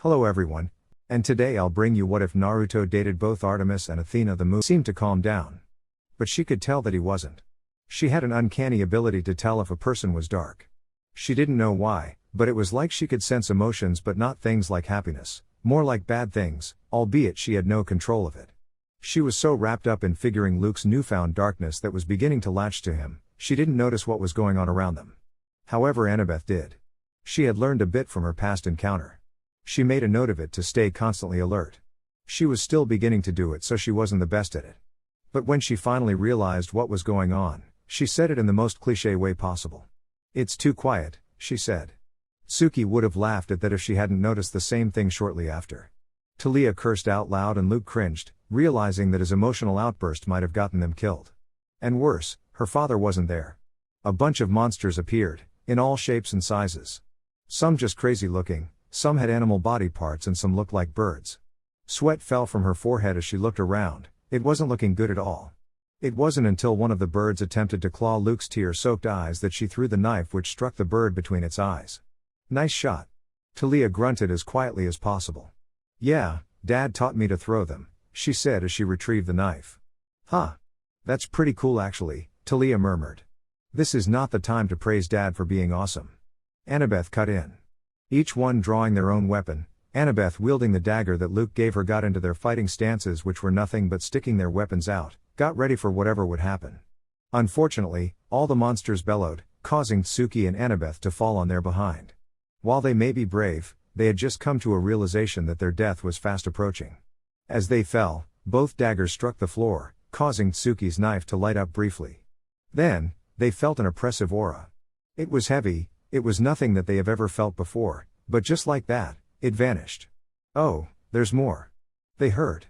Hello everyone, and today I'll bring you what if Naruto dated both Artemis and Athena. The moon seemed to calm down. But she could tell that he wasn't. She had an uncanny ability to tell if a person was dark. She didn't know why, but it was like she could sense emotions but not things like happiness, more like bad things, albeit she had no control of it. She was so wrapped up in figuring Luke's newfound darkness that was beginning to latch to him, she didn't notice what was going on around them. However, Annabeth did. She had learned a bit from her past encounter. She made a note of it to stay constantly alert. She was still beginning to do it, so she wasn't the best at it. But when she finally realized what was going on, she said it in the most cliché way possible. "It's too quiet," she said. Suki would have laughed at that if she hadn't noticed the same thing shortly after. Talia cursed out loud and Luke cringed, realizing that his emotional outburst might have gotten them killed. And worse, her father wasn't there. A bunch of monsters appeared, in all shapes and sizes. Some just crazy looking, some had animal body parts and some looked like birds. Sweat fell from her forehead as she looked around. It wasn't looking good at all. It wasn't until one of the birds attempted to claw Luke's tear-soaked eyes that she threw the knife, which struck the bird between its eyes. "Nice shot." Talia grunted as quietly as possible. "Yeah, Dad taught me to throw them," she said as she retrieved the knife. "Huh. That's pretty cool actually," Talia murmured. "This is not the time to praise Dad for being awesome." Annabeth cut in. Each one drawing their own weapon, Annabeth wielding the dagger that Luke gave her, got into their fighting stances, which were nothing but sticking their weapons out, got ready for whatever would happen. Unfortunately, all the monsters bellowed, causing Suki and Annabeth to fall on their behind. While they may be brave, they had just come to a realization that their death was fast approaching. As they fell, both daggers struck the floor, causing Suki's knife to light up briefly. Then, they felt an oppressive aura. It was heavy. It was nothing that they have ever felt before, but just like that, it vanished. "Oh, there's more." They heard.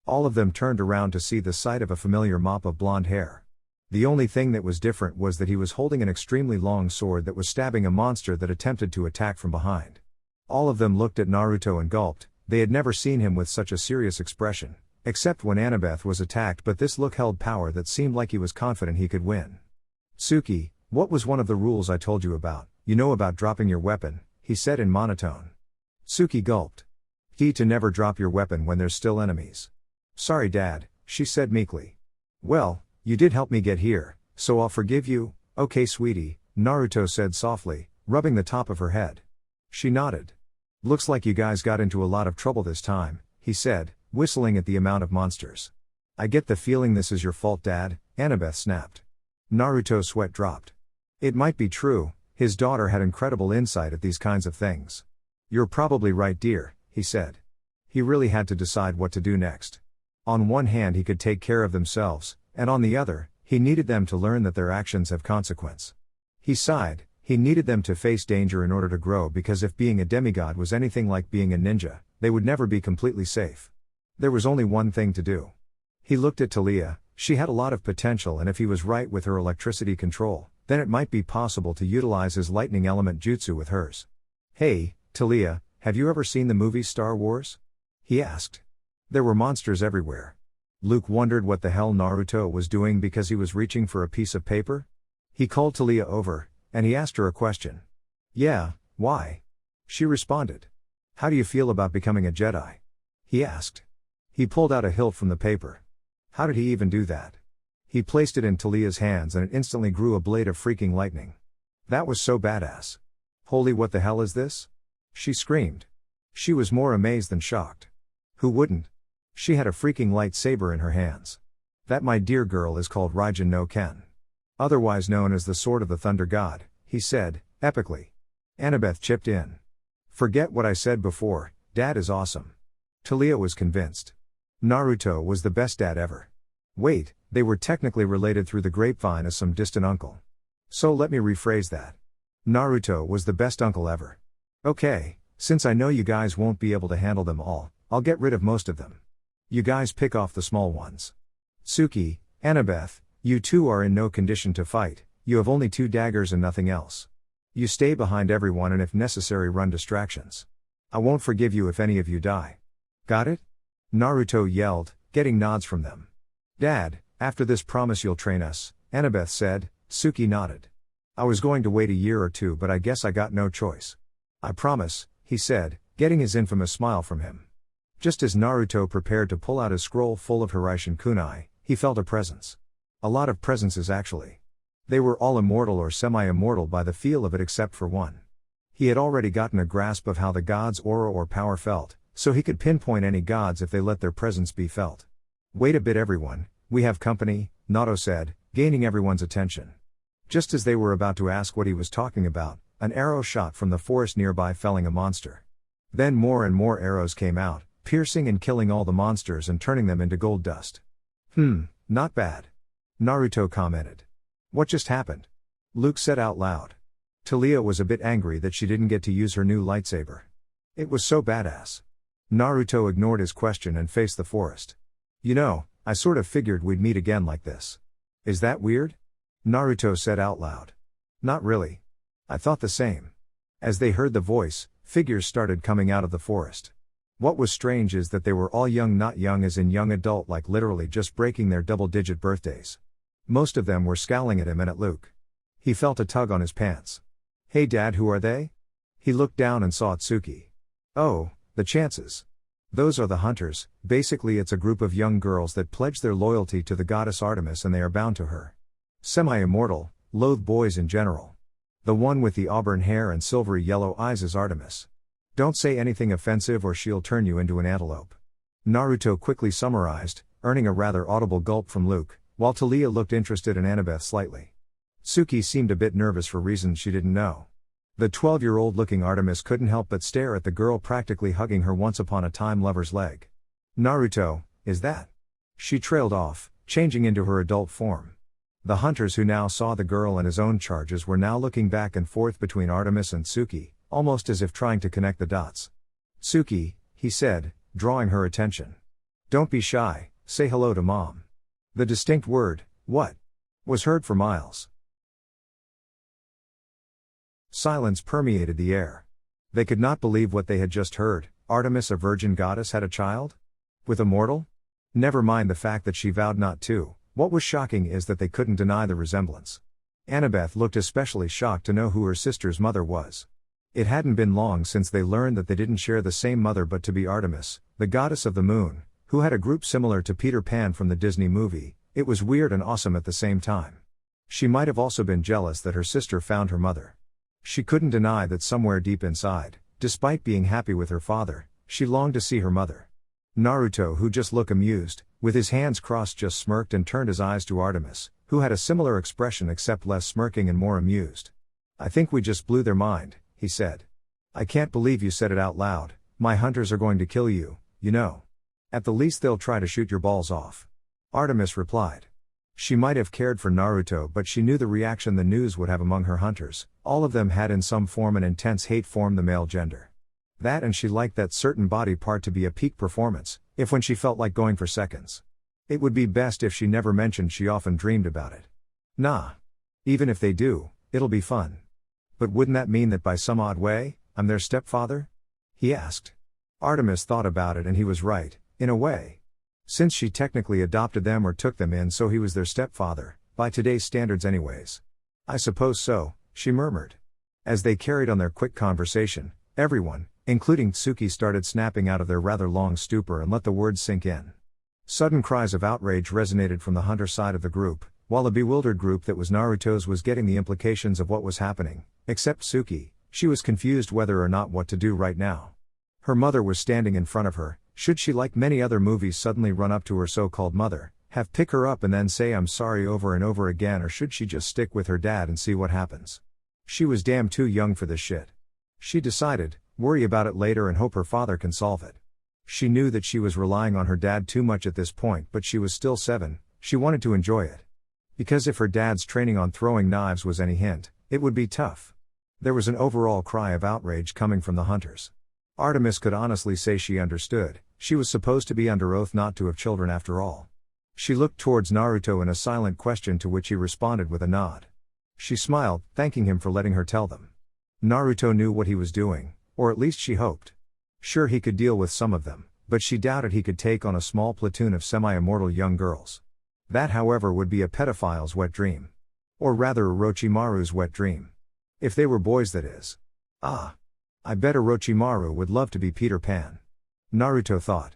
All of them turned around to see the sight of a familiar mop of blonde hair. The only thing that was different was that he was holding an extremely long sword that was stabbing a monster that attempted to attack from behind. All of them looked at Naruto and gulped. They had never seen him with such a serious expression, except when Annabeth was attacked, but this look held power that seemed like he was confident he could win. "Suki, what was one of the rules I told you about? You know about dropping your weapon," he said in monotone. Suki gulped. "Key to never drop your weapon when there's still enemies." "Sorry Dad," she said meekly. "Well, you did help me get here, so I'll forgive you." "Okay sweetie," Naruto said softly, rubbing the top of her head. She nodded. "Looks like you guys got into a lot of trouble this time," he said, whistling at the amount of monsters. "I get the feeling this is your fault Dad," Annabeth snapped. Naruto's sweat dropped. It might be true. His daughter had incredible insight at these kinds of things. "You're probably right dear," he said. He really had to decide what to do next. On one hand he could take care of themselves, and on the other, he needed them to learn that their actions have consequence. He sighed. He needed them to face danger in order to grow, because if being a demigod was anything like being a ninja, they would never be completely safe. There was only one thing to do. He looked at Talia. She had a lot of potential, and if he was right with her electricity control, then it might be possible to utilize his lightning element jutsu with hers. "Hey, Talia, have you ever seen the movie Star Wars?" he asked. There were monsters everywhere. Luke wondered what the hell Naruto was doing because he was reaching for a piece of paper. He called Talia over, and he asked her a question. "Yeah, why?" She responded. "How do you feel about becoming a Jedi?" he asked. He pulled out a hilt from the paper. How did he even do that? He placed it in Talia's hands and it instantly grew a blade of freaking lightning. That was so badass. "Holy, what the hell is this?" she screamed. She was more amazed than shocked. Who wouldn't? She had a freaking lightsaber in her hands. "That, my dear girl, is called Raijin no Ken. Otherwise known as the Sword of the Thunder God," he said, epically. Annabeth chipped in. "Forget what I said before, Dad is awesome." Talia was convinced. Naruto was the best dad ever. Wait, they were technically related through the grapevine as some distant uncle. So let me rephrase that. Naruto was the best uncle ever. "Okay, since I know you guys won't be able to handle them all, I'll get rid of most of them. You guys pick off the small ones. Suki, Annabeth, you two are in no condition to fight, you have only 2 daggers and nothing else. You stay behind everyone and if necessary run distractions. I won't forgive you if any of you die. Got it?" Naruto yelled, getting nods from them. "Dad, after this promise you'll train us," Annabeth said. Suki nodded. "I was going to wait a year or two, but I guess I got no choice." "I promise," he said, getting his infamous smile from him. Just as Naruto prepared to pull out his scroll full of Hiraishin kunai, he felt a presence. A lot of presences actually. They were all immortal or semi-immortal by the feel of it except for one. He had already gotten a grasp of how the god's aura or power felt, so he could pinpoint any gods if they let their presence be felt. "Wait a bit everyone, we have company," Naruto said, gaining everyone's attention. Just as they were about to ask what he was talking about, an arrow shot from the forest nearby, felling a monster. Then more and more arrows came out, piercing and killing all the monsters and turning them into gold dust. Not bad," Naruto commented. "What just happened?" Luke said out loud. Talia was a bit angry that she didn't get to use her new lightsaber. It was so badass. Naruto ignored his question and faced the forest. "You know, I sort of figured we'd meet again like this." "Is that weird?" Naruto said out loud. "Not really. I thought the same." As they heard the voice, figures started coming out of the forest. What was strange is that they were all young, not young as in young adult, like literally just breaking their double-digit birthdays. Most of them were scowling at him and at Luke. He felt a tug on his pants. "Hey Dad, who are they?" He looked down and saw Tsuki. "Oh, the chances. Those are the hunters. Basically it's a group of young girls that pledge their loyalty to the goddess Artemis and they are bound to her. Semi-immortal, loathe boys in general. The one with the auburn hair and silvery yellow eyes is Artemis. Don't say anything offensive or she'll turn you into an antelope." Naruto quickly summarized, earning a rather audible gulp from Luke, while Talia looked interested and Annabeth slightly. Tsuki seemed a bit nervous for reasons she didn't know. The 12-year-old looking Artemis couldn't help but stare at the girl practically hugging her once upon a time lover's leg. "Naruto, is that?" She trailed off, changing into her adult form. The hunters who now saw the girl and his own charges were now looking back and forth between Artemis and Tsuki, almost as if trying to connect the dots. "Tsuki," he said, drawing her attention. "Don't be shy, say hello to Mom." The distinct word, "what?" was heard for miles. Silence permeated the air. They could not believe what they had just heard. Artemis, a virgin goddess, had a child? With a mortal? Never mind the fact that she vowed not to. What was shocking is that they couldn't deny the resemblance. Annabeth looked especially shocked to know who her sister's mother was. It hadn't been long since they learned that they didn't share the same mother, but to be Artemis, the goddess of the moon, who had a group similar to Peter Pan from the Disney movie. It was weird and awesome at the same time. She might have also been jealous that her sister found her mother. She couldn't deny that somewhere deep inside, despite being happy with her father, she longed to see her mother. Naruto, who just looked amused, with his hands crossed, just smirked and turned his eyes to Artemis, who had a similar expression except less smirking and more amused. "I think we just blew their mind," he said. "I can't believe you said it out loud. My hunters are going to kill you, you know. At the least they'll try to shoot your balls off." Artemis replied. She might have cared for Naruto, but she knew the reaction the news would have among her hunters. All of them had in some form an intense hate for the male gender. That, and she liked that certain body part to be a peak performance, if when she felt like going for seconds. It would be best if she never mentioned she often dreamed about it. "Nah. Even if they do, it'll be fun." "But wouldn't that mean that by some odd way, I'm their stepfather?" he asked. Artemis thought about it and he was right, in a way. Since she technically adopted them or took them in, so he was their stepfather, by today's standards anyways. "I suppose so," she murmured. As they carried on their quick conversation, everyone, including Tsuki, started snapping out of their rather long stupor and let the words sink in. Sudden cries of outrage resonated from the hunter side of the group, while a bewildered group that was Naruto's was getting the implications of what was happening. Except Tsuki, she was confused whether or not what to do right now. Her mother was standing in front of her. Should she, like many other movies, suddenly run up to her so-called mother, have pick her up and then say "I'm sorry" over and over again, or should she just stick with her dad and see what happens? She was damn too young for this shit. She decided, worry about it later and hope her father can solve it. She knew that she was relying on her dad too much at this point, but she was still 7, she wanted to enjoy it. Because if her dad's training on throwing knives was any hint, it would be tough. There was an overall cry of outrage coming from the hunters. Artemis could honestly say she understood. She was supposed to be under oath not to have children after all. She looked towards Naruto in a silent question, to which he responded with a nod. She smiled, thanking him for letting her tell them. Naruto knew what he was doing, or at least she hoped. Sure, he could deal with some of them, but she doubted he could take on a small platoon of semi-immortal young girls. That, however, would be a pedophile's wet dream. Or rather Orochimaru's wet dream. If they were boys, that is. Ah. I bet Orochimaru would love to be Peter Pan. Naruto thought.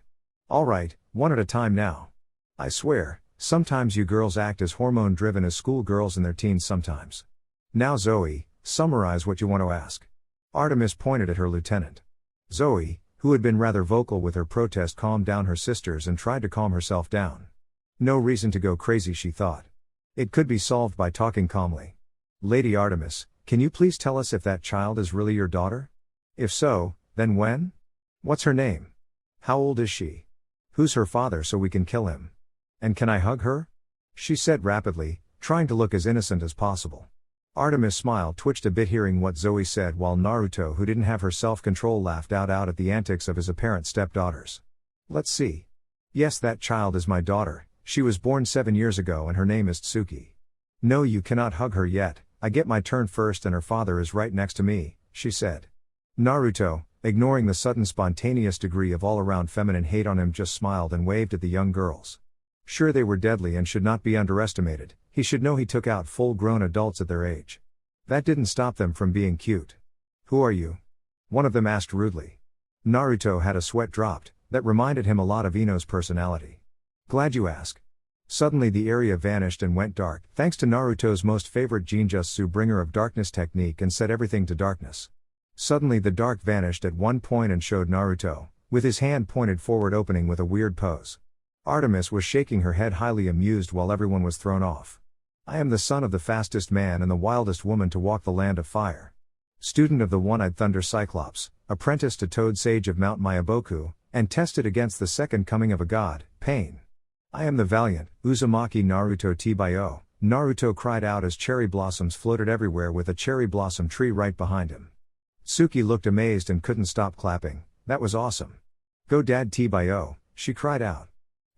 Alright, one at a time now. I swear, sometimes you girls act as hormone-driven as schoolgirls in their teens sometimes. Now Zoe, summarize what you want to ask. Artemis pointed at her lieutenant. Zoe, who had been rather vocal with her protest, calmed down her sisters and tried to calm herself down. No reason to go crazy, she thought. It could be solved by talking calmly. Lady Artemis, can you please tell us if that child is really your daughter? If so, then when? What's her name? How old is she? Who's her father so we can kill him? And can I hug her? She said rapidly, trying to look as innocent as possible. Artemis' smile twitched a bit hearing what Zoe said, while Naruto, who didn't have her self-control, laughed out at the antics of his apparent stepdaughters. Let's see. Yes, that child is my daughter. She was born 7 years ago and her name is Tsuki. No, you cannot hug her yet. I get my turn first and her father is right next to me, she said. Naruto, ignoring the sudden spontaneous degree of all-around feminine hate on him, just smiled and waved at the young girls. Sure, they were deadly and should not be underestimated. He should know he took out full-grown adults at their age. That didn't stop them from being cute. Who are you? One of them asked rudely. Naruto had a sweat dropped, that reminded him a lot of Ino's personality. Glad you ask. Suddenly the area vanished and went dark, thanks to Naruto's most favorite Jinjutsu, bringer of darkness technique, and set everything to darkness. Suddenly the dark vanished at one point and showed Naruto, with his hand pointed forward, opening with a weird pose. Artemis was shaking her head, highly amused, while everyone was thrown off. I am the son of the fastest man and the wildest woman to walk the land of fire. Student of the one-eyed thunder Cyclops, apprentice to Toad, sage of Mount Myaboku, and tested against the second coming of a god, Pain. I am the valiant Uzumaki Naruto Tbayo, Naruto cried out as cherry blossoms floated everywhere, with a cherry blossom tree right behind him. Tsuki looked amazed and couldn't stop clapping. That was awesome. Go Dad Tbayo, she cried out.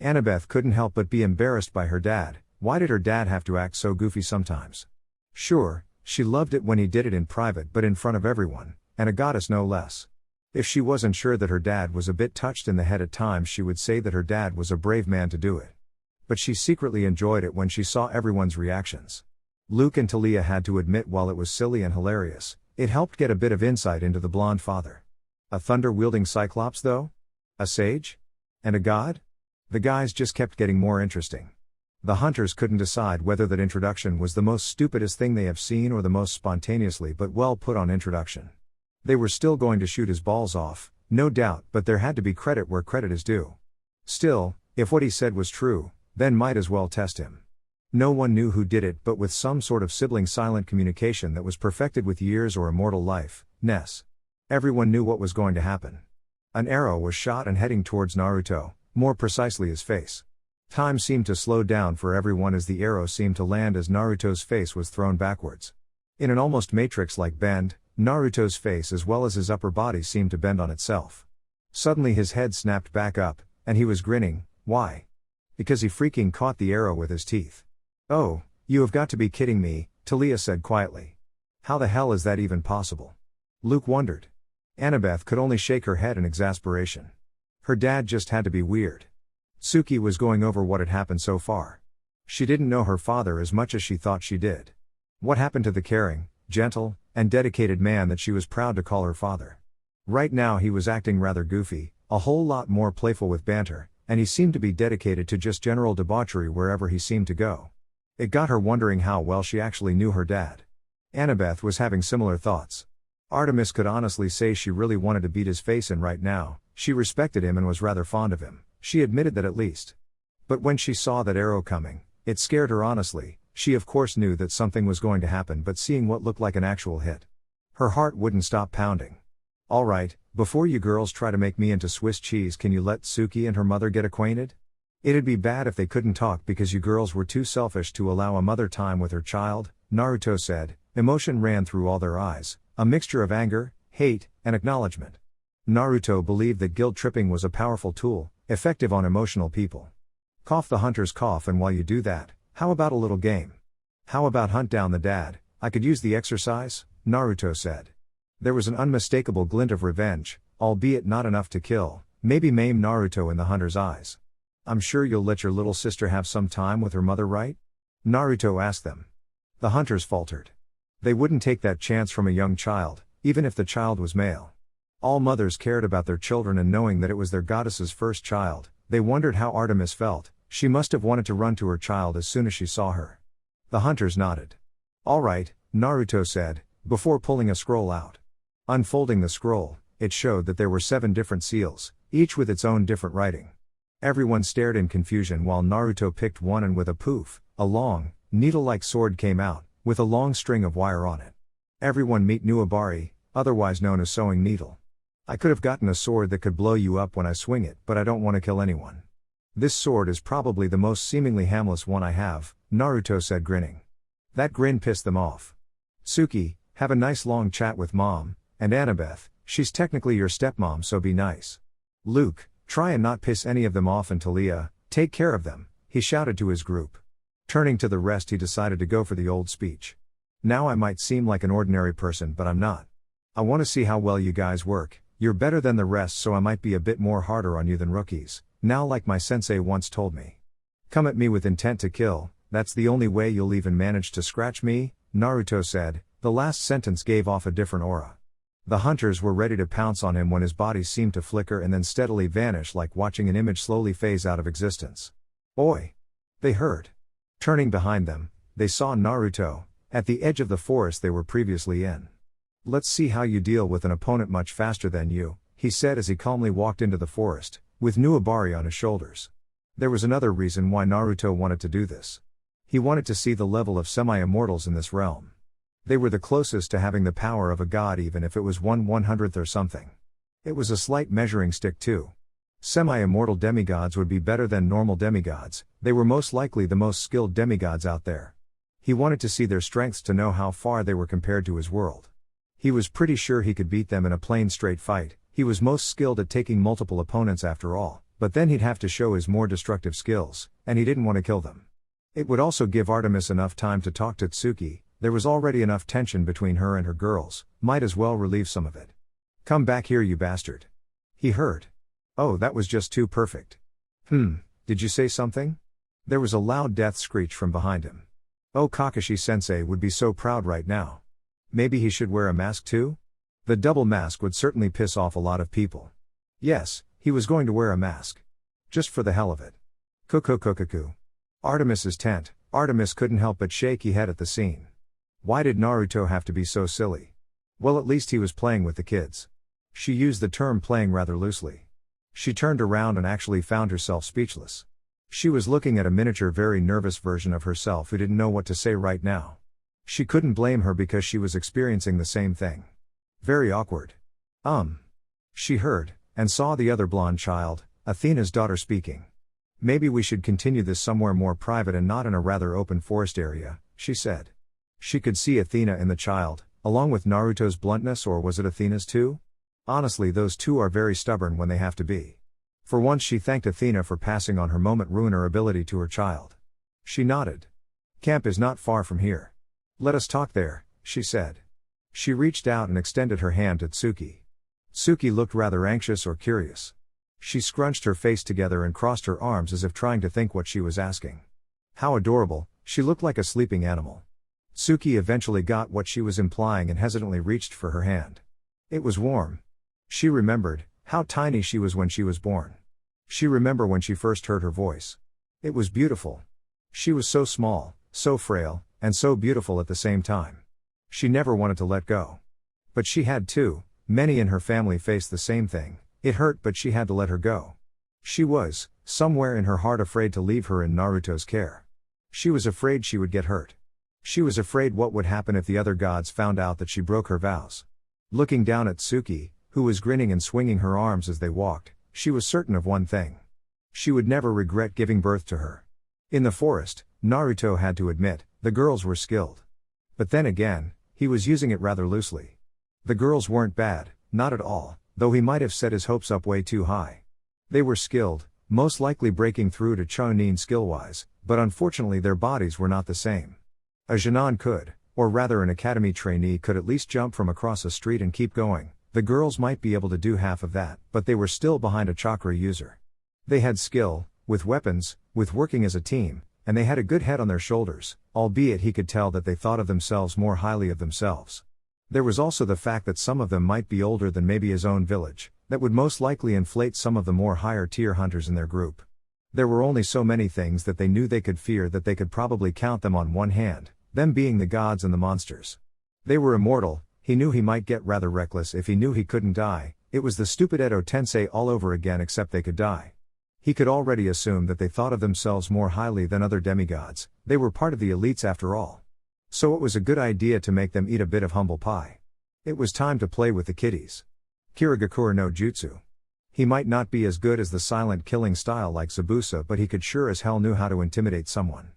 Annabeth couldn't help but be embarrassed by her dad. Why did her dad have to act so goofy sometimes? Sure, she loved it when he did it in private, but in front of everyone, and a goddess no less. If she wasn't sure that her dad was a bit touched in the head at times, she would say that her dad was a brave man to do it. But she secretly enjoyed it when she saw everyone's reactions. Luke and Talia had to admit, while it was silly and hilarious, it helped get a bit of insight into the blonde father. A thunder-wielding Cyclops though? A sage? And a god? The guys just kept getting more interesting. The hunters couldn't decide whether that introduction was the most stupidest thing they have seen or the most spontaneously but well put on introduction. They were still going to shoot his balls off, no doubt, but there had to be credit where credit is due. Still, if what he said was true, then might as well test him. No one knew who did it, but with some sort of sibling silent communication that was perfected with years or immortal life, Ness. Everyone knew what was going to happen. An arrow was shot and heading towards Naruto, more precisely his face. Time seemed to slow down for everyone as the arrow seemed to land as Naruto's face was thrown backwards. In an almost Matrix-like bend, Naruto's face as well as his upper body seemed to bend on itself. Suddenly his head snapped back up, and he was grinning. Why? Because he freaking caught the arrow with his teeth. Oh, you have got to be kidding me, Talia said quietly. How the hell is that even possible? Luke wondered. Annabeth could only shake her head in exasperation. Her dad just had to be weird. Tsuki was going over what had happened so far. She didn't know her father as much as she thought she did. What happened to the caring, gentle, and dedicated man that she was proud to call her father? Right now he was acting rather goofy, a whole lot more playful with banter, and he seemed to be dedicated to just general debauchery wherever he seemed to go. It got her wondering how well she actually knew her dad. Annabeth was having similar thoughts. Artemis could honestly say she really wanted to beat his face in right now. She respected him and was rather fond of him. She admitted that at least. But when she saw that arrow coming, it scared her honestly. She of course knew that something was going to happen, but seeing what looked like an actual hit, her heart wouldn't stop pounding. Alright, before you girls try to make me into Swiss cheese, can you let Tsuki and her mother get acquainted? It'd be bad if they couldn't talk because you girls were too selfish to allow a mother time with her child, Naruto said. Emotion ran through all their eyes, a mixture of anger, hate, and acknowledgement. Naruto believed that guilt-tripping was a powerful tool, effective on emotional people. Cough the hunters cough, and while you do that, how about a little game? How about hunt down the dad? I could use the exercise, Naruto said. There was an unmistakable glint of revenge, albeit not enough to kill, maybe maim Naruto in the hunter's eyes. I'm sure you'll let your little sister have some time with her mother, right? Naruto asked them. The hunters faltered. They wouldn't take that chance from a young child, even if the child was male. All mothers cared about their children, and knowing that it was their goddess's first child, they wondered how Artemis felt. She must have wanted to run to her child as soon as she saw her. The hunters nodded. "All right," Naruto said, before pulling a scroll out. Unfolding the scroll, it showed that there were 7 different seals, each with its own different writing. Everyone stared in confusion while Naruto picked one, and with a poof, a long, needle-like sword came out, with a long string of wire on it. "Everyone meet Nuabari, otherwise known as Sewing Needle. I could have gotten a sword that could blow you up when I swing it, but I don't want to kill anyone. This sword is probably the most seemingly harmless one I have," Naruto said, grinning. That grin pissed them off. "Tsuki, have a nice long chat with Mom, and Annabeth, she's technically your stepmom, so be nice. Luke, try and not piss any of them off, and Talia, take care of them," he shouted to his group. Turning to the rest, he decided to go for the old speech. "Now I might seem like an ordinary person, but I'm not. I want to see how well you guys work. You're better than the rest, so I might be a bit more harder on you than rookies, now like my sensei once told me. Come at me with intent to kill, that's the only way you'll even manage to scratch me," Naruto said. The last sentence gave off a different aura. The hunters were ready to pounce on him when his body seemed to flicker and then steadily vanish, like watching an image slowly phase out of existence. "Oi!" they heard. Turning behind them, they saw Naruto, at the edge of the forest they were previously in. "Let's see how you deal with an opponent much faster than you," he said as he calmly walked into the forest, with Nuabari on his shoulders. There was another reason why Naruto wanted to do this. He wanted to see the level of semi-immortals in this realm. They were the closest to having the power of a god, even if it was 1/100th or something. It was a slight measuring stick too. Semi-immortal demigods would be better than normal demigods, they were most likely the most skilled demigods out there. He wanted to see their strengths to know how far they were compared to his world. He was pretty sure he could beat them in a plain straight fight. He was most skilled at taking multiple opponents after all, but then he'd have to show his more destructive skills, and he didn't want to kill them. It would also give Artemis enough time to talk to Tsuki. There was already enough tension between her and her girls, might as well relieve some of it. "Come back here, you bastard." He heard. "Oh, that was just too perfect." Did you say something?" There was a loud death screech from behind him. Oh, Kakashi-sensei would be so proud right now. Maybe he should wear a mask too? The double mask would certainly piss off a lot of people. Yes, he was going to wear a mask. Just for the hell of it. Kuku. Artemis's tent. Artemis couldn't help but shake his head at the scene. Why did Naruto have to be so silly? Well, at least he was playing with the kids. She used the term playing rather loosely. She turned around and actually found herself speechless. She was looking at a miniature, very nervous version of herself who didn't know what to say right now. She couldn't blame her because she was experiencing the same thing. Very awkward. She heard, and saw the other blonde child, Athena's daughter, speaking. Maybe we should continue this somewhere more private and not in a rather open forest area, she said. She could see Athena in the child, along with Naruto's bluntness, or was it Athena's too? Honestly, those two are very stubborn when they have to be. For once she thanked Athena for passing on her moment ruin her ability to her child. She nodded. Camp is not far from here. Let us talk there, she said. She reached out and extended her hand to Tsuki. Tsuki looked rather anxious or curious. She scrunched her face together and crossed her arms as if trying to think what she was asking. How adorable, she looked like a sleeping animal. Tsuki eventually got what she was implying and hesitantly reached for her hand. It was warm. She remembered how tiny she was when she was born. She remembered when she first heard her voice. It was beautiful. She was so small, so frail, and so beautiful at the same time. She never wanted to let go. But she had to. Many in her family faced the same thing. It hurt, but she had to let her go. She was, somewhere in her heart, afraid to leave her in Naruto's care. She was afraid she would get hurt. She was afraid what would happen if the other gods found out that she broke her vows. Looking down at Tsuki, who was grinning and swinging her arms as they walked, she was certain of one thing. She would never regret giving birth to her. In the forest, Naruto had to admit, the girls were skilled. But then again, he was using it rather loosely. The girls weren't bad, not at all, though he might have set his hopes up way too high. They were skilled, most likely breaking through to Chunin skill-wise, but unfortunately their bodies were not the same. A Genin could, or rather an academy trainee could at least jump from across a street and keep going. The girls might be able to do half of that, but they were still behind a chakra user. They had skill, with weapons, with working as a team, and they had a good head on their shoulders, albeit he could tell that they thought of themselves more highly of themselves. There was also the fact that some of them might be older than maybe his own village, that would most likely inflate some of the more higher-tier hunters in their group. There were only so many things that they knew they could fear that they could probably count them on one hand, them being the gods and the monsters. They were immortal. He knew he might get rather reckless if he knew he couldn't die. It was the stupid Edo Tensei all over again, except they could die. He could already assume that they thought of themselves more highly than other demigods. They were part of the elites after all. So it was a good idea to make them eat a bit of humble pie. It was time to play with the kiddies. Kirigakure no Jutsu. He might not be as good as the silent killing style like Zabusa, but he could sure as hell knew how to intimidate someone.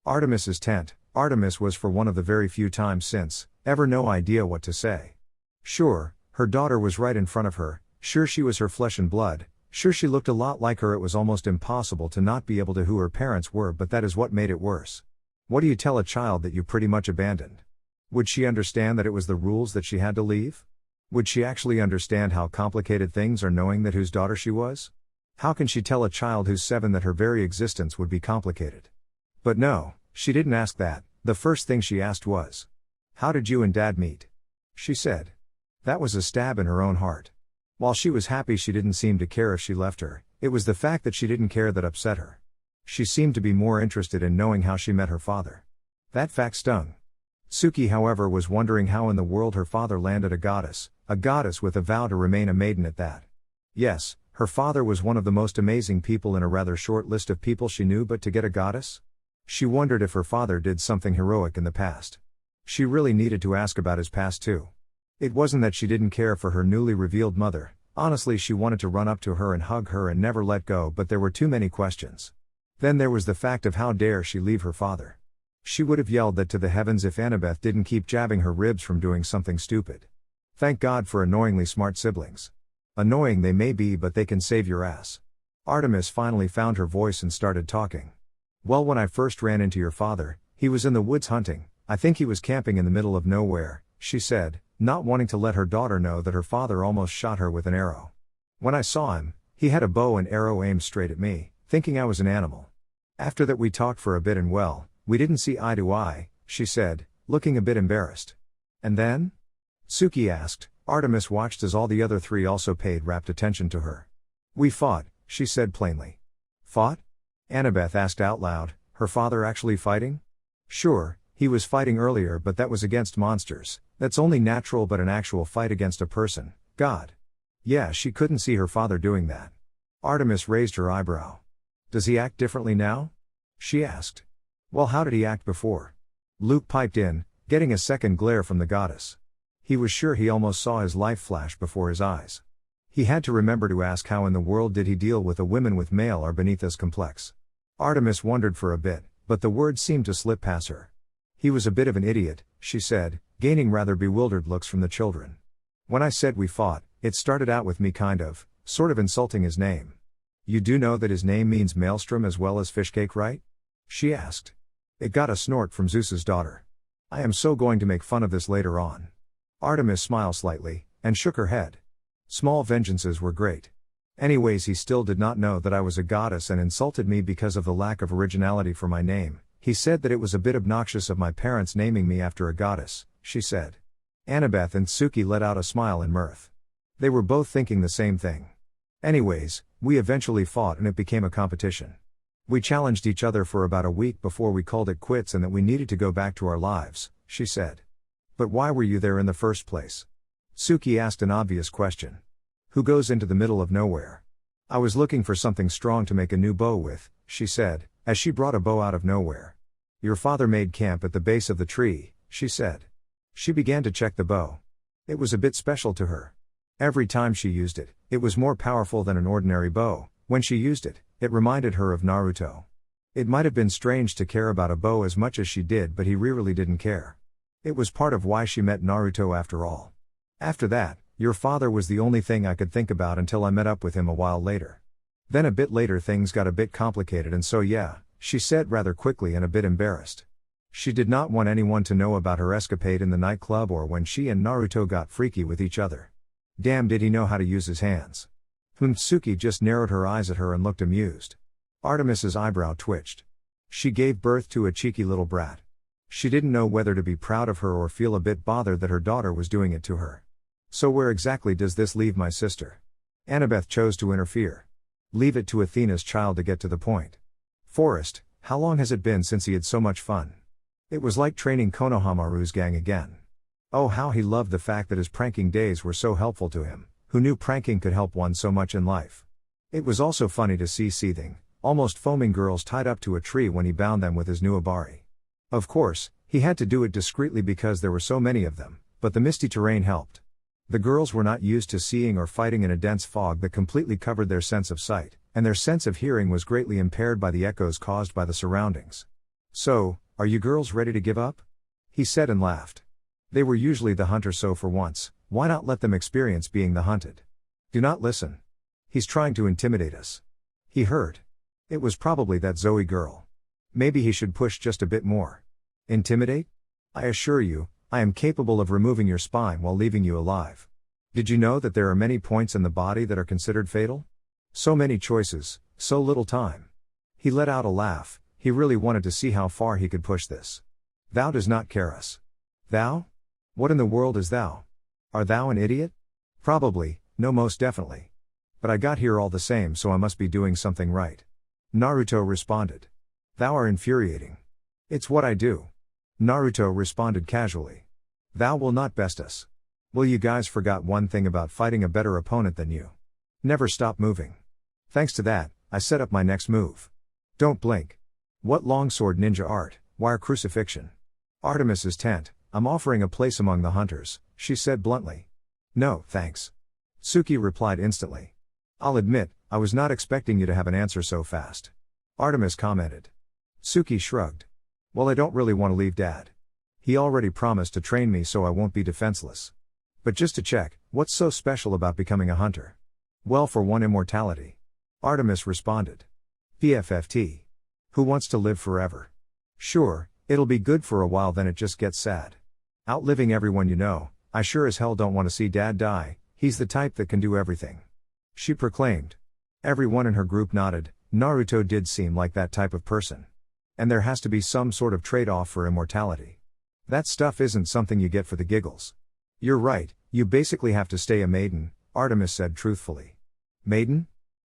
Artemis's tent. Artemis was for one of the very few times since, ever no idea what to say. Sure, her daughter was right in front of her, sure she was her flesh and blood, sure she looked a lot like her. It was almost impossible to not be able to who her parents were, but that is what made it worse. What do you tell a child that you pretty much abandoned? Would she understand that it was the rules that she had to leave? Would she actually understand how complicated things are knowing that whose daughter she was? How can she tell a child who's 7 that her very existence would be complicated? But no, she didn't ask that. The first thing she asked was, "How did you and Dad meet?" She said. That was a stab in her own heart. While she was happy she didn't seem to care if she left her, it was the fact that she didn't care that upset her. She seemed to be more interested in knowing how she met her father. That fact stung. Suki, however, was wondering how in the world her father landed a goddess with a vow to remain a maiden at that. Yes, her father was one of the most amazing people in a rather short list of people she knew, but to get a goddess? She wondered if her father did something heroic in the past. She really needed to ask about his past too. It wasn't that she didn't care for her newly revealed mother, honestly she wanted to run up to her and hug her and never let go, but there were too many questions. Then there was the fact of how dare she leave her father. She would have yelled that to the heavens if Annabeth didn't keep jabbing her ribs from doing something stupid. Thank God for annoyingly smart siblings. Annoying they may be, but they can save your ass. Artemis finally found her voice and started talking. Well, when I first ran into your father, he was in the woods hunting. I think he was camping in the middle of nowhere, she said, not wanting to let her daughter know that her father almost shot her with an arrow. When I saw him, he had a bow and arrow aimed straight at me, thinking I was an animal. After that we talked for a bit and well, we didn't see eye to eye, she said, looking a bit embarrassed. And then? Suki asked. Artemis watched as all the other 3 also paid rapt attention to her. We fought, she said plainly. Fought? Annabeth asked out loud, her father actually fighting? Sure, he was fighting earlier, but that was against monsters. That's only natural, but an actual fight against a person, God. Yeah, she couldn't see her father doing that. Artemis raised her eyebrow. Does he act differently now? She asked. Well, how did he act before? Luke piped in, getting a second glare from the goddess. He was sure he almost saw his life flash before his eyes. He had to remember to ask how in the world did he deal with a women with male are beneath as complex. Artemis wondered for a bit, but the words seemed to slip past her. He was a bit of an idiot, she said, gaining rather bewildered looks from the children. When I said we fought, it started out with me sort of insulting his name. You do know that his name means maelstrom as well as fishcake, right? She asked. It got a snort from Zeus's daughter. I am so going to make fun of this later on. Artemis smiled slightly, and shook her head. Small vengeances were great. Anyways, he still did not know that I was a goddess and insulted me because of the lack of originality for my name. He said that it was a bit obnoxious of my parents naming me after a goddess, she said. Annabeth and Suki let out a smile in mirth. They were both thinking the same thing. Anyways, we eventually fought and it became a competition. We challenged each other for about a week before we called it quits and that we needed to go back to our lives, she said. But why were you there in the first place? Suki asked an obvious question. Who goes into the middle of nowhere? I was looking for something strong to make a new bow with, she said, as she brought a bow out of nowhere. Your father made camp at the base of the tree, she said. She began to check the bow. It was a bit special to her. Every time she used it, it was more powerful than an ordinary bow. When she used it, it reminded her of Naruto. It might have been strange to care about a bow as much as she did, but he really didn't care. It was part of why she met Naruto after all. After that, your father was the only thing I could think about until I met up with him a while later. Then a bit later things got a bit complicated and so yeah, she said rather quickly and a bit embarrassed. She did not want anyone to know about her escapade in the nightclub or when she and Naruto got freaky with each other. Damn, did he know how to use his hands. Suki just narrowed her eyes at her and looked amused. Artemis's eyebrow twitched. She gave birth to a cheeky little brat. She didn't know whether to be proud of her or feel a bit bothered that her daughter was doing it to her. So where exactly does this leave my sister? Annabeth chose to interfere. Leave it to Athena's child to get to the point. Forrest, how long has it been since he had so much fun? It was like training Konohamaru's gang again. Oh, how he loved the fact that his pranking days were so helpful to him, who knew pranking could help one so much in life. It was also funny to see seething, almost foaming girls tied up to a tree when he bound them with his new abari. Of course, he had to do it discreetly because there were so many of them, but the misty terrain helped. The girls were not used to seeing or fighting in a dense fog that completely covered their sense of sight, and their sense of hearing was greatly impaired by the echoes caused by the surroundings. So, are you girls ready to give up? He said and laughed. They were usually the hunter, so for once, why not let them experience being the hunted? Do not listen. He's trying to intimidate us. He heard. It was probably that Zoe girl. Maybe he should push just a bit more. Intimidate? I assure you, I am capable of removing your spine while leaving you alive. Did you know that there are many points in the body that are considered fatal? So many choices, so little time. He let out a laugh. He really wanted to see how far he could push this. Thou does not care us. Thou? What in the world is thou? Are thou an idiot? Probably, no, most definitely. But I got here all the same, so I must be doing something right. Naruto responded. Thou are infuriating. It's what I do. Naruto responded casually. Thou will not best us. Well, you guys forgot one thing about fighting a better opponent than you. Never stop moving. Thanks to that, I set up my next move. Don't blink. What longsword ninja art, wire crucifixion. Artemis's tent, I'm offering a place among the hunters, she said bluntly. No, thanks. Suki replied instantly. I'll admit, I was not expecting you to have an answer so fast. Artemis commented. Suki shrugged. Well, I don't really want to leave Dad. He already promised to train me so I won't be defenseless. But just to check, what's so special about becoming a hunter? Well, for one, immortality. Artemis responded. PFFT. Who wants to live forever? Sure, it'll be good for a while, then it just gets sad. Outliving everyone you know, I sure as hell don't want to see Dad die, he's the type that can do everything. She proclaimed. Everyone in her group nodded. Naruto did seem like that type of person. And there has to be some sort of trade-off for immortality. That stuff isn't something you get for the giggles. You're right, you basically have to stay a maiden, Artemis said truthfully. Maiden?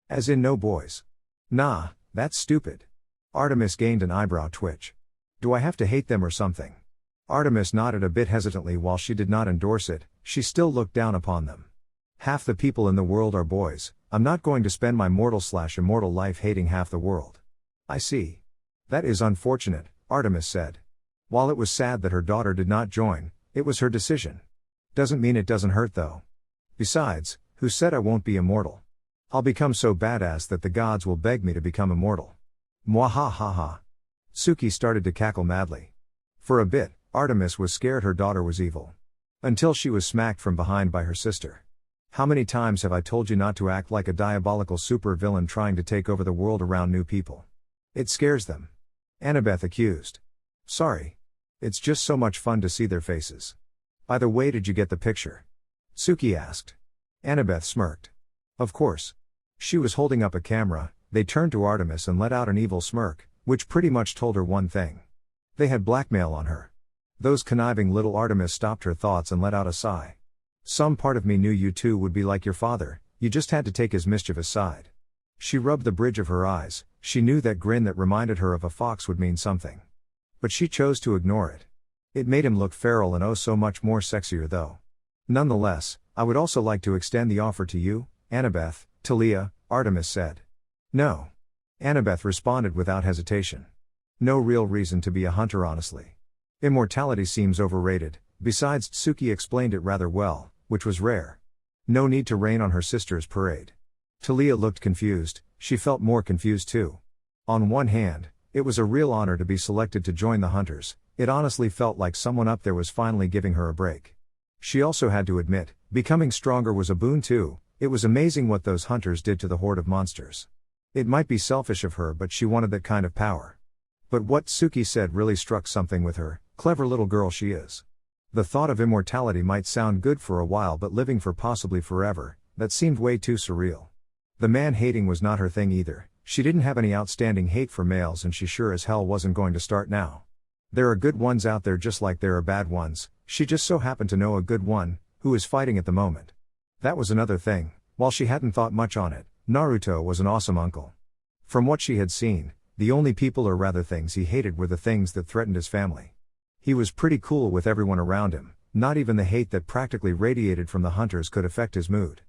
As in no boys. Nah, that's stupid. Artemis gained an eyebrow twitch. Do I have to hate them or something? Artemis nodded a bit hesitantly. While she did not endorse it, she still looked down upon them. Half the people in the world are boys. I'm not going to spend my mortal/immortal life hating half the world. I see. That is unfortunate, Artemis said. While it was sad that her daughter did not join, it was her decision. Doesn't mean it doesn't hurt though. Besides, who said I won't be immortal? I'll become so badass that the gods will beg me to become immortal. Mwahahaha. Suki started to cackle madly. For a bit, Artemis was scared her daughter was evil. Until she was smacked from behind by her sister. How many times have I told you not to act like a diabolical supervillain trying to take over the world around new people? It scares them. Annabeth accused. Sorry. It's just so much fun to see their faces. By the way, did you get the picture? Suki asked. Annabeth smirked. Of course. She was holding up a camera. They turned to Artemis and let out an evil smirk, which pretty much told her one thing. They had blackmail on her. Those conniving little. Artemis stopped her thoughts and let out a sigh. Some part of me knew you two would be like your father, you just had to take his mischievous side. She rubbed the bridge of her eyes. She knew that grin that reminded her of a fox would mean something. But she chose to ignore it. It made him look feral and oh so much more sexier though. Nonetheless, I would also like to extend the offer to you, Annabeth, Talia, Artemis said. No. Annabeth responded without hesitation. No real reason to be a hunter honestly. Immortality seems overrated, besides Tsuki explained it rather well, which was rare. No need to rain on her sister's parade. Talia looked confused, she felt more confused too. On one hand, it was a real honor to be selected to join the hunters, it honestly felt like someone up there was finally giving her a break. She also had to admit, becoming stronger was a boon too, it was amazing what those hunters did to the horde of monsters. It might be selfish of her but she wanted that kind of power. But what Tsuki said really struck something with her, clever little girl she is. The thought of immortality might sound good for a while but living for possibly forever, that seemed way too surreal. The man-hating was not her thing either, she didn't have any outstanding hate for males and she sure as hell wasn't going to start now. There are good ones out there just like there are bad ones, she just so happened to know a good one, who is fighting at the moment. That was another thing, while she hadn't thought much on it, Naruto was an awesome uncle. From what she had seen, the only people or rather things he hated were the things that threatened his family. He was pretty cool with everyone around him, not even the hate that practically radiated from the hunters could affect his mood.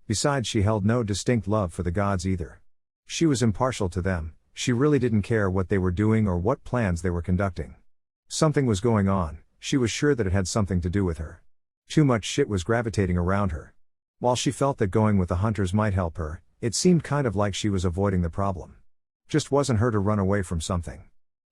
Besides, she held no distinct love for the gods either. She was impartial to them, she really didn't care what they were doing or what plans they were conducting. Something was going on, she was sure that it had something to do with her. Too much shit was gravitating around her. While she felt that going with the hunters might help her, it seemed kind of like she was avoiding the problem. Just wasn't her to run away from something.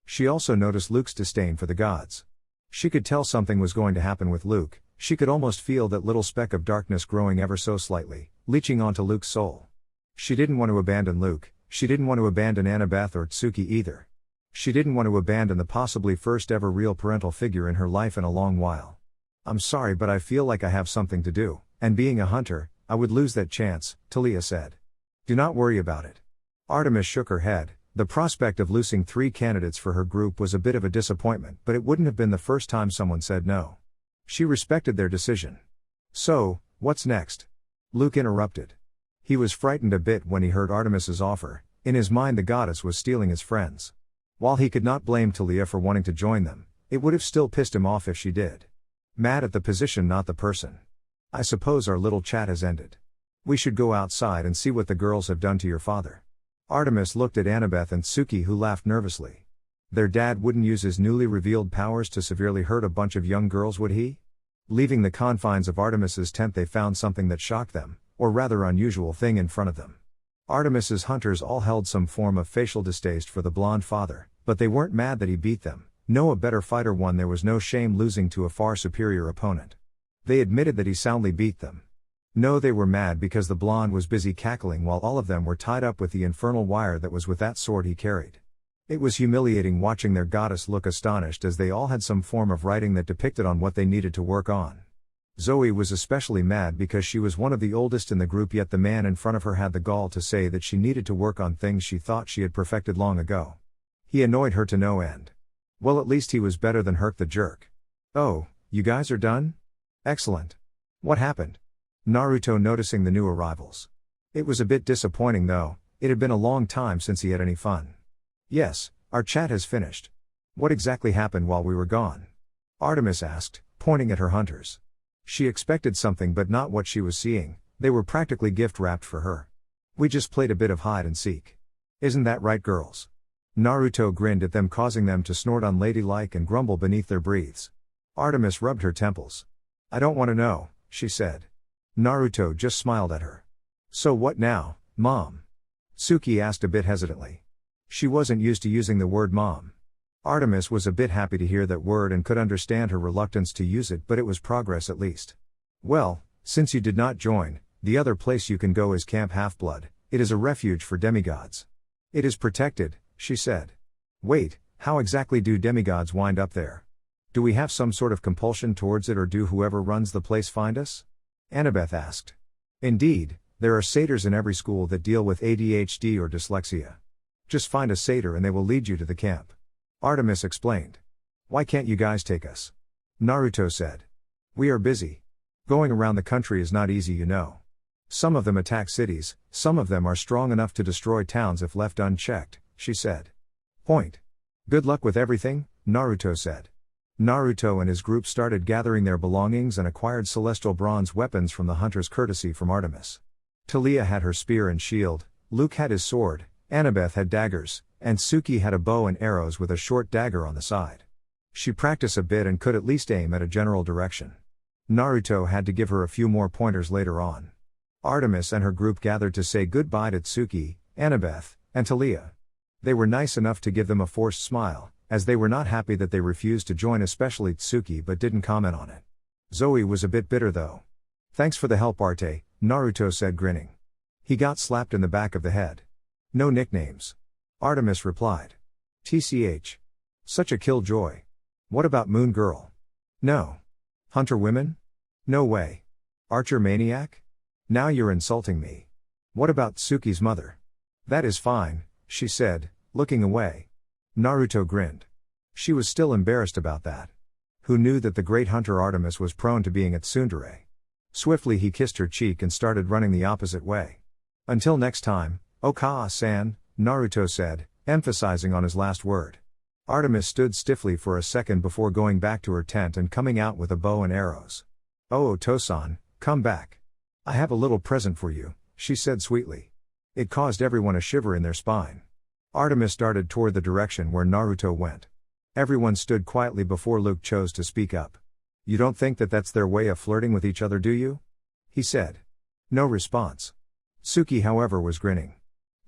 She also noticed Luke's disdain for the gods. She could tell something was going to happen with Luke, she could almost feel that little speck of darkness growing ever so slightly, leeching onto Luke's soul. She didn't want to abandon Luke, she didn't want to abandon Annabeth or Tsuki either. She didn't want to abandon the possibly first ever real parental figure in her life in a long while. I'm sorry, but I feel like I have something to do, and being a hunter, I would lose that chance, Talia said. Do not worry about it. Artemis shook her head. The prospect of losing 3 candidates for her group was a bit of a disappointment, but it wouldn't have been the first time someone said no. She respected their decision. So, what's next? Luke interrupted. He was frightened a bit when he heard Artemis's offer. In his mind the goddess was stealing his friends. While he could not blame Talia for wanting to join them, it would have still pissed him off if she did. Mad at the position, not the person. I suppose our little chat has ended. We should go outside and see what the girls have done to your father. Artemis looked at Annabeth and Tsuki, who laughed nervously. Their dad wouldn't use his newly revealed powers to severely hurt a bunch of young girls, would he? Leaving the confines of Artemis's tent, they found something that shocked them, or rather unusual thing in front of them. Artemis's hunters all held some form of facial distaste for the blonde father, but they weren't mad that he beat them. No, a better fighter won. There was no shame losing to a far superior opponent. They admitted that he soundly beat them. No, they were mad because the blonde was busy cackling while all of them were tied up with the infernal wire that was with that sword he carried. It was humiliating watching their goddess look astonished, as they all had some form of writing that depicted on what they needed to work on. Zoe was especially mad because she was one of the oldest in the group, yet the man in front of her had the gall to say that she needed to work on things she thought she had perfected long ago. He annoyed her to no end. Well, at least he was better than Herc the jerk. Oh, you guys are done? Excellent. What happened? Naruto noticing the new arrivals. It was a bit disappointing though, it had been a long time since he had any fun. Yes, our chat has finished. What exactly happened while we were gone? Artemis asked, pointing at her hunters. She expected something but not what she was seeing. They were practically gift wrapped for her. We just played a bit of hide and seek. Isn't that right, girls? Naruto grinned at them, causing them to snort unladylike and grumble beneath their breaths. Artemis rubbed her temples. I don't want to know, she said. Naruto just smiled at her. So what now, Mom? Tsuki asked a bit hesitantly. She wasn't used to using the word mom. Artemis was a bit happy to hear that word and could understand her reluctance to use it, but it was progress at least. Well, since you did not join, the other place you can go is Camp Half-Blood. It is a refuge for demigods. It is protected, she said. Wait, how exactly do demigods wind up there? Do we have some sort of compulsion towards it, or do whoever runs the place find us? Annabeth asked. Indeed, there are satyrs in every school that deal with ADHD or dyslexia. Just find a satyr and they will lead you to the camp. Artemis explained. Why can't you guys take us? Naruto said. We are busy. Going around the country is not easy, you know. Some of them attack cities, some of them are strong enough to destroy towns if left unchecked, she said. Point. Good luck with everything, Naruto said. Naruto and his group started gathering their belongings and acquired celestial bronze weapons from the hunters courtesy from Artemis. Talia had her spear and shield, Luke had his sword, Annabeth had daggers, and Tsuki had a bow and arrows with a short dagger on the side. She practiced a bit and could at least aim at a general direction. Naruto had to give her a few more pointers later on. Artemis and her group gathered to say goodbye to Tsuki, Annabeth, and Talia. They were nice enough to give them a forced smile, as they were not happy that they refused to join, especially Tsuki, but didn't comment on it. Zoe was a bit bitter though. Thanks for the help, Arte, Naruto said, grinning. He got slapped in the back of the head. No nicknames. Artemis replied. TCH. Such a killjoy. What about Moon Girl? No. Hunter women? No way. Archer maniac? Now you're insulting me. What about Tsuki's mother? That is fine, she said, looking away. Naruto grinned. She was still embarrassed about that. Who knew that the great hunter Artemis was prone to being a tsundere? Swiftly he kissed her cheek and started running the opposite way. Until next time, Okaa-san, Naruto said, emphasizing on his last word. Artemis stood stiffly for a second before going back to her tent and coming out with a bow and arrows. "Oh, Oto-san, come back. I have a little present for you," she said sweetly. It caused everyone a shiver in their spine. Artemis darted toward the direction where Naruto went. Everyone stood quietly before Luke chose to speak up. "You don't think that that's their way of flirting with each other, do you?" he said. No response. Suki, however, was grinning.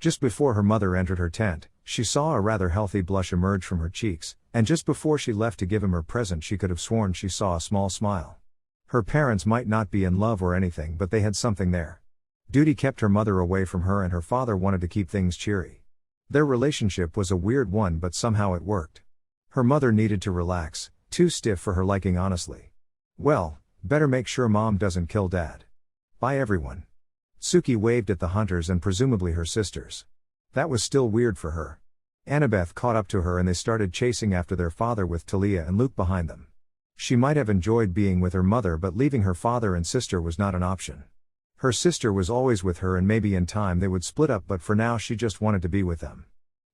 Just before her mother entered her tent, she saw a rather healthy blush emerge from her cheeks, and just before she left to give him her present she could have sworn she saw a small smile. Her parents might not be in love or anything, but they had something there. Duty kept her mother away from her and her father wanted to keep things cheery. Their relationship was a weird one, but somehow it worked. Her mother needed to relax, too stiff for her liking honestly. "Well, better make sure Mom doesn't kill Dad. Bye everyone." Suki waved at the hunters and presumably her sisters. That was still weird for her. Annabeth caught up to her and they started chasing after their father with Talia and Luke behind them. She might have enjoyed being with her mother, but leaving her father and sister was not an option. Her sister was always with her and maybe in time they would split up, but for now she just wanted to be with them.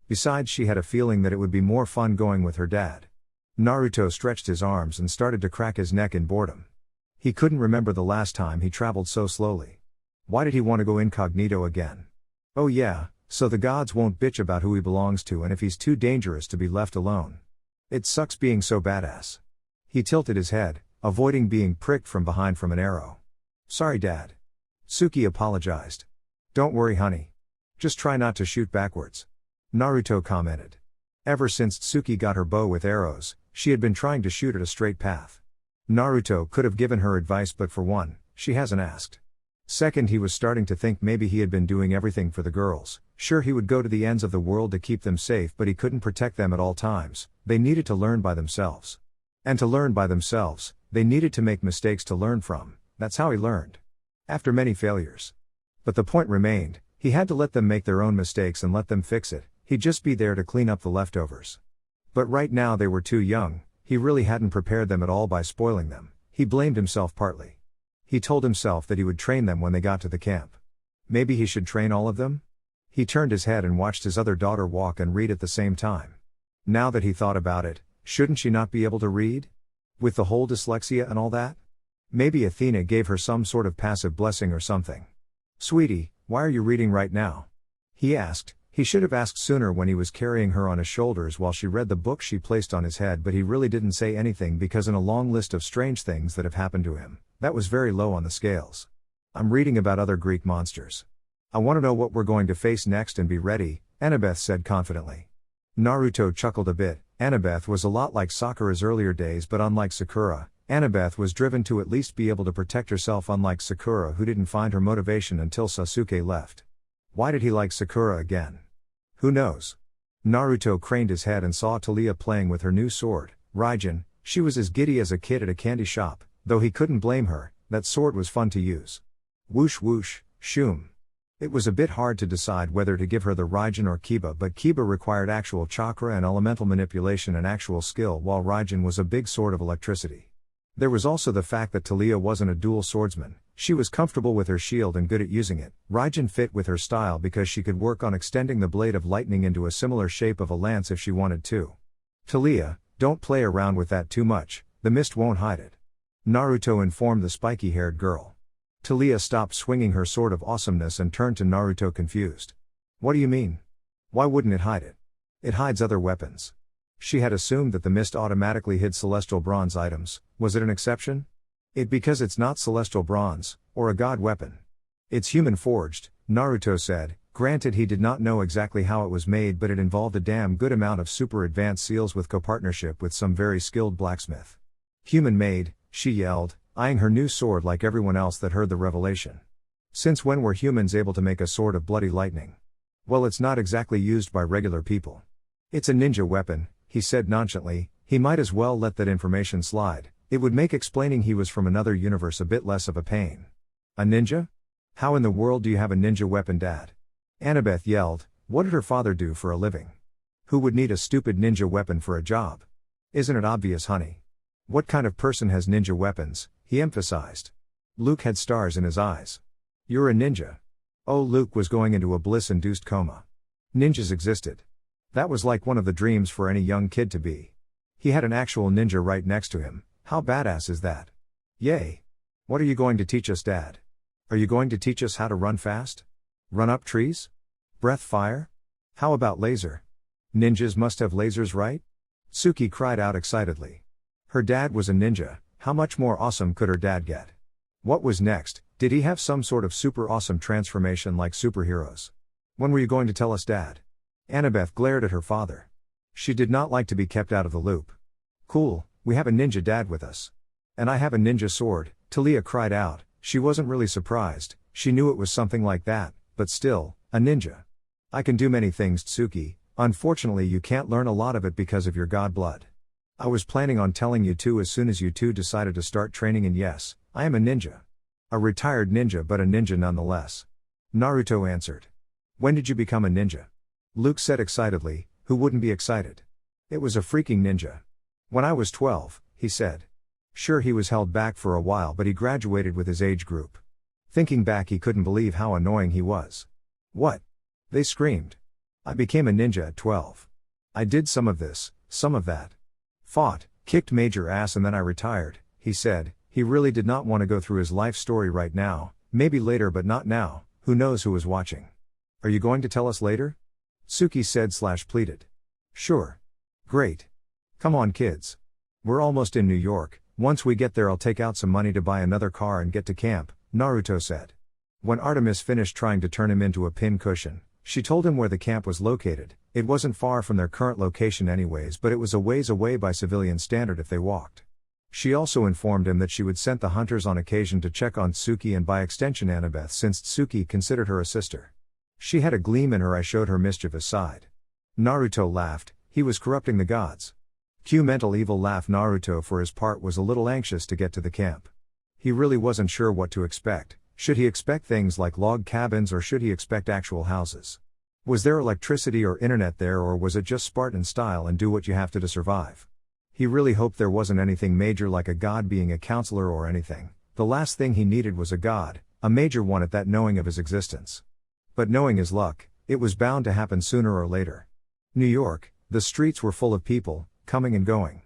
Besides, she had a feeling that it would be more fun going with her dad. Naruto stretched his arms and started to crack his neck in boredom. He couldn't remember the last time he traveled so slowly. Why did he want to go incognito again? Oh yeah, so the gods won't bitch about who he belongs to and if he's too dangerous to be left alone. It sucks being so badass. He tilted his head, avoiding being pricked from behind from an arrow. "Sorry, Dad." Suki apologized. "Don't worry, honey. Just try not to shoot backwards," Naruto commented. Ever since Suki got her bow with arrows, she had been trying to shoot at a straight path. Naruto could have given her advice, but for one, she hasn't asked. Second, he was starting to think maybe he had been doing everything for the girls. Sure, he would go to the ends of the world to keep them safe, but he couldn't protect them at all times. They needed to learn by themselves. And to learn by themselves, they needed to make mistakes to learn from. That's how he learned. After many failures. But the point remained, he had to let them make their own mistakes and let them fix it. He'd just be there to clean up the leftovers. But right now they were too young. He really hadn't prepared them at all by spoiling them. He blamed himself partly. He told himself that he would train them when they got to the camp. Maybe he should train all of them? He turned his head and watched his other daughter walk and read at the same time. Now that he thought about it, shouldn't she not be able to read? With the whole dyslexia and all that? Maybe Athena gave her some sort of passive blessing or something. "Sweetie, why are you reading right now?" he asked. He should have asked sooner when he was carrying her on his shoulders while she read the book she placed on his head, but he really didn't say anything because in a long list of strange things that have happened to him, that was very low on the scales. "I'm reading about other Greek monsters. I want to know what we're going to face next and be ready," Annabeth said confidently. Naruto chuckled a bit. Annabeth was a lot like Sakura's earlier days, but unlike Sakura, Annabeth was driven to at least be able to protect herself, unlike Sakura, who didn't find her motivation until Sasuke left. Why did he like Sakura again? Who knows? Naruto craned his head and saw Talia playing with her new sword, Raijin. She was as giddy as a kid at a candy shop, though he couldn't blame her. That sword was fun to use. Whoosh whoosh, shoom. It was a bit hard to decide whether to give her the Raijin or Kiba, but Kiba required actual chakra and elemental manipulation and actual skill, while Raijin was a big sword of electricity. There was also the fact that Talia wasn't a dual swordsman. She was comfortable with her shield and good at using it. Raijin fit with her style because she could work on extending the blade of lightning into a similar shape of a lance if she wanted to. "Talia, don't play around with that too much, the mist won't hide it," Naruto informed the spiky-haired girl. Talia stopped swinging her sword of awesomeness and turned to Naruto confused. "What do you mean? Why wouldn't it hide it? It hides other weapons." She had assumed that the mist automatically hid celestial bronze items. Was it an exception? Because it's not celestial bronze, or a god weapon. It's human forged, Naruto said. Granted, he did not know exactly how it was made, but it involved a damn good amount of super advanced seals with co-partnership with some very skilled blacksmith. "Human made," she yelled, eyeing her new sword like everyone else that heard the revelation. "Since when were humans able to make a sword of bloody lightning?" "Well, it's not exactly used by regular people. It's a ninja weapon," he said nonchalantly. He might as well let that information slide. It would make explaining he was from another universe a bit less of a pain. "A ninja? How in the world do you have a ninja weapon, Dad?" Annabeth yelled. What did her father do for a living? Who would need a stupid ninja weapon for a job? Isn't it obvious, honey? What kind of person has ninja weapons? He emphasized. Luke had stars in his eyes. You're a ninja. Oh, Luke was going into a bliss-induced coma. Ninjas existed. That was like one of the dreams for any young kid to be. He had an actual ninja right next to him. How badass is that? Yay! What are you going to teach us, Dad? Are you going to teach us how to run fast? Run up trees? Breath fire? How about laser? Ninjas must have lasers, right? Suki cried out excitedly. Her dad was a ninja. How much more awesome could her dad get? What was next? Did he have some sort of super awesome transformation like superheroes? When were you going to tell us, Dad? Annabeth glared at her father. She did not like to be kept out of the loop. Cool, we have a ninja dad with us. And I have a ninja sword, Talia cried out. She wasn't really surprised, she knew it was something like that, but still, a ninja. I can do many things, Tsuki, unfortunately you can't learn a lot of it because of your god blood. I was planning on telling you two as soon as you two decided to start training, and yes, I am a ninja. A retired ninja, but a ninja nonetheless. Naruto answered. When did you become a ninja? Luke said excitedly, who wouldn't be excited? It was a freaking ninja. When I was 12, he said. Sure, he was held back for a while, but he graduated with his age group. Thinking back, he couldn't believe how annoying he was. What? They screamed. I became a ninja at 12. I did some of this, some of that. Fought, kicked major ass, and then I retired, he said. He really did not want to go through his life story right now, maybe later but not now, who knows who was watching. Are you going to tell us later? Suki said/pleaded. Sure. Great. Come on, kids. We're almost in New York. Once we get there I'll take out some money to buy another car and get to camp, Naruto said. When Artemis finished trying to turn him into a pin cushion, she told him where the camp was located. It wasn't far from their current location anyways, but it was a ways away by civilian standard if they walked. She also informed him that she would send the hunters on occasion to check on Tsuki and by extension Annabeth, since Tsuki considered her a sister. She had a gleam in her eye, showed her mischievous side. Naruto laughed, he was corrupting the gods. Cue mental evil laugh. Naruto for his part was a little anxious to get to the camp. He really wasn't sure what to expect. Should he expect things like log cabins or should he expect actual houses? Was there electricity or internet there, or was it just Spartan style and do what you have to survive? He really hoped there wasn't anything major like a god being a counselor or anything. The last thing he needed was a god, a major one at that, knowing of his existence. But knowing his luck, it was bound to happen sooner or later. New York, the streets were full of people, coming and going.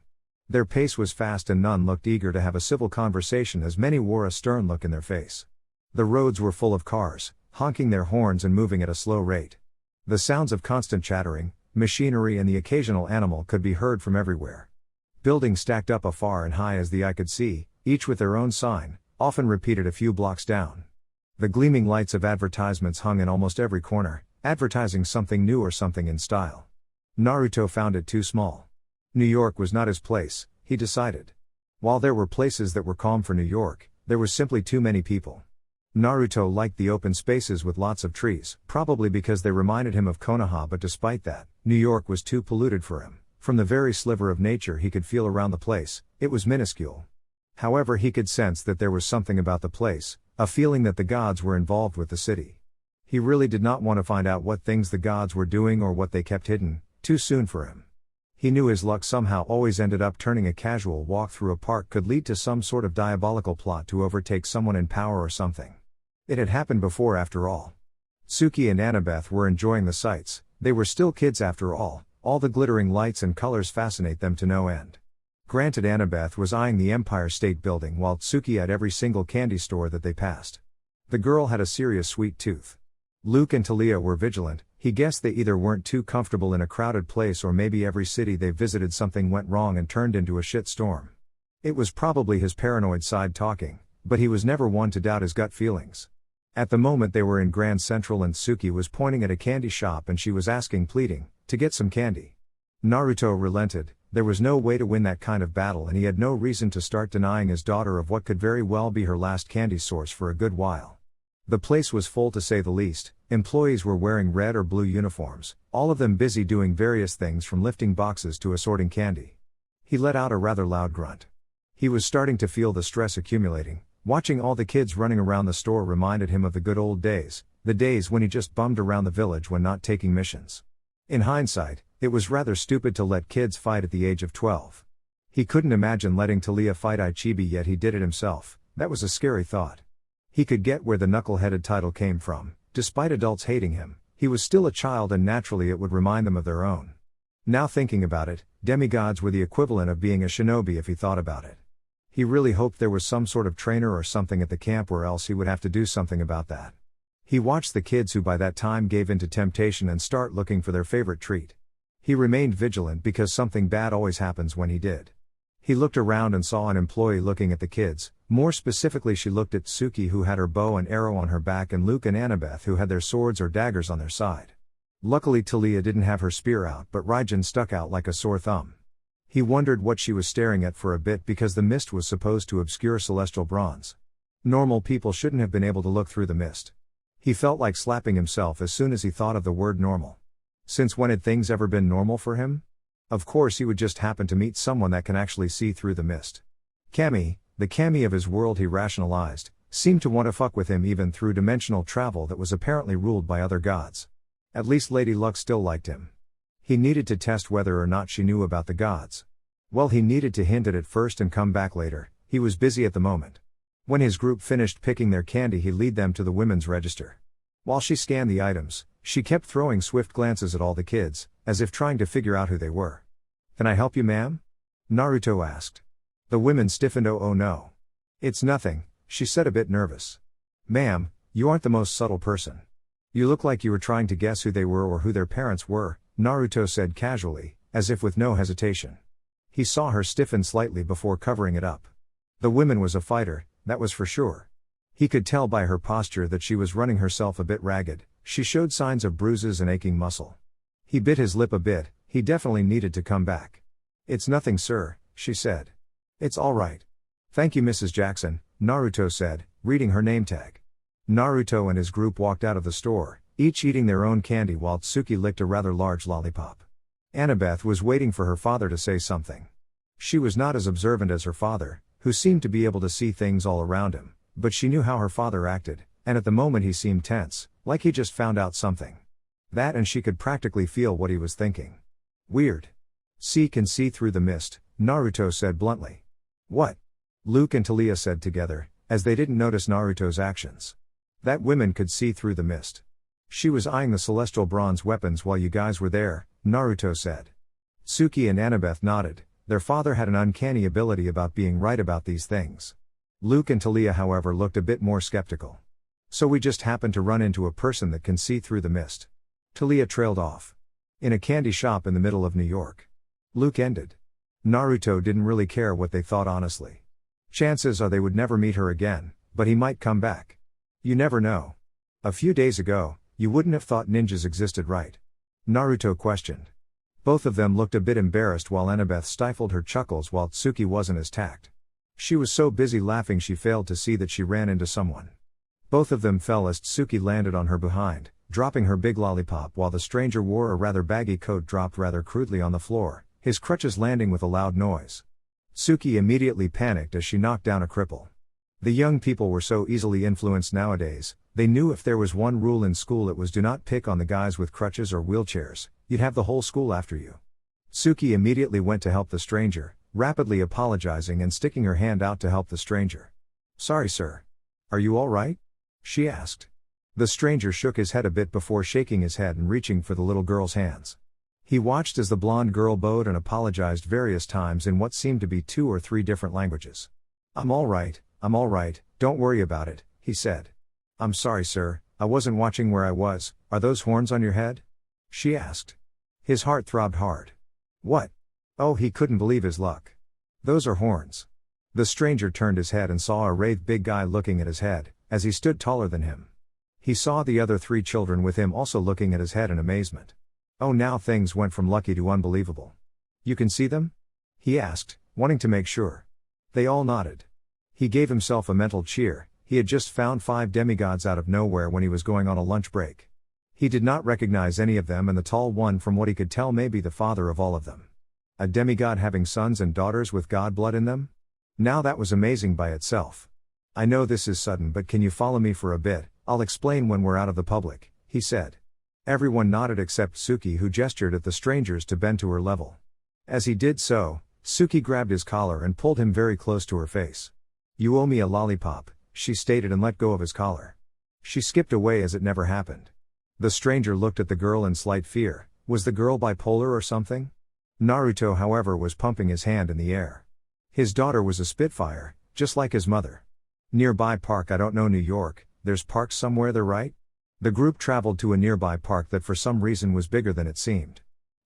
Their pace was fast and none looked eager to have a civil conversation, as many wore a stern look in their face. The roads were full of cars, honking their horns and moving at a slow rate. The sounds of constant chattering, machinery and the occasional animal could be heard from everywhere. Buildings stacked up afar and high as the eye could see, each with their own sign, often repeated a few blocks down. The gleaming lights of advertisements hung in almost every corner, advertising something new or something in style. Naruto found it too small. New York was not his place, he decided. While there were places that were calm for New York, there was simply too many people. Naruto liked the open spaces with lots of trees, probably because they reminded him of Konoha, but despite that, New York was too polluted for him. From the very sliver of nature he could feel around the place, it was minuscule. However, he could sense that there was something about the place, a feeling that the gods were involved with the city. He really did not want to find out what things the gods were doing or what they kept hidden, too soon for him. He knew his luck somehow always ended up turning a casual walk through a park could lead to some sort of diabolical plot to overtake someone in power or something. It had happened before after all. Tsuki and Annabeth were enjoying the sights, they were still kids after all the glittering lights and colors fascinate them to no end. Granted, Annabeth was eyeing the Empire State Building while Tsuki had every single candy store that they passed. The girl had a serious sweet tooth. Luke and Talia were vigilant. He guessed they either weren't too comfortable in a crowded place or maybe every city they visited something went wrong and turned into a shit storm. It was probably his paranoid side talking, but he was never one to doubt his gut feelings. At the moment they were in Grand Central and Tsuki was pointing at a candy shop and she was asking, pleading, to get some candy. Naruto relented. There was no way to win that kind of battle and he had no reason to start denying his daughter of what could very well be her last candy source for a good while. The place was full to say the least. Employees were wearing red or blue uniforms, all of them busy doing various things from lifting boxes to assorting candy. He let out a rather loud grunt. He was starting to feel the stress accumulating. Watching all the kids running around the store reminded him of the good old days, the days when he just bummed around the village when not taking missions. In hindsight, it was rather stupid to let kids fight at the age of 12. He couldn't imagine letting Talia fight Ichibi, yet he did it himself. That was a scary thought. He could get where the knuckle-headed title came from. Despite adults hating him, he was still a child, and naturally it would remind them of their own. Now thinking about it, demigods were the equivalent of being a shinobi if he thought about it. He really hoped there was some sort of trainer or something at the camp, or else he would have to do something about that. He watched the kids who by that time gave in to temptation and start looking for their favorite treat. He remained vigilant because something bad always happens when he did. He looked around and saw an employee looking at the kids. More specifically, she looked at Tsuki, who had her bow and arrow on her back, and Luke and Annabeth, who had their swords or daggers on their side. Luckily Talia didn't have her spear out, but Raijin stuck out like a sore thumb. He wondered what she was staring at for a bit, because the mist was supposed to obscure celestial bronze. Normal people shouldn't have been able to look through the mist. He felt like slapping himself as soon as he thought of the word normal. Since when had things ever been normal for him? Of course he would just happen to meet someone that can actually see through the mist. Kami, the Kami of his world, he rationalized, seemed to want to fuck with him even through dimensional travel that was apparently ruled by other gods. At least Lady Luck still liked him. He needed to test whether or not she knew about the gods. Well, he needed to hint at it first and come back later. He was busy at the moment. When his group finished picking their candy, he led them to the women's register. While she scanned the items, she kept throwing swift glances at all the kids, as if trying to figure out who they were. "Can I help you, ma'am?" Naruto asked. The women stiffened. Oh no. "It's nothing," she said, a bit nervous. "Ma'am, you aren't the most subtle person. You look like you were trying to guess who they were or who their parents were," Naruto said casually, as if with no hesitation. He saw her stiffen slightly before covering it up. The woman was a fighter, that was for sure. He could tell by her posture that she was running herself a bit ragged. She showed signs of bruises and aching muscle. He bit his lip a bit. He definitely needed to come back. "It's nothing, sir," she said. "It's all right. Thank you, Mrs. Jackson," Naruto said, reading her name tag. Naruto and his group walked out of the store, each eating their own candy while Tsuki licked a rather large lollipop. Annabeth was waiting for her father to say something. She was not as observant as her father, who seemed to be able to see things all around him, but she knew how her father acted, and at the moment he seemed tense, like he just found out something. That, and she could practically feel what he was thinking. "Weird. See can see through the mist," Naruto said bluntly. "What?" Luke and Talia said together, as they didn't notice Naruto's actions. "That woman could see through the mist. She was eyeing the celestial bronze weapons while you guys were there," Naruto said. Tsuki and Annabeth nodded. Their father had an uncanny ability about being right about these things. Luke and Talia, however, looked a bit more skeptical. "So we just happened to run into a person that can see through the mist." Talia trailed off. "In a candy shop in the middle of New York." Luke ended. Naruto didn't really care what they thought, honestly. Chances are they would never meet her again, but he might come back. You never know. "A few days ago, you wouldn't have thought ninjas existed, right?" Naruto questioned. Both of them looked a bit embarrassed while Annabeth stifled her chuckles while Tsuki wasn't as tact. She was so busy laughing she failed to see that she ran into someone. Both of them fell as Tsuki landed on her behind, dropping her big lollipop, while the stranger wore a rather baggy coat dropped rather crudely on the floor, his crutches landing with a loud noise. Tsuki immediately panicked as she knocked down a cripple. The young people were so easily influenced nowadays. They knew if there was one rule in school, it was do not pick on the guys with crutches or wheelchairs. You'd have the whole school after you. Tsuki immediately went to help the stranger, rapidly apologizing and sticking her hand out to help the stranger. "Sorry, sir. Are you all right?" she asked. The stranger shook his head a bit before shaking his head and reaching for the little girl's hands. He watched as the blonde girl bowed and apologized various times in what seemed to be 2 or 3 different languages. I'm all right, don't worry about it," he said. "I'm sorry, sir, I wasn't watching where I was. Are those horns on your head?" she asked. His heart throbbed hard. "What?" Oh, he couldn't believe his luck. "Those are horns." The stranger turned his head and saw a wraith big guy looking at his head, as he stood taller than him. He saw the other 3 children with him also looking at his head in amazement. Oh, now things went from lucky to unbelievable. "You can see them?" he asked, wanting to make sure. They all nodded. He gave himself a mental cheer. He had just found 5 demigods out of nowhere when he was going on a lunch break. He did not recognize any of them, and the tall one, from what he could tell, may be the father of all of them. A demigod having sons and daughters with god blood in them? Now that was amazing by itself. "I know this is sudden, but can you follow me for a bit? I'll explain when we're out of the public," he said. Everyone nodded except Tsuki, who gestured at the strangers to bend to her level. As he did so, Suki grabbed his collar and pulled him very close to her face. "You owe me a lollipop," she stated and let go of his collar. She skipped away as it never happened. The stranger looked at the girl in slight fear. Was the girl bipolar or something? Naruto, however, was pumping his hand in the air. His daughter was a spitfire, just like his mother. Nearby park, I don't know, New York, there's parks somewhere there, right? The group traveled to a nearby park that for some reason was bigger than it seemed.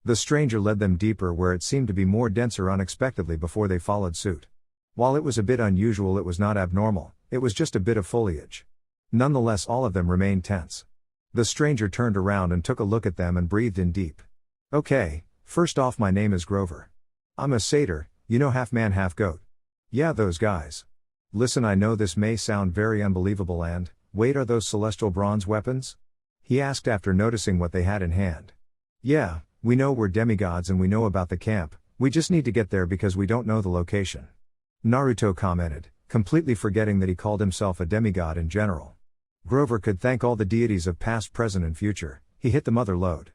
The stranger led them deeper where it seemed to be more denser unexpectedly before they followed suit. While it was a bit unusual, it was not abnormal, it was just a bit of foliage. Nonetheless, all of them remained tense. The stranger turned around and took a look at them and breathed in deep. "Okay, first off, my name is Grover. I'm a satyr, you know, half man half goat. Yeah, those guys. Listen, I know this may sound very unbelievable and, wait, are those celestial bronze weapons?" he asked after noticing what they had in hand. "Yeah, we know we're demigods and we know about the camp, we just need to get there because we don't know the location," Naruto commented, completely forgetting that he called himself a demigod in general. Grover could thank all the deities of past, present and future. He hit the mother lode.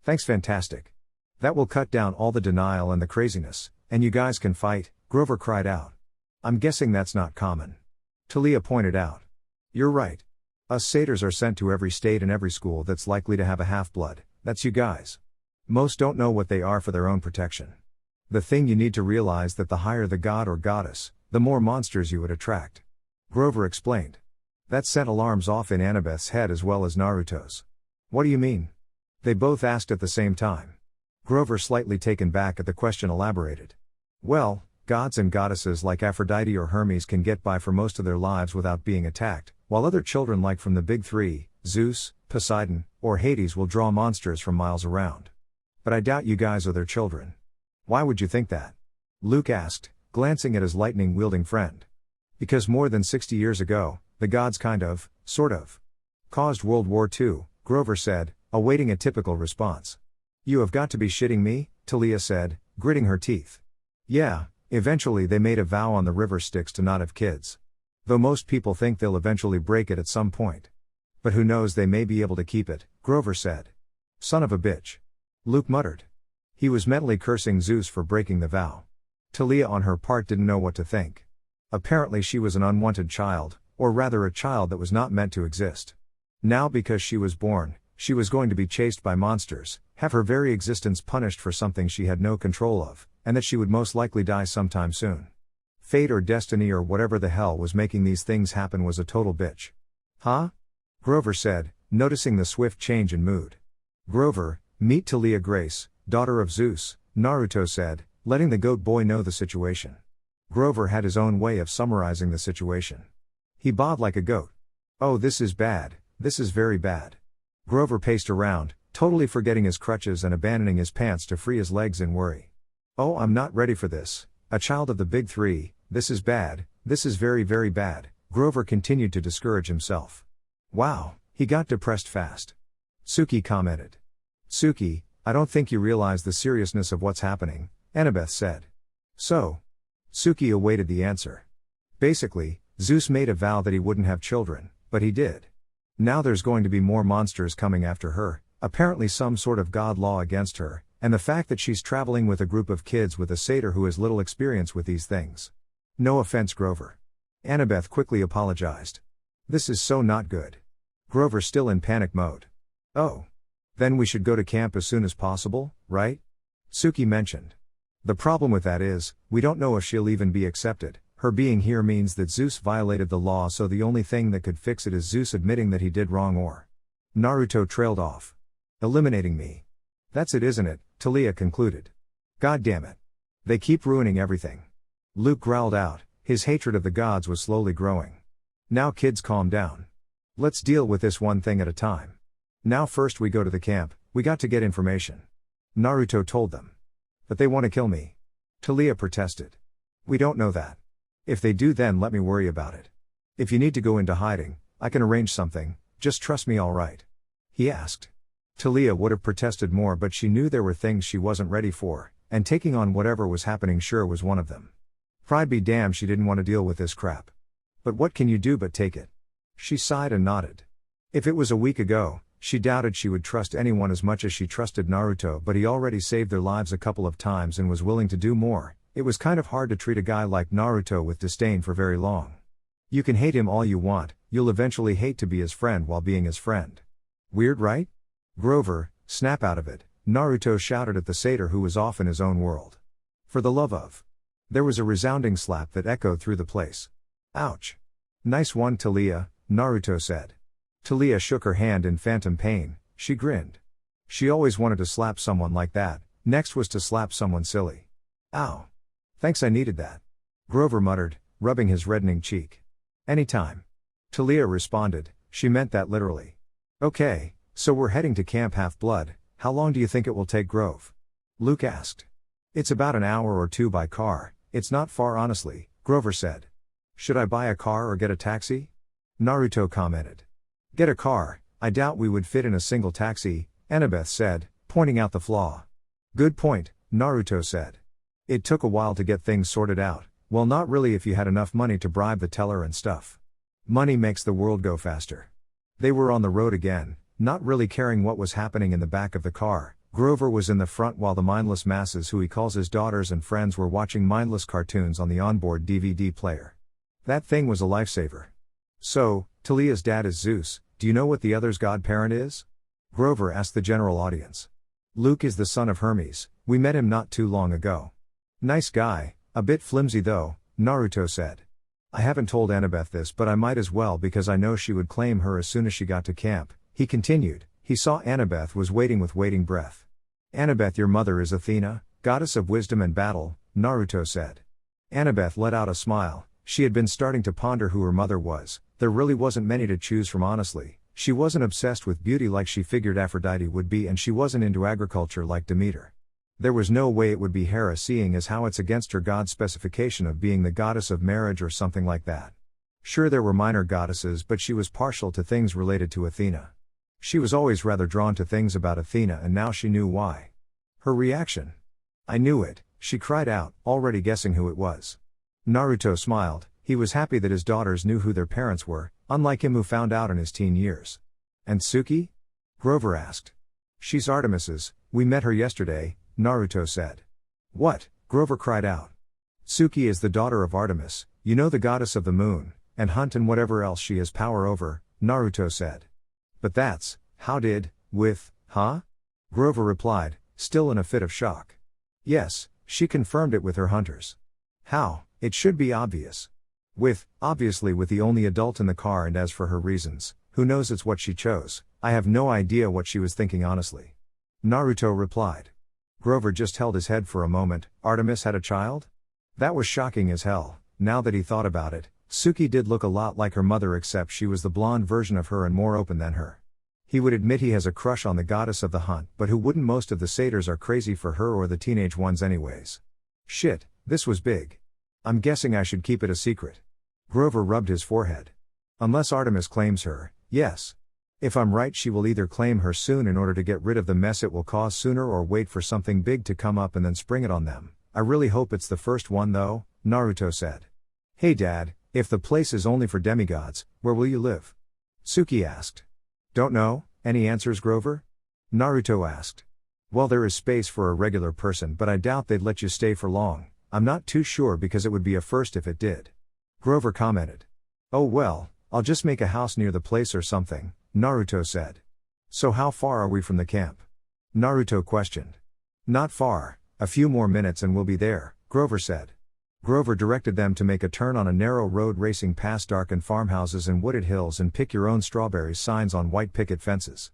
"Thanks, fantastic. That will cut down all the denial and the craziness, and you guys can fight," Grover cried out. "I'm guessing that's not common," Talia pointed out. "You're right. Us satyrs are sent to every state and every school that's likely to have a half-blood, that's you guys. Most don't know what they are for their own protection. The thing you need to realize that the higher the god or goddess, the more monsters you would attract," Grover explained. That sent alarms off in Annabeth's head as well as Naruto's. "What do you mean?" they both asked at the same time. Grover, slightly taken back at the question, elaborated. "Well, gods and goddesses like Aphrodite or Hermes can get by for most of their lives without being attacked, while other children like from the big three, Zeus, Poseidon, or Hades will draw monsters from miles around. But I doubt you guys are their children." "Why would you think that?" Luke asked, glancing at his lightning-wielding friend. "Because more than 60 years ago, the gods sort of, caused World War II, Grover said, awaiting a typical response. "You have got to be shitting me," Talia said, gritting her teeth. "Yeah, eventually they made a vow on the river Styx to not have kids. Though most people think they'll eventually break it at some point. But who knows, they may be able to keep it," Grover said. "Son of a bitch," Luke muttered. He was mentally cursing Zeus for breaking the vow. Talia on her part didn't know what to think. Apparently she was an unwanted child, or rather a child that was not meant to exist. Now, because she was born, she was going to be chased by monsters, have her very existence punished for something she had no control of, and that she would most likely die sometime soon. Fate or destiny or whatever the hell was making these things happen was a total bitch. "Huh?" Grover said, noticing the swift change in mood. "Grover, meet Talia Grace, daughter of Zeus," Naruto said, letting the goat boy know the situation. Grover had his own way of summarizing the situation. He bawed like a goat. "Oh, this is bad, this is very bad." Grover paced around, totally forgetting his crutches and abandoning his pants to free his legs in worry. "Oh, I'm not ready for this, a child of the big three, this is bad, this is very, very bad," Grover continued to discourage himself. "Wow, he got depressed fast," Suki commented. "Suki, I don't think you realize the seriousness of what's happening," Annabeth said. "So?" Suki awaited the answer. "Basically, Zeus made a vow that he wouldn't have children, but he did. Now there's going to be more monsters coming after her, apparently some sort of god law against her, and the fact that she's traveling with a group of kids with a satyr who has little experience with these things. No offense, Grover." Annabeth quickly apologized. "This is so not good." Grover still in panic mode. "Oh. Then we should go to camp as soon as possible, right?" Suki mentioned. "The problem with that is, we don't know if she'll even be accepted. Her being here means that Zeus violated the law, so the only thing that could fix it is Zeus admitting that he did wrong or..." Naruto trailed off. "Eliminating me. That's it, isn't it?" Talia concluded. "God damn it. They keep ruining everything." Luke growled out, his hatred of the gods was slowly growing. "Now kids, calm down. Let's deal with this one thing at a time. Now first we go to the camp, we got to get information," Naruto told them. "But they want to kill me," Talia protested. "We don't know that. If they do, then let me worry about it. If you need to go into hiding, I can arrange something, just trust me, all right?" he asked. Talia would have protested more, but she knew there were things she wasn't ready for, and taking on whatever was happening sure was one of them. Pride be damned, she didn't want to deal with this crap. But what can you do but take it? She sighed and nodded. If it was a week ago, she doubted she would trust anyone as much as she trusted Naruto, but he already saved their lives a couple of times and was willing to do more, It was kind of hard to treat a guy like Naruto with disdain for very long. You can hate him all you want, you'll eventually hate to be his friend while being his friend. Weird, right? Grover, snap out of it, Naruto shouted at the satyr who was off in his own world. For the love of. There was a resounding slap that echoed through the place. Ouch. Nice one, Talia, Naruto said. Talia shook her hand in phantom pain, she grinned. She always wanted to slap someone like that, next was to slap someone silly. Ow. Thanks, I needed that. Grover muttered, rubbing his reddening cheek. Anytime. Talia responded, she meant that literally. Okay, so we're heading to Camp Half-Blood, how long do you think it will take, Grove? Luke asked. It's about an hour or two by car, it's not far honestly, Grover said. Should I buy a car or get a taxi? Naruto commented. Get a car, I doubt we would fit in a single taxi, Annabeth said, pointing out the flaw. Good point, Naruto said. It took a while to get things sorted out, well not really if you had enough money to bribe the teller and stuff. Money makes the world go faster. They were on the road again, not really caring what was happening in the back of the car. Grover was in the front while the mindless masses who he calls his daughters and friends were watching mindless cartoons on the onboard DVD player. That thing was a lifesaver. So, Talia's dad is Zeus, do you know what the other's godparent is? Grover asked the general audience. Luke is the son of Hermes, we met him not too long ago. Nice guy, a bit flimsy though, Naruto said. I haven't told Annabeth this but I might as well because I know she would claim her as soon as she got to camp, he continued. He saw Annabeth was waiting with waiting breath. Annabeth, your mother is Athena, goddess of wisdom and battle, Naruto said. Annabeth let out a smile, she had been starting to ponder who her mother was, there really wasn't many to choose from honestly, she wasn't obsessed with beauty like she figured Aphrodite would be and she wasn't into agriculture like Demeter. There was no way it would be Hera seeing as how it's against her god specification of being the goddess of marriage or something like that. Sure there were minor goddesses but she was partial to things related to Athena. She was always rather drawn to things about Athena and now she knew why. Her reaction. I knew it, she cried out, already guessing who it was. Naruto smiled, he was happy that his daughters knew who their parents were, unlike him who found out in his teen years. And Tsuki? Grover asked. She's Artemis's, we met her yesterday, Naruto said. What? Grover cried out. Tsuki is the daughter of Artemis, you know the goddess of the moon, and hunt and whatever else she has power over, Naruto said. But that's, huh? Grover replied, still in a fit of shock. Yes, she confirmed it with her hunters. How? It should be obvious. Obviously with the only adult in the car and as for her reasons, who knows it's what she chose, I have no idea what she was thinking honestly. Naruto replied. Grover just held his head for a moment, Artemis had a child? That was shocking as hell, now that he thought about it. Tsuki did look a lot like her mother except she was the blonde version of her and more open than her. He would admit he has a crush on the goddess of the hunt but who wouldn't? Most of the satyrs are crazy for her or the teenage ones anyways. Shit, this was big. I'm guessing I should keep it a secret. Grover rubbed his forehead. Unless Artemis claims her, yes. If I'm right she will either claim her soon in order to get rid of the mess it will cause sooner or wait for something big to come up and then spring it on them. I really hope it's the first one though, Naruto said. Hey Dad, if the place is only for demigods, where will you live? Tsuki asked. Don't know, any answers, Grover? Naruto asked. Well, there is space for a regular person but I doubt they'd let you stay for long, I'm not too sure because it would be a first if it did. Grover commented. Oh well, I'll just make a house near the place or something, Naruto said. So how far are we from the camp? Naruto questioned. Not far, a few more minutes and we'll be there, Grover said. Grover directed them to make a turn on a narrow road racing past darkened farmhouses and wooded hills and pick your own strawberries signs on white picket fences.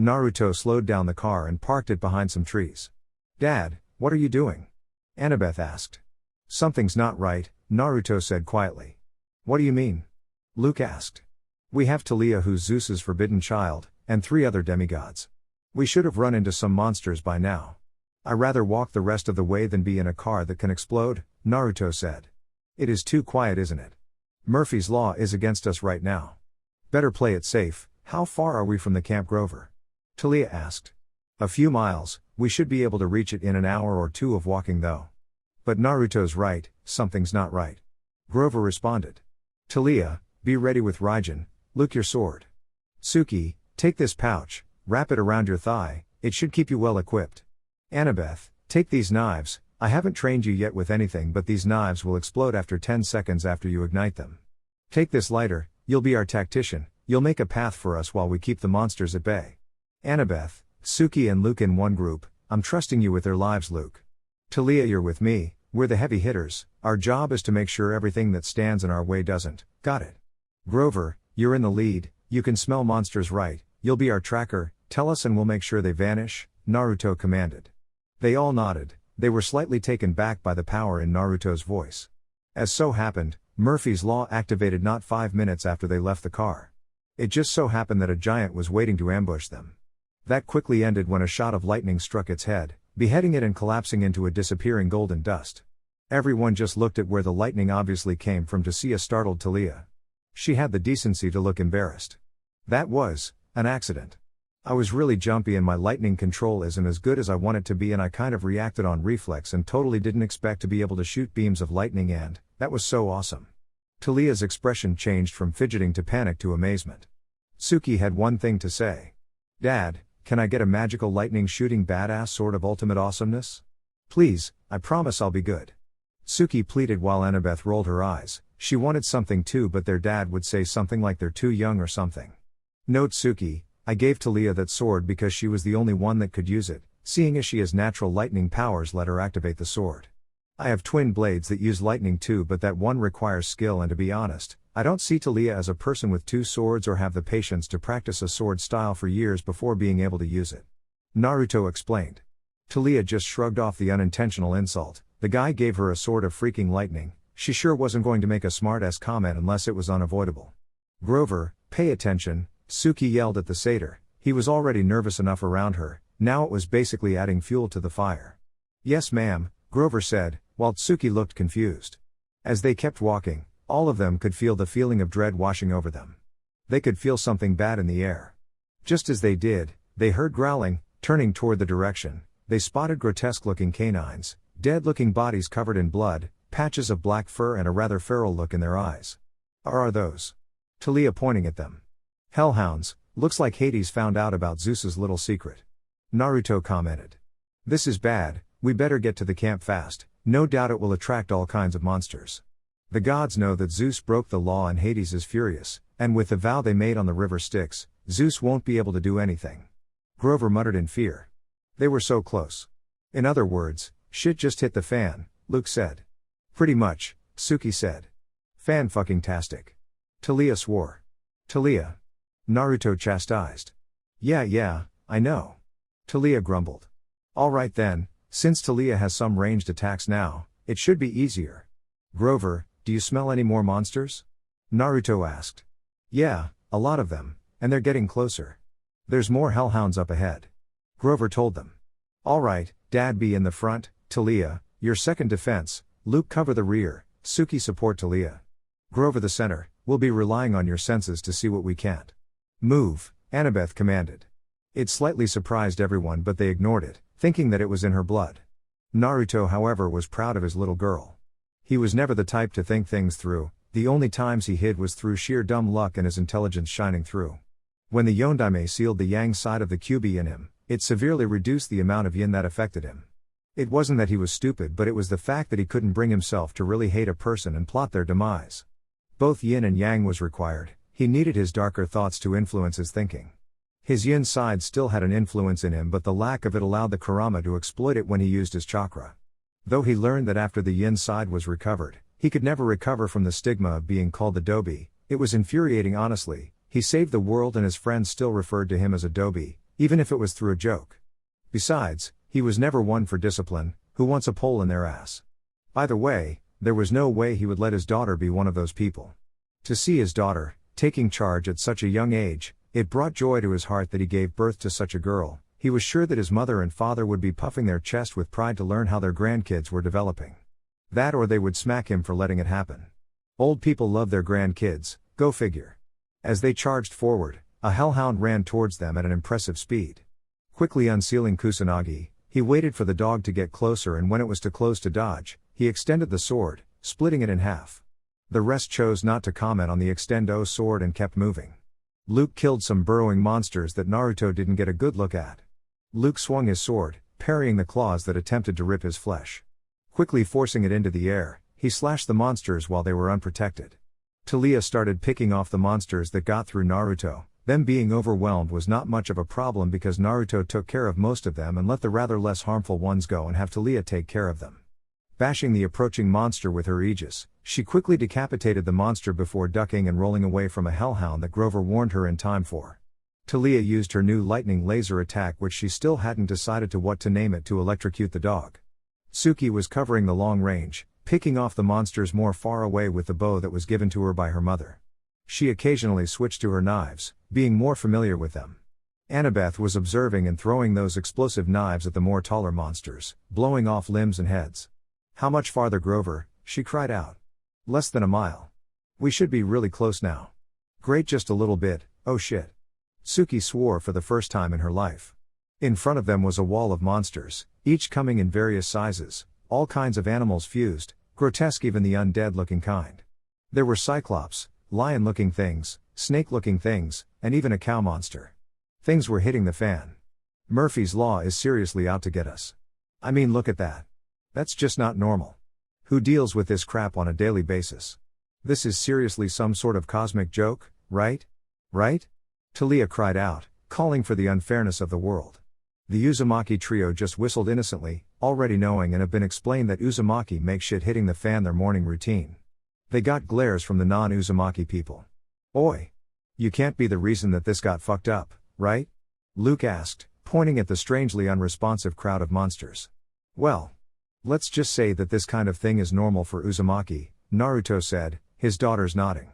Naruto slowed down the car and parked it behind some trees. Dad, what are you doing? Annabeth asked. Something's not right, Naruto said quietly. What do you mean? Luke asked. We have Talia who's Zeus's forbidden child, and 3 other demigods. We should have run into some monsters by now. I'd rather walk the rest of the way than be in a car that can explode, Naruto said. It is too quiet, isn't it? Murphy's Law is against us right now. Better play it safe. How far are we from the camp, Grover? Talia asked. A few miles, we should be able to reach it in an hour or 2 of walking though. But Naruto's right, something's not right. Grover responded. Talia, be ready with Raijin, look your sword. Tsuki, take this pouch, wrap it around your thigh, it should keep you well equipped. Annabeth, take these knives, I haven't trained you yet with anything, but these knives will explode after 10 seconds after you ignite them. Take this lighter, you'll be our tactician, you'll make a path for us while we keep the monsters at bay. Annabeth, Suki and Luke in one group, I'm trusting you with their lives, Luke. Talia, you're with me, we're the heavy hitters, our job is to make sure everything that stands in our way doesn't. Got it. Grover, you're in the lead, you can smell monsters right, you'll be our tracker, tell us and we'll make sure they vanish, Naruto commanded. They all nodded. They were slightly taken back by the power in Naruto's voice. As so happened, Murphy's Law activated not 5 minutes after they left the car. It just so happened that a giant was waiting to ambush them. That quickly ended when a shot of lightning struck its head, beheading it and collapsing into a disappearing golden dust. Everyone just looked at where the lightning obviously came from to see a startled Talia. She had the decency to look embarrassed. That was an accident. I was really jumpy and my lightning control isn't as good as I want it to be, and I kind of reacted on reflex and totally didn't expect to be able to shoot beams of lightning, and that was so awesome. Talia's expression changed from fidgeting to panic to amazement. Suki had one thing to say. Dad, can I get a magical lightning shooting badass sort of ultimate awesomeness? Please, I promise I'll be good. Suki pleaded while Annabeth rolled her eyes. She wanted something too, but their dad would say something like they're too young or something. Note Suki, I gave Talia that sword because she was the only one that could use it, seeing as she has natural lightning powers let her activate the sword. I have twin blades that use lightning too, but that one requires skill, and to be honest, I don't see Talia as a person with 2 swords or have the patience to practice a sword style for years before being able to use it. Naruto explained. Talia just shrugged off the unintentional insult. The guy gave her a sword of freaking lightning, she sure wasn't going to make a smart-ass comment unless it was unavoidable. Grover, pay attention, Suki yelled at the satyr. He was already nervous enough around her, now it was basically adding fuel to the fire. Yes ma'am, Grover said, while Suki looked confused. As they kept walking, all of them could feel the feeling of dread washing over them. They could feel something bad in the air. Just as they did, they heard growling. Turning toward the direction, they spotted grotesque-looking canines, dead-looking bodies covered in blood, patches of black fur and a rather feral look in their eyes. Are those? Talia pointing at them. Hellhounds, looks like Hades found out about Zeus's little secret. Naruto commented. This is bad, we better get to the camp fast, no doubt it will attract all kinds of monsters. The gods know that Zeus broke the law and Hades is furious, and with the vow they made on the river Styx, Zeus won't be able to do anything. Grover muttered in fear. They were so close. In other words, shit just hit the fan, Luke said. Pretty much, Suki said. Fan-fucking-tastic. Talia swore. Talia. Naruto chastised. Yeah, I know. Talia grumbled. Alright then, since Talia has some ranged attacks now, it should be easier. Grover, do you smell any more monsters? Naruto asked. Yeah, a lot of them, and they're getting closer. There's more hellhounds up ahead. Grover told them. Alright, Dad be in the front, Talia, your second defense, Luke cover the rear, Suki support Talia. Grover the center, we'll be relying on your senses to see what we can't. Move, Annabeth commanded. It slightly surprised everyone, but they ignored it, thinking that it was in her blood. Naruto however was proud of his little girl. He was never the type to think things through, the only times he hid was through sheer dumb luck and his intelligence shining through. When the Yondaime sealed the yang side of the Kyuubi in him, it severely reduced the amount of yin that affected him. It wasn't that he was stupid, but it was the fact that he couldn't bring himself to really hate a person and plot their demise. Both yin and yang was required, he needed his darker thoughts to influence his thinking. His yin side still had an influence in him, but the lack of it allowed the Kurama to exploit it when he used his chakra. Though he learned that after the yin side was recovered, he could never recover from the stigma of being called the Dobi. It was infuriating honestly. He saved the world and his friends still referred to him as a Dobi, even if it was through a joke. Besides, he was never one for discipline. Who wants a pole in their ass? By the way, there was no way he would let his daughter be one of those people. To see his daughter taking charge at such a young age, it brought joy to his heart that he gave birth to such a girl. He was sure that his mother and father would be puffing their chest with pride to learn how their grandkids were developing. That or they would smack him for letting it happen. Old people love their grandkids, go figure. As they charged forward, a hellhound ran towards them at an impressive speed. Quickly unsealing Kusanagi, he waited for the dog to get closer, and when it was too close to dodge, he extended the sword, splitting it in half. The rest chose not to comment on the extendo sword and kept moving. Luke killed some burrowing monsters that Naruto didn't get a good look at. Luke swung his sword, parrying the claws that attempted to rip his flesh. Quickly forcing it into the air, he slashed the monsters while they were unprotected. Taliah started picking off the monsters that got through Naruto. Them being overwhelmed was not much of a problem because Naruto took care of most of them and let the rather less harmful ones go and have Taliah take care of them. Bashing the approaching monster with her aegis, she quickly decapitated the monster before ducking and rolling away from a hellhound that Grover warned her in time for. Taliah used her new lightning laser attack, which she still hadn't decided to what to name it, to electrocute the dog. Suki was covering the long range, picking off the monsters more far away with the bow that was given to her by her mother. She occasionally switched to her knives, being more familiar with them. Annabeth was observing and throwing those explosive knives at the more taller monsters, blowing off limbs and heads. "How much farther, Grover?" she cried out. "Less than a mile. We should be really close now." "Great, just a little bit, oh shit." Suki swore for the first time in her life. In front of them was a wall of monsters, each coming in various sizes, all kinds of animals fused, grotesque, even the undead-looking kind. There were cyclops, lion-looking things, snake-looking things, and even a cow monster. Things were hitting the fan. Murphy's Law is seriously out to get us. I mean, look at that. That's just not normal. Who deals with this crap on a daily basis? This is seriously some sort of cosmic joke, right? Right? Taliah cried out, calling for the unfairness of the world. The Uzumaki trio just whistled innocently, already knowing and have been explained that Uzumaki make shit hitting the fan their morning routine. They got glares from the non-Uzumaki people. "Oi! You can't be the reason that this got fucked up, right?" Luke asked, pointing at the strangely unresponsive crowd of monsters. "Well, let's just say that this kind of thing is normal for Uzumaki," Naruto said, his daughters nodding.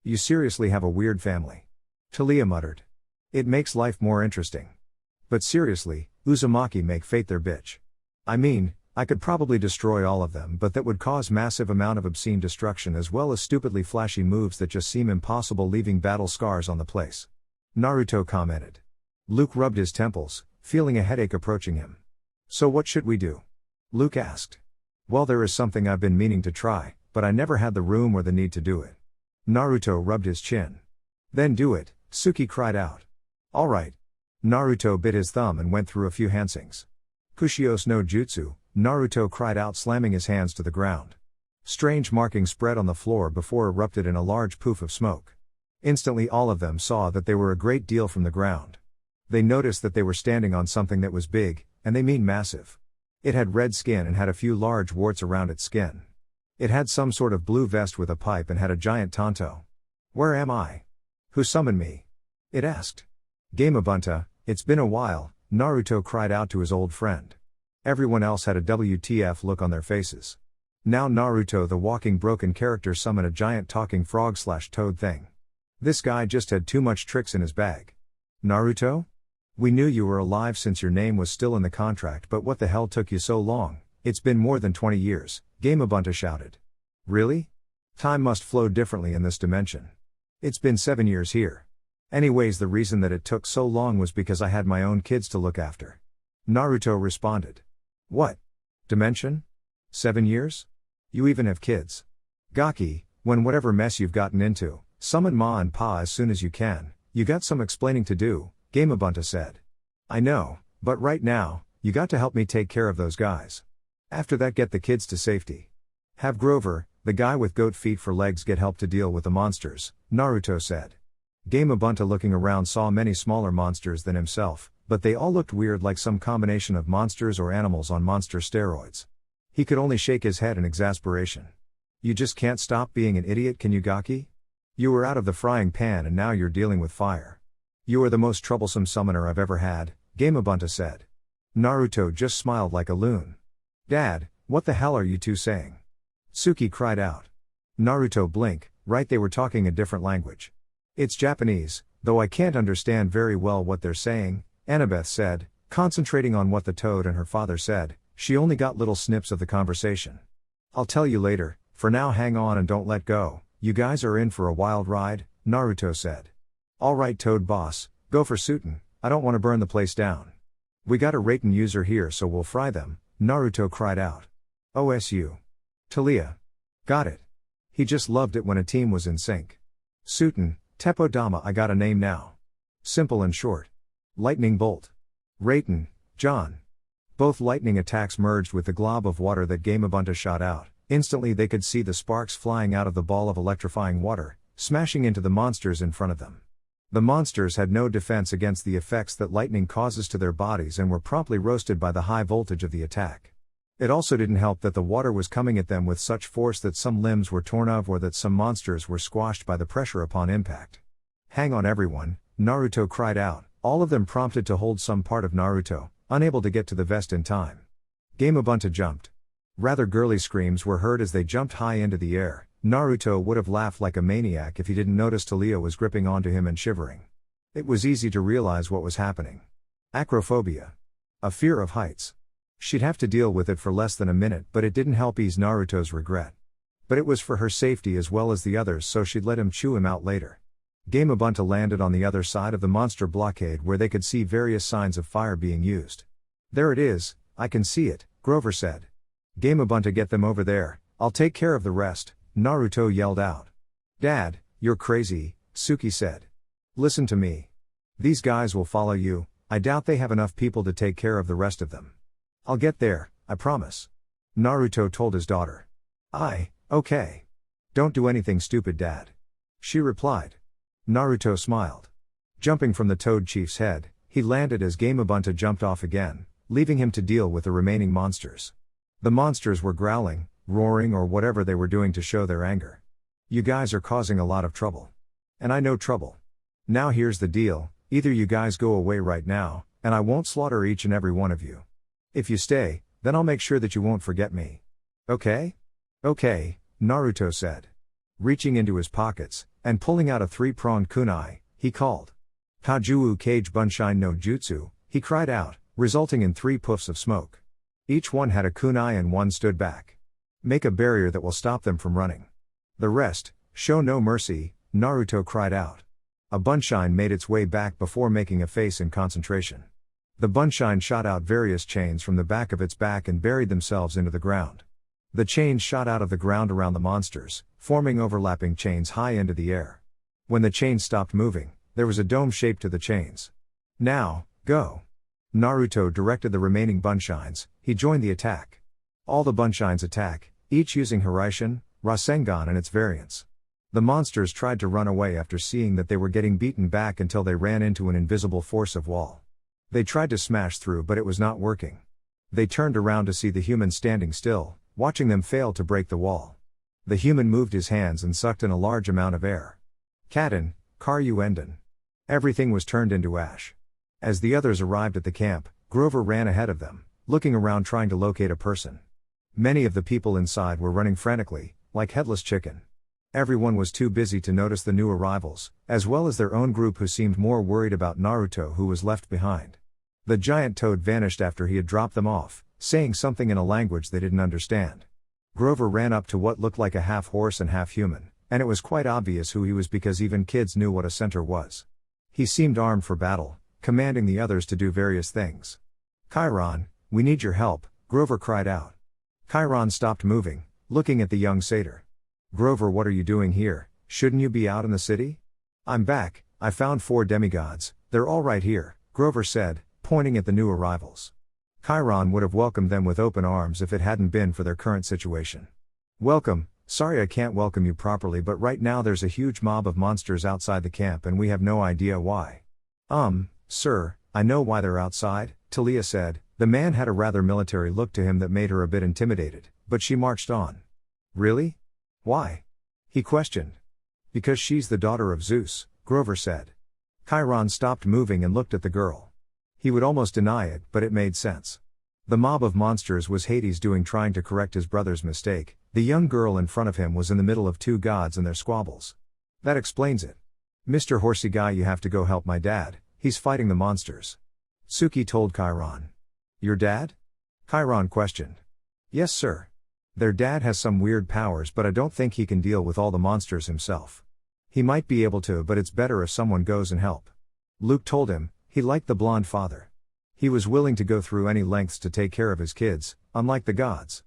"You seriously have a weird family," Taliah muttered. "It makes life more interesting. But seriously, Uzumaki make fate their bitch. I mean, I could probably destroy all of them, but that would cause massive amount of obscene destruction as well as stupidly flashy moves that just seem impossible, leaving battle scars on the place," Naruto commented. Luke rubbed his temples, feeling a headache approaching him. "So what should we do?" Luke asked. "Well, there is something I've been meaning to try, but I never had the room or the need to do it." Naruto rubbed his chin. "Then do it," Suki cried out. "All right." Naruto bit his thumb and went through a few hansings. "Kushios no Jutsu," Naruto cried out, slamming his hands to the ground. Strange markings spread on the floor before erupted in a large poof of smoke. Instantly all of them saw that they were a great deal from the ground. They noticed that they were standing on something that was big, and they mean massive. It had red skin and had a few large warts around its skin. It had some sort of blue vest with a pipe and had a giant tanto. "Where am I? Who summoned me?" it asked. "Gamabunta, it's been a while," Naruto cried out to his old friend. Everyone else had a WTF look on their faces. Now Naruto, the walking broken character, summoned a giant talking frog/toad thing. This guy just had too much tricks in his bag. "Naruto? We knew you were alive since your name was still in the contract, but what the hell took you so long? It's been more than 20 years, Gamabunta shouted. "Really? Time must flow differently in this dimension. It's been 7 years here. Anyways, the reason that it took so long was because I had my own kids to look after," Naruto responded. "What? Dimension? 7 years? You even have kids? Gaki, when whatever mess you've gotten into, summon Ma and Pa as soon as you can, you got some explaining to do," Gamabunta said. "I know, but right now, you got to help me take care of those guys. After that, get the kids to safety. Have Grover, the guy with goat feet for legs, get help to deal with the monsters," Naruto said. Gamabunta, looking around, saw many smaller monsters than himself, but they all looked weird, like some combination of monsters or animals on monster steroids. He could only shake his head in exasperation. "You just can't stop being an idiot, can you, Gaki? You were out of the frying pan and now you're dealing with fire. You are the most troublesome summoner I've ever had," Gamabunta said. Naruto just smiled like a loon. "Dad, what the hell are you two saying?" Suki cried out. Naruto blinked, right, they were talking a different language. "It's Japanese, though I can't understand very well what they're saying," Annabeth said, concentrating on what the toad and her father said. She only got little snips of the conversation. "I'll tell you later, for now hang on and don't let go, you guys are in for a wild ride," Naruto said. "All right, Toad Boss, go for Sutin, I don't want to burn the place down. We got a Raten user here, so we'll fry them," Naruto cried out. "OSU. Taliah. Got it. He just loved it when a team was in sync. Sutin, Teppo Dama, I got a name now. Simple and short. Lightning Bolt. Raten, John. Both lightning attacks merged with the glob of water that Gamabunta shot out. Instantly they could see the sparks flying out of the ball of electrifying water, smashing into the monsters in front of them. The monsters had no defense against the effects that lightning causes to their bodies and were promptly roasted by the high voltage of the attack. It also didn't help that the water was coming at them with such force that some limbs were torn off or that some monsters were squashed by the pressure upon impact. "Hang on everyone," Naruto cried out, all of them prompted to hold some part of Naruto, unable to get to the vest in time. Gamabunta jumped. Rather girly screams were heard as they jumped high into the air. Naruto would have laughed like a maniac if he didn't notice Talia was gripping onto him and shivering. It was easy to realize what was happening. Acrophobia. A fear of heights. She'd have to deal with it for less than a minute, but it didn't help ease Naruto's regret. But it was for her safety as well as the others, so she'd let him chew him out later. Gamabunta landed on the other side of the monster blockade where they could see various signs of fire being used. "There it is, I can see it," Grover said. "Gamabunta, get them over there, I'll take care of the rest," Naruto yelled out. "Dad, you're crazy," Suki said. "Listen to me. These guys will follow you, I doubt they have enough people to take care of the rest of them." "I'll get there, I promise," Naruto told his daughter. Okay. Don't do anything stupid, Dad," she replied. Naruto smiled. Jumping from the Toad Chief's head, he landed as Gamabunta jumped off again, leaving him to deal with the remaining monsters. The monsters were growling, roaring, or whatever they were doing to show their anger. "You guys are causing a lot of trouble. And I know trouble. Now here's the deal, either you guys go away right now, and I won't slaughter each and every one of you. If you stay, then I'll make sure that you won't forget me. Okay?" "Okay," Naruto said. Reaching into his pockets, and pulling out a three-pronged kunai, he called. "Kajuu Kage Bunshin no Jutsu," he cried out, resulting in 3 puffs of smoke. Each one had a kunai and one stood back. "Make a barrier that will stop them from running. The rest, show no mercy," Naruto cried out. A Bunshin made its way back before making a face in concentration. The Bunshin shot out various chains from the back of its back and buried themselves into the ground. The chains shot out of the ground around the monsters, forming overlapping chains high into the air. When the chains stopped moving, there was a dome shape to the chains. "Now, go." Naruto directed the remaining Bunshins. He joined the attack. All the Bunshins attack, each using Hiraishin, Rasengan and its variants. The monsters tried to run away after seeing that they were getting beaten back until they ran into an invisible force of wall. They tried to smash through, but it was not working. They turned around to see the human standing still, watching them fail to break the wall. The human moved his hands and sucked in a large amount of air. Katen, Karyu Enden. Everything was turned into ash. As the others arrived at the camp, Grover ran ahead of them, looking around trying to locate a person. Many of the people inside were running frantically, like headless chicken. Everyone was too busy to notice the new arrivals, as well as their own group who seemed more worried about Naruto who was left behind. The giant toad vanished after he had dropped them off, saying something in a language they didn't understand. Grover ran up to what looked like a half horse and half human, and it was quite obvious who he was because even kids knew what a centaur was. He seemed armed for battle, commanding the others to do various things. "Chiron, we need your help," Grover cried out. Chiron stopped moving, looking at the young satyr. "Grover, what are you doing here? Shouldn't you be out in the city?" "I'm back, I found 4 demigods, they're all right here," Grover said, pointing at the new arrivals. Chiron would have welcomed them with open arms if it hadn't been for their current situation. "Welcome, sorry I can't welcome you properly, but right now there's a huge mob of monsters outside the camp and we have no idea why." Sir, I know why they're outside," Talia said. The man had a rather military look to him that made her a bit intimidated, but she marched on. "Really? Why?" he questioned. "Because she's the daughter of Zeus," Grover said. Chiron stopped moving and looked at the girl. He would almost deny it, but it made sense. The mob of monsters was Hades doing trying to correct his brother's mistake. The young girl in front of him was in the middle of 2 gods and their squabbles. That explains it. "Mr. Horsey Guy, you have to go help my dad, he's fighting the monsters," Suki told Chiron. "Your dad?" Chiron questioned. "Yes, sir. Their dad has some weird powers, but I don't think he can deal with all the monsters himself. He might be able to, but it's better if someone goes and help." Luke told him. He liked the blonde father. He was willing to go through any lengths to take care of his kids, unlike the gods.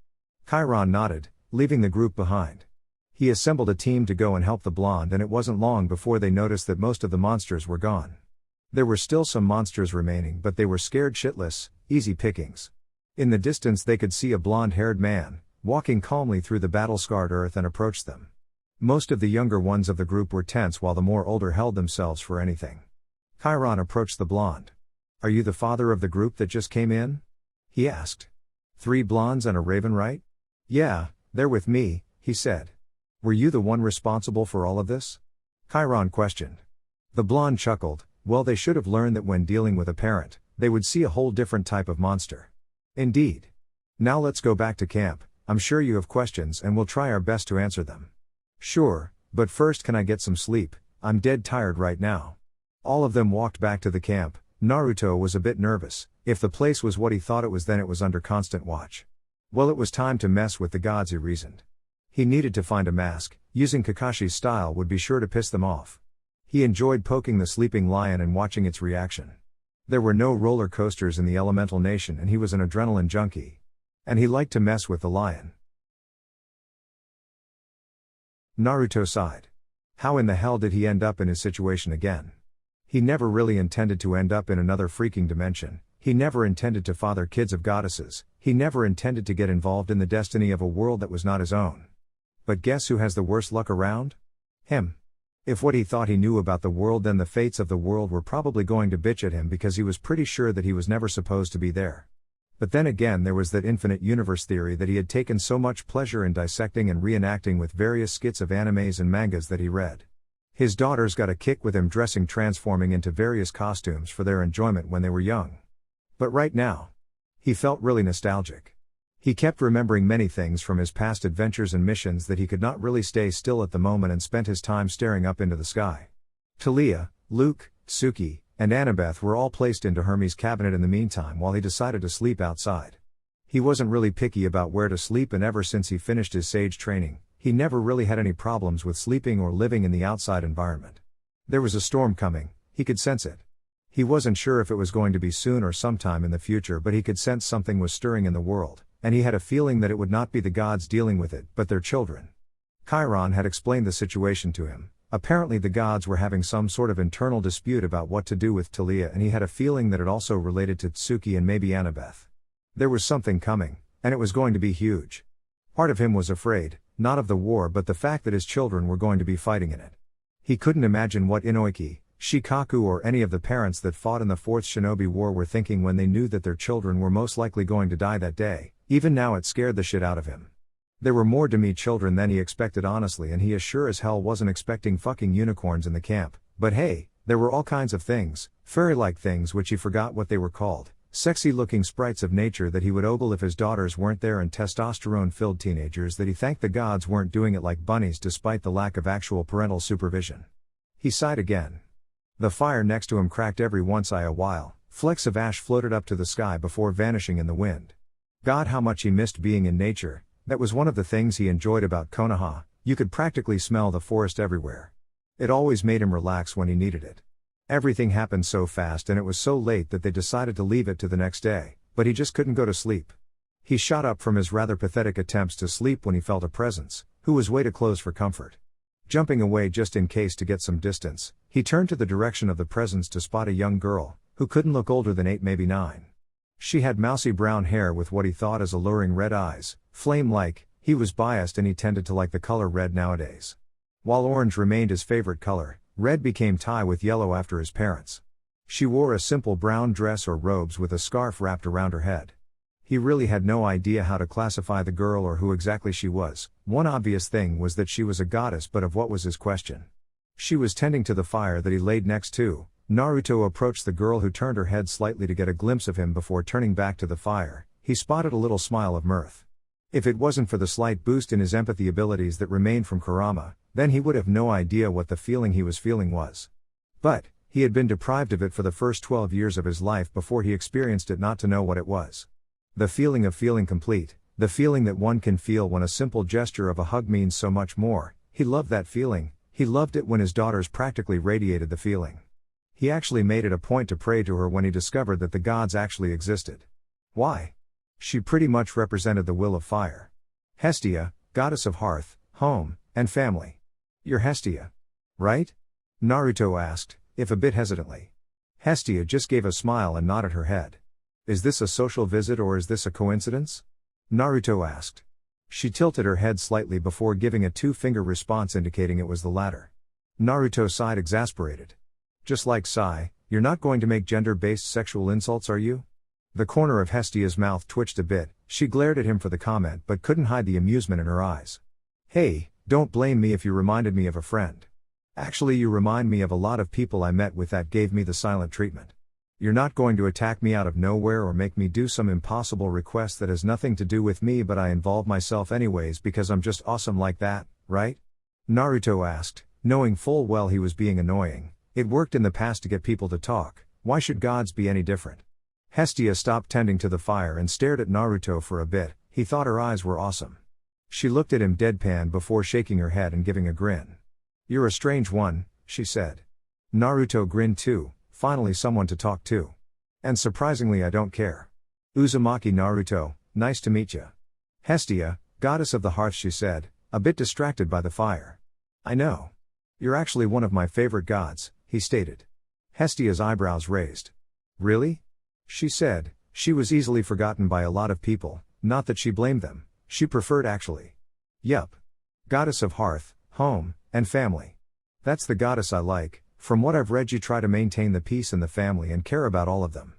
Chiron nodded, leaving the group behind. He assembled a team to go and help the blonde, and it wasn't long before they noticed that most of the monsters were gone. There were still some monsters remaining, but they were scared shitless, easy pickings. In the distance they could see a blonde-haired man, walking calmly through the battle-scarred earth and approached them. Most of the younger ones of the group were tense while the more older held themselves for anything. Chiron approached the blonde. "Are you the father of the group that just came in?" he asked. "3 blondes and a raven, right?" "Yeah, they're with me," he said. "Were you the one responsible for all of this?" Chiron questioned. The blonde chuckled. "Well, they should have learned that when dealing with a parent, they would see a whole different type of monster." "Indeed. Now let's go back to camp. I'm sure you have questions and we'll try our best to answer them." "Sure, but first can I get some sleep? I'm dead tired right now." All of them walked back to the camp. Naruto was a bit nervous. If the place was what he thought it was, then it was under constant watch. Well, it was time to mess with the gods, he reasoned. He needed to find a mask. Using Kakashi's style would be sure to piss them off. He enjoyed poking the sleeping lion and watching its reaction. There were no roller coasters in the elemental nation and he was an adrenaline junkie. And he liked to mess with the lion. Naruto sighed. How in the hell did he end up in his situation again? He never really intended to end up in another freaking dimension. He never intended to father kids of goddesses. He never intended to get involved in the destiny of a world that was not his own. But guess who has the worst luck around? Him. If what he thought he knew about the world, then the fates of the world were probably going to bitch at him because he was pretty sure that he was never supposed to be there. But then again, there was that infinite universe theory that he had taken so much pleasure in dissecting and reenacting with various skits of animes and mangas that he read. His daughters got a kick with him transforming into various costumes for their enjoyment when they were young. But right now, he felt really nostalgic. He kept remembering many things from his past adventures and missions that he could not really stay still at the moment and spent his time staring up into the sky. Talia, Luke, Tsuki, and Annabeth were all placed into Hermes' cabinet in the meantime while he decided to sleep outside. He wasn't really picky about where to sleep, and ever since he finished his sage training, he never really had any problems with sleeping or living in the outside environment. There was a storm coming, he could sense it. He wasn't sure if it was going to be soon or sometime in the future, but he could sense something was stirring in the world, and he had a feeling that it would not be the gods dealing with it, but their children. Chiron had explained the situation to him. Apparently the gods were having some sort of internal dispute about what to do with Talia, and he had a feeling that it also related to Tsuki and maybe Annabeth. There was something coming, and it was going to be huge. Part of him was afraid, not of the war but the fact that his children were going to be fighting in it. He couldn't imagine what Inoiki, Shikaku or any of the parents that fought in the Fourth Shinobi War were thinking when they knew that their children were most likely going to die that day. Even now it scared the shit out of him. There were more Demi children than he expected honestly, and he as sure as hell wasn't expecting fucking unicorns in the camp, but hey, there were all kinds of things, fairy-like things which he forgot what they were called, sexy-looking sprites of nature that he would ogle if his daughters weren't there, and testosterone-filled teenagers that he thanked the gods weren't doing it like bunnies despite the lack of actual parental supervision. He sighed again. The fire next to him cracked every once in a while, flecks of ash floated up to the sky before vanishing in the wind. God, how much he missed being in nature. That was one of the things he enjoyed about Konoha. You could practically smell the forest everywhere. It always made him relax when he needed it. Everything happened so fast and it was so late that they decided to leave it to the next day, but he just couldn't go to sleep. He shot up from his rather pathetic attempts to sleep when he felt a presence, who was way too close for comfort. Jumping away just in case to get some distance, he turned to the direction of the presence to spot a young girl, who couldn't look older than 8, maybe 9. She had mousy brown hair with what he thought as alluring red eyes, flame-like. He was biased and he tended to like the color red nowadays. While orange remained his favorite color, red became tie with yellow after his parents. She wore a simple brown dress or robes with a scarf wrapped around her head. He really had no idea how to classify the girl or who exactly she was. One obvious thing was that she was a goddess, but of what was his question? She was tending to the fire that he laid next to. Naruto approached the girl, who turned her head slightly to get a glimpse of him before turning back to the fire. He spotted a little smile of mirth. If it wasn't for the slight boost in his empathy abilities that remained from Kurama, then he would have no idea what the feeling he was feeling was. But he had been deprived of it for the first 12 years of his life before he experienced it not to know what it was. The feeling of feeling complete, the feeling that one can feel when a simple gesture of a hug means so much more. He loved that feeling. He loved it when his daughters practically radiated the feeling. He actually made it a point to pray to her when he discovered that the gods actually existed. Why? She pretty much represented the will of fire. Hestia, goddess of hearth, home, and family. You're Hestia, right? Naruto asked, if a bit hesitantly. Hestia just gave a smile and nodded her head. Is this a social visit or is this a coincidence? Naruto asked. She tilted her head slightly before giving a two-finger response indicating it was the latter. Naruto sighed, exasperated. Just like Sai, you're not going to make gender-based sexual insults, are you? The corner of Hestia's mouth twitched a bit. She glared at him for the comment but couldn't hide the amusement in her eyes. Hey, don't blame me if you reminded me of a friend. Actually, you remind me of a lot of people I met with that gave me the silent treatment. You're not going to attack me out of nowhere or make me do some impossible request that has nothing to do with me, but I involve myself anyways because I'm just awesome like that, right? Naruto asked, knowing full well he was being annoying. It worked in the past to get people to talk, why should gods be any different? Hestia stopped tending to the fire and stared at Naruto for a bit. He thought her eyes were awesome. She looked at him deadpan before shaking her head and giving a grin. You're a strange one, she said. Naruto grinned too, finally someone to talk to. And surprisingly I don't care. Uzumaki Naruto, nice to meet ya. Hestia, goddess of the hearth, she said, a bit distracted by the fire. I know. You're actually one of my favorite gods, he stated. Hestia's eyebrows raised. Really? She said. She was easily forgotten by a lot of people, not that she blamed them, she preferred actually. Yup. Goddess of hearth, home, and family. That's the goddess I like. From what I've read, you try to maintain the peace in the family and care about all of them.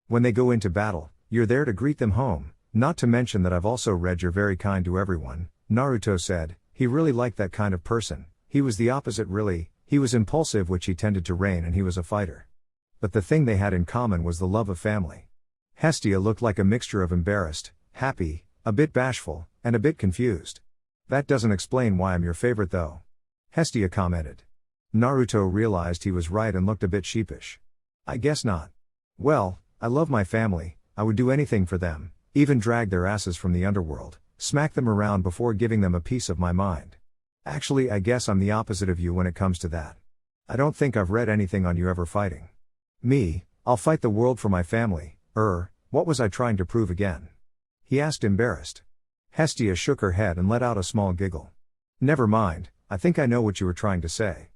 When they go into battle, you're there to greet them home, not to mention that I've also read you're very kind to everyone, Naruto said. He really liked that kind of person. He was the opposite really, he was impulsive, which he tended to rein, and he was a fighter. But the thing they had in common was the love of family. Hestia looked like a mixture of embarrassed, happy, a bit bashful, and a bit confused. That doesn't explain why I'm your favorite though. Hestia commented. Naruto realized he was right and looked a bit sheepish. I guess not. Well, I love my family, I would do anything for them, even drag their asses from the underworld, smack them around before giving them a piece of my mind. Actually, I guess I'm the opposite of you when it comes to that. I don't think I've read anything on you ever fighting. Me, I'll fight the world for my family. What was I trying to prove again? He asked, embarrassed. Hestia shook her head and let out a small giggle. Never mind, I think I know what you were trying to say.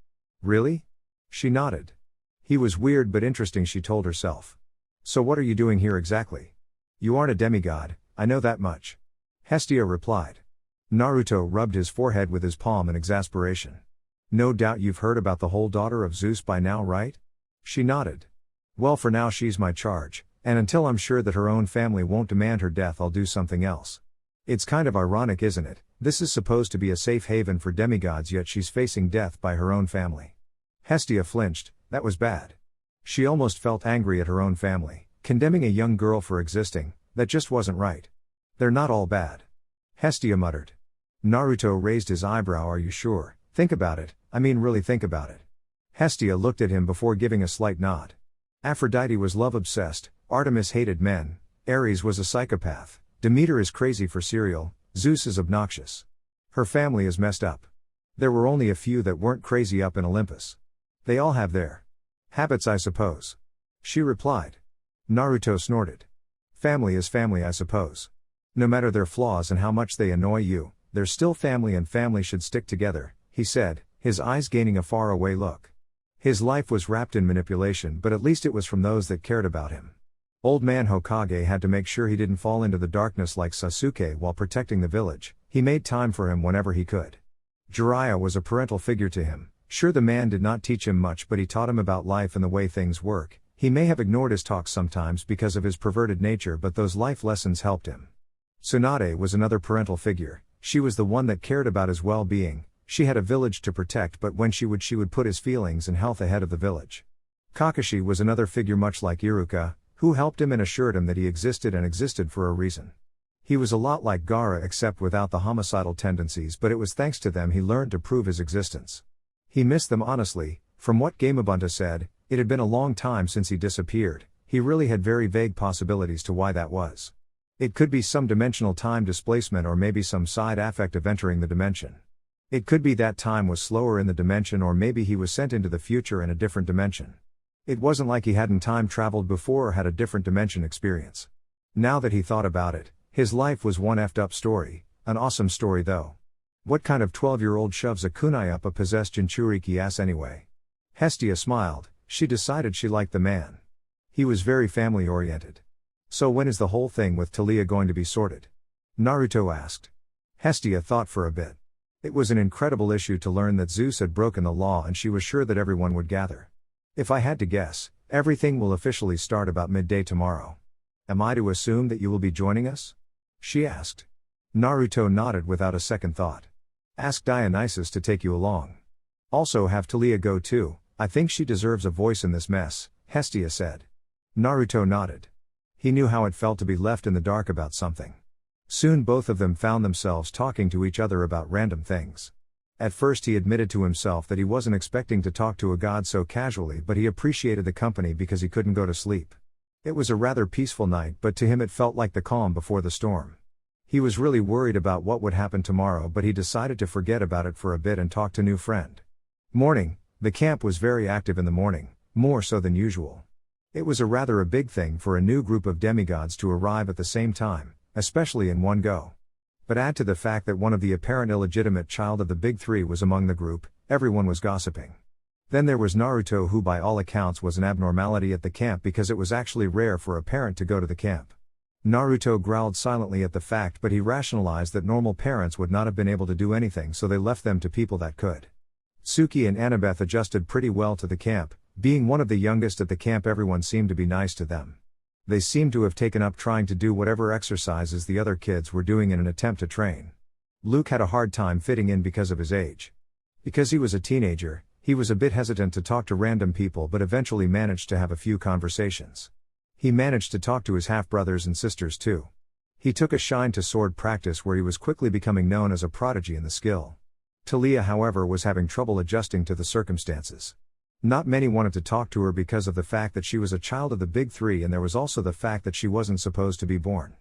Really? She nodded. He was weird but interesting, she told herself. So what are you doing here exactly? You aren't a demigod, I know that much. Hestia replied. Naruto rubbed his forehead with his palm in exasperation. No doubt you've heard about the whole daughter of Zeus by now, right? She nodded. Well, for now she's my charge, and until I'm sure that her own family won't demand her death, I'll do something else. It's kind of ironic, isn't it? This is supposed to be a safe haven for demigods, yet she's facing death by her own family. Hestia flinched. That was bad. She almost felt angry at her own family, condemning a young girl for existing. That just wasn't right. They're not all bad. Hestia muttered. Naruto raised his eyebrow. Are you sure? Think about it, I mean really think about it. Hestia looked at him before giving a slight nod. Aphrodite was love-obsessed, Artemis hated men, Ares was a psychopath, Demeter is crazy for cereal, Zeus is obnoxious. Her family is messed up. There were only a few that weren't crazy up in Olympus. They all have their habits, I suppose. She replied. Naruto snorted. Family is family, I suppose. No matter their flaws and how much they annoy you, they're still family and family should stick together, he said, his eyes gaining a far-away look. His life was wrapped in manipulation, but at least it was from those that cared about him. Old man Hokage had to make sure he didn't fall into the darkness like Sasuke while protecting the village. He made time for him whenever he could. Jiraiya was a parental figure to him. Sure, the man did not teach him much, but he taught him about life and the way things work. He may have ignored his talks sometimes because of his perverted nature, but those life lessons helped him. Tsunade was another parental figure. She was the one that cared about his well-being. She had a village to protect, but when she would put his feelings and health ahead of the village. Kakashi was another figure much like Iruka, who helped him and assured him that he existed and existed for a reason. He was a lot like Gaara except without the homicidal tendencies, but it was thanks to them he learned to prove his existence. He missed them honestly. From what Gamabunta said, it had been a long time since he disappeared. He really had very vague possibilities to why that was. It could be some dimensional time displacement or maybe some side affect of entering the dimension. It could be that time was slower in the dimension, or maybe he was sent into the future in a different dimension. It wasn't like he hadn't time traveled before or had a different dimension experience. Now that he thought about it, his life was one effed up story, an awesome story though. What kind of 12-year-old shoves a kunai up a possessed Jinchuriki ass anyway? Hestia smiled. She decided she liked the man. He was very family-oriented. So when is the whole thing with Taliah going to be sorted? Naruto asked. Hestia thought for a bit. It was an incredible issue to learn that Zeus had broken the law, and she was sure that everyone would gather. If I had to guess, everything will officially start about midday tomorrow. Am I to assume that you will be joining us? She asked. Naruto nodded without a second thought. Ask Dionysus to take you along. Also have Taliah go too, I think she deserves a voice in this mess, Hestia said. Naruto nodded. He knew how it felt to be left in the dark about something. Soon both of them found themselves talking to each other about random things. At first he admitted to himself that he wasn't expecting to talk to a god so casually, but he appreciated the company because he couldn't go to sleep. It was a rather peaceful night, but to him it felt like the calm before the storm. He was really worried about what would happen tomorrow, but he decided to forget about it for a bit and talk to new friend. Morning. The camp was very active in the morning, more so than usual. It was a big thing for a new group of demigods to arrive at the same time, especially in one go. But add to the fact that one of the apparent illegitimate child of the big three was among the group, everyone was gossiping. Then there was Naruto, who by all accounts was an abnormality at the camp because it was actually rare for a parent to go to the camp. Naruto growled silently at the fact, but he rationalized that normal parents would not have been able to do anything, so they left them to people that could. Suki and Annabeth adjusted pretty well to the camp. Being one of the youngest at the camp, everyone seemed to be nice to them. They seemed to have taken up trying to do whatever exercises the other kids were doing in an attempt to train. Luke had a hard time fitting in because of his age. Because he was a teenager, he was a bit hesitant to talk to random people, but eventually managed to have a few conversations. He managed to talk to his half-brothers and sisters too. He took a shine to sword practice, where he was quickly becoming known as a prodigy in the skill. Taliah, however, was having trouble adjusting to the circumstances. Not many wanted to talk to her because of the fact that she was a child of the big three, and there was also the fact that she wasn't supposed to be born.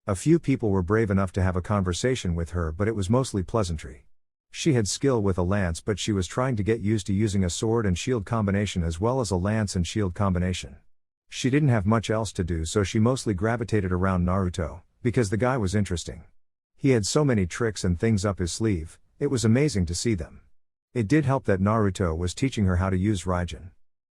A few people were brave enough to have a conversation with her, but it was mostly pleasantry. She had skill with a lance, but she was trying to get used to using a sword and shield combination as well as a lance and shield combination. She didn't have much else to do, so she mostly gravitated around Naruto, because the guy was interesting. He had so many tricks and things up his sleeve, it was amazing to see them. It did help that Naruto was teaching her how to use Raijin.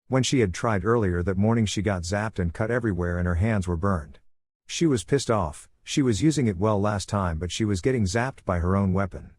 When she had tried earlier that morning, she got zapped and cut everywhere and her hands were burned. She was pissed off. She was using it well last time, but she was getting zapped by her own weapon.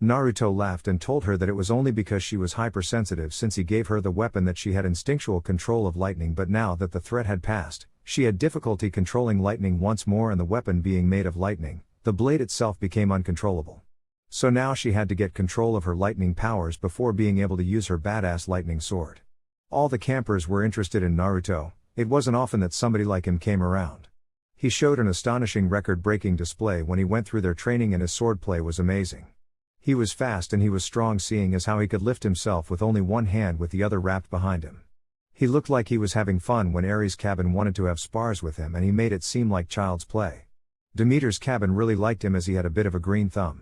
Naruto laughed and told her that it was only because she was hypersensitive, since he gave her the weapon that she had instinctual control of lightning, but now that the threat had passed, she had difficulty controlling lightning once more, and the weapon being made of lightning, the blade itself became uncontrollable. So now she had to get control of her lightning powers before being able to use her badass lightning sword. All the campers were interested in Naruto. It wasn't often that somebody like him came around. He showed an astonishing record-breaking display when he went through their training, and his swordplay was amazing. He was fast and he was strong, seeing as how he could lift himself with only one hand with the other wrapped behind him. He looked like he was having fun when Ares' cabin wanted to have spars with him, and he made it seem like child's play. Demeter's cabin really liked him as he had a bit of a green thumb.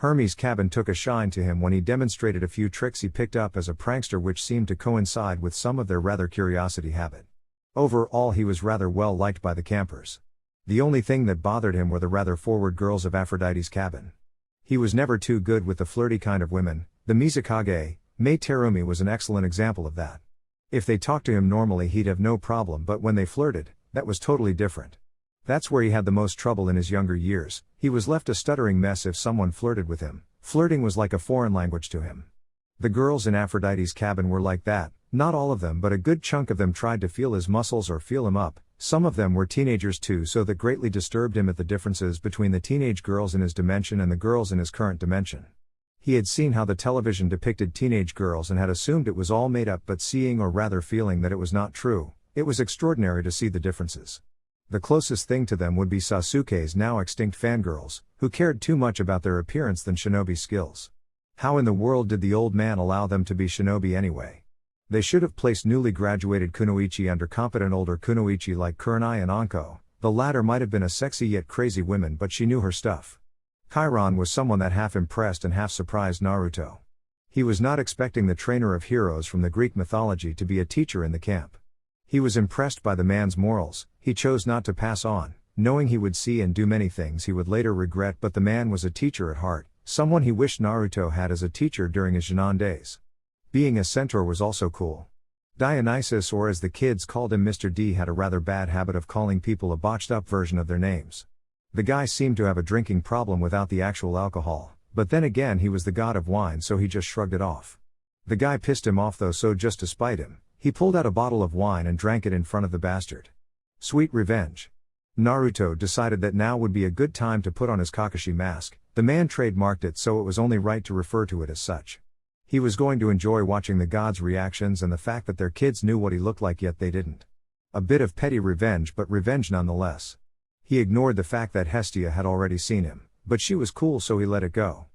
Hermes' cabin took a shine to him when he demonstrated a few tricks he picked up as a prankster, which seemed to coincide with some of their rather curiosity habit. Overall, he was rather well liked by the campers. The only thing that bothered him were the rather forward girls of Aphrodite's cabin. He was never too good with the flirty kind of women. The Mizukage, Mei Terumi, was an excellent example of that. If they talked to him normally, he'd have no problem, but when they flirted, that was totally different. That's where he had the most trouble in his younger years. He was left a stuttering mess if someone flirted with him. Flirting was like a foreign language to him. The girls in Aphrodite's cabin were like that. Not all of them, but a good chunk of them tried to feel his muscles or feel him up. Some of them were teenagers too, so that greatly disturbed him at the differences between the teenage girls in his dimension and the girls in his current dimension. He had seen how the television depicted teenage girls and had assumed it was all made up, but seeing, or rather feeling, that it was not true, it was extraordinary to see the differences. The closest thing to them would be Sasuke's now extinct fangirls, who cared too much about their appearance than shinobi skills. How in the world did the old man allow them to be shinobi anyway? They should have placed newly graduated kunoichi under competent older kunoichi like Kurenai and Anko. The latter might have been a sexy yet crazy woman, but she knew her stuff. Chiron was someone that half impressed and half surprised Naruto. He was not expecting the trainer of heroes from the Greek mythology to be a teacher in the camp. He was impressed by the man's morals. He chose not to pass on, knowing he would see and do many things he would later regret, but the man was a teacher at heart, someone he wished Naruto had as a teacher during his Jinan days. Being a centaur was also cool. Dionysus, or as the kids called him Mr. D, had a rather bad habit of calling people a botched up version of their names. The guy seemed to have a drinking problem without the actual alcohol, but then again he was the god of wine, so he just shrugged it off. The guy pissed him off though, so just to spite him, he pulled out a bottle of wine and drank it in front of the bastard. Sweet revenge. Naruto decided that now would be a good time to put on his Kakashi mask. The man trademarked it, so it was only right to refer to it as such. He was going to enjoy watching the gods' reactions and the fact that their kids knew what he looked like yet they didn't. A bit of petty revenge, but revenge nonetheless. He ignored the fact that Hestia had already seen him, but she was cool, so he let it go.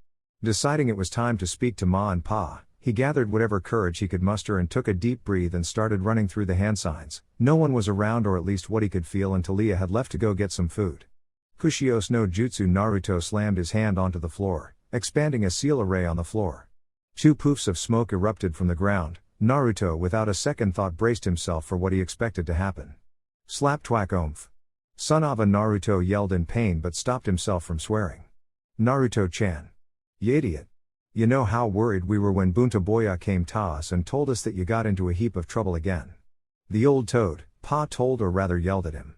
Deciding it was time to speak to Ma and Pa, he gathered whatever courage he could muster and took a deep breath and started running through the hand signs. No one was around, or at least what he could feel, until Leah had left to go get some food. Kushios no Jutsu. Naruto slammed his hand onto the floor, expanding a seal array on the floor. 2 poofs of smoke erupted from the ground. Naruto, without a second thought, braced himself for what he expected to happen. Slap twack oomph. Son of a Naruto yelled in pain but stopped himself from swearing. Naruto-chan. You idiot. You know how worried we were when Bunta Boya came to us and told us that you got into a heap of trouble again. The old toad, Pa told, or rather yelled at him.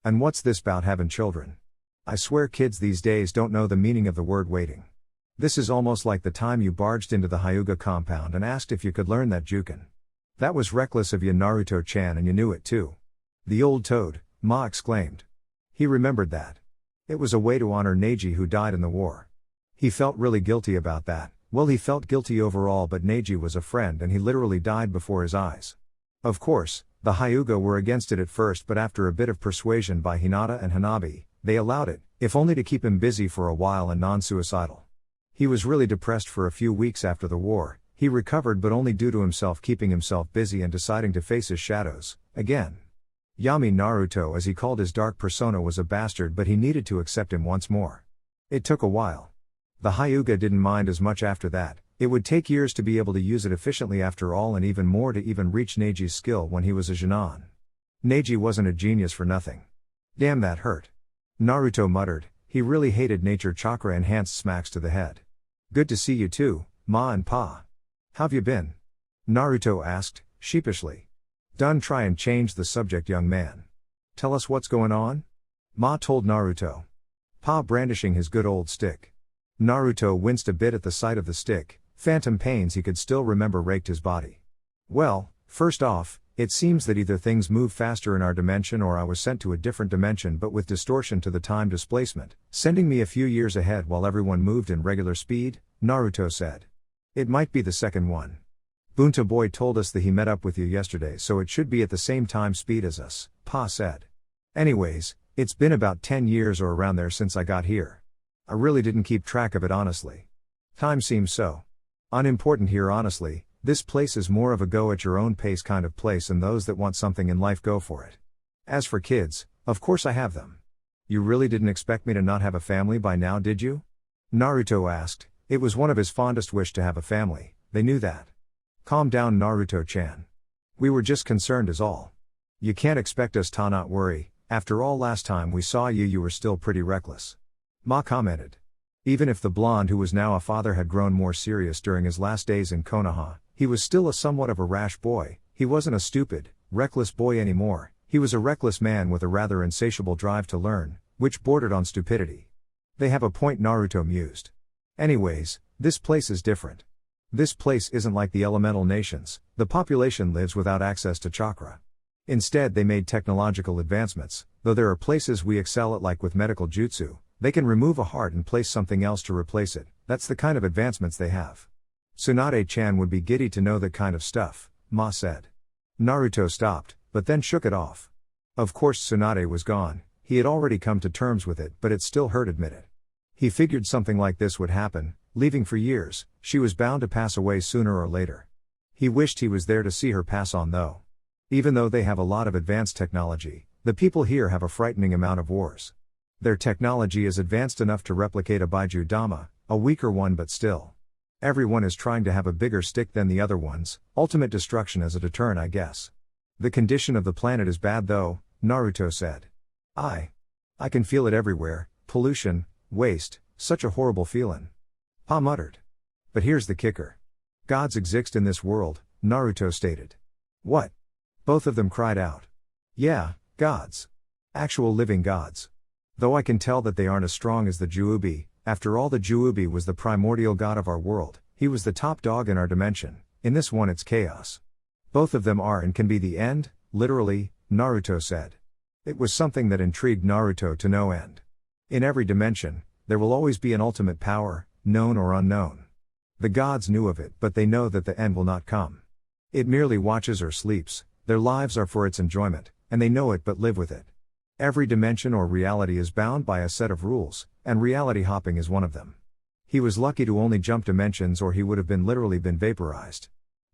And what's this bout having children? I swear kids these days don't know the meaning of the word waiting. This is almost like the time you barged into the Hyuga compound and asked if you could learn that Juken. That was reckless of you, Naruto-chan, and you knew it too. The old toad, Ma exclaimed. He remembered that. It was a way to honor Neji, who died in the war. He felt really guilty about that. Well, he felt guilty overall, but Neji was a friend and he literally died before his eyes. Of course, the Hyuga were against it at first, but after a bit of persuasion by Hinata and Hanabi, they allowed it, if only to keep him busy for a while and non-suicidal. He was really depressed for a few weeks after the war. He recovered, but only due to himself keeping himself busy and deciding to face his shadows, again. Yami Naruto, as he called his dark persona, was a bastard, but he needed to accept him once more. It took a while. The Hyuga didn't mind as much after that. It would take years to be able to use it efficiently after all, and even more to even reach Neji's skill when he was a Genin. Neji wasn't a genius for nothing. Damn, that hurt. Naruto muttered. He really hated nature chakra enhanced smacks to the head. Good to see you too, Ma and Pa. How've you been? Naruto asked, sheepishly. Done. Try and change the subject, young man. Tell us what's going on? Ma told Naruto. Pa brandishing his good old stick. Naruto winced a bit at the sight of the stick. Phantom pains he could still remember raked his body. Well, first off, it seems that either things move faster in our dimension or I was sent to a different dimension, but with distortion to the time displacement, sending me a few years ahead while everyone moved in regular speed, Naruto said. It might be the second one. Bunta Boy told us that he met up with you yesterday, so it should be at the same time speed as us, Pa said. Anyways, it's been about 10 years or around there since I got here. I really didn't keep track of it, honestly. Time seems so unimportant here, honestly. This place is more of a go at your own pace kind of place, and those that want something in life go for it. As for kids, of course I have them. You really didn't expect me to not have a family by now, did you? Naruto asked. It was one of his fondest wish to have a family, they knew that. Calm down, Naruto-chan. We were just concerned is all. You can't expect us to not worry. After all, last time we saw you, you were still pretty reckless. Ma commented. Even if the blonde who was now a father had grown more serious during his last days in Konoha, he was still a somewhat of a rash boy. He wasn't a stupid, reckless boy anymore. He was a reckless man with a rather insatiable drive to learn, which bordered on stupidity. They have a point, Naruto mused. Anyways, this place is different. This place isn't like the elemental nations. The population lives without access to chakra. Instead, they made technological advancements, though there are places we excel at, like with medical jutsu. They can remove a heart and place something else to replace it. That's the kind of advancements they have. Tsunade-chan would be giddy to know that kind of stuff, Ma said. Naruto stopped, but then shook it off. Of course Tsunade was gone. He had already come to terms with it, but it still hurt, admit it. He figured something like this would happen, leaving for years. She was bound to pass away sooner or later. He wished he was there to see her pass on though. Even though they have a lot of advanced technology, the people here have a frightening amount of wars. Their technology is advanced enough to replicate a Baiju Dama, a weaker one, but still. Everyone is trying to have a bigger stick than the other ones, ultimate destruction as a deterrent, I guess. The condition of the planet is bad though, Naruto said. I can feel it everywhere, pollution, waste, such a horrible feeling. Pa muttered. But here's the kicker. Gods exist in this world, Naruto stated. What? Both of them cried out. Yeah, gods. Actual living gods. Though I can tell that they aren't as strong as the Juubi. After all, the Juubi was the primordial god of our world, he was the top dog in our dimension, in this one it's chaos. Both of them are and can be the end, literally, Naruto said. It was something that intrigued Naruto to no end. In every dimension, there will always be an ultimate power, known or unknown. The gods knew of it, but they know that the end will not come. It merely watches or sleeps, their lives are for its enjoyment, and they know it but live with it. Every dimension or reality is bound by a set of rules, and reality hopping is one of them. He was lucky to only jump dimensions or he would have been literally vaporized.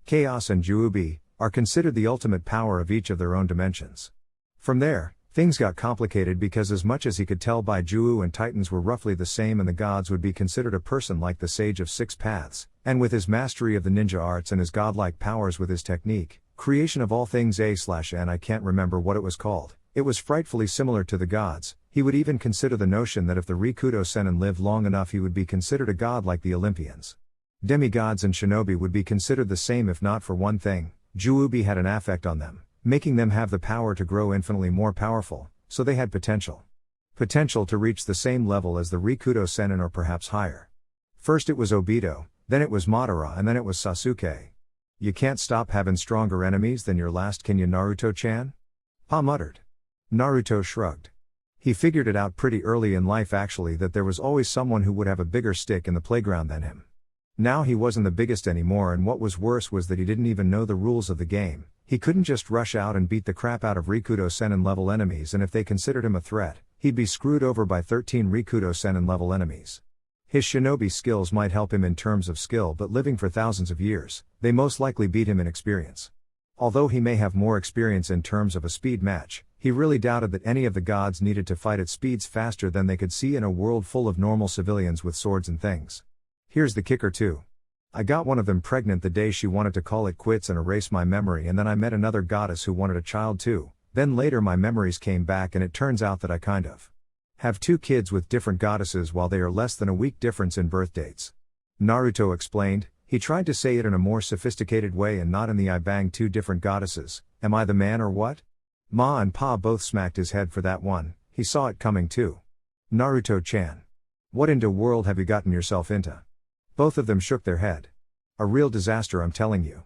Chaos and Juubi are considered the ultimate power of each of their own dimensions. From there, things got complicated because as much as he could tell Baijuu and Titans were roughly the same and the gods would be considered a person like the Sage of Six Paths, and with his mastery of the ninja arts and his godlike powers with his technique, creation of all things A/N I can't remember what it was called, it was frightfully similar to the gods. He would even consider the notion that if the Rikudo Sennin lived long enough he would be considered a god like the Olympians. Demigods and shinobi would be considered the same if not for one thing, Juubi had an affect on them, making them have the power to grow infinitely more powerful, so they had potential. Potential to reach the same level as the Rikudo Sennin or perhaps higher. First it was Obito, then it was Madara and then it was Sasuke. You can't stop having stronger enemies than your last, can you, Naruto-chan? Pa muttered. Naruto shrugged. He figured it out pretty early in life actually that there was always someone who would have a bigger stick in the playground than him. Now he wasn't the biggest anymore, and what was worse was that he didn't even know the rules of the game. He couldn't just rush out and beat the crap out of Rikudo Sennin level enemies, and if they considered him a threat, he'd be screwed over by 13 Rikudo Sennin level enemies. His shinobi skills might help him in terms of skill, but living for thousands of years, they most likely beat him in experience. Although he may have more experience in terms of a speed match, he really doubted that any of the gods needed to fight at speeds faster than they could see in a world full of normal civilians with swords and things. Here's the kicker too. I got one of them pregnant the day she wanted to call it quits and erase my memory, and then I met another goddess who wanted a child too. Then later my memories came back and it turns out that I kind of have two kids with different goddesses while they are less than a week difference in birth dates. Naruto explained. He tried to say it in a more sophisticated way and not in the I banged two different goddesses, am I the man or what? Ma and Pa both smacked his head for that one, he saw it coming too. Naruto-chan. What into world have you gotten yourself into? Both of them shook their head. A real disaster, I'm telling you.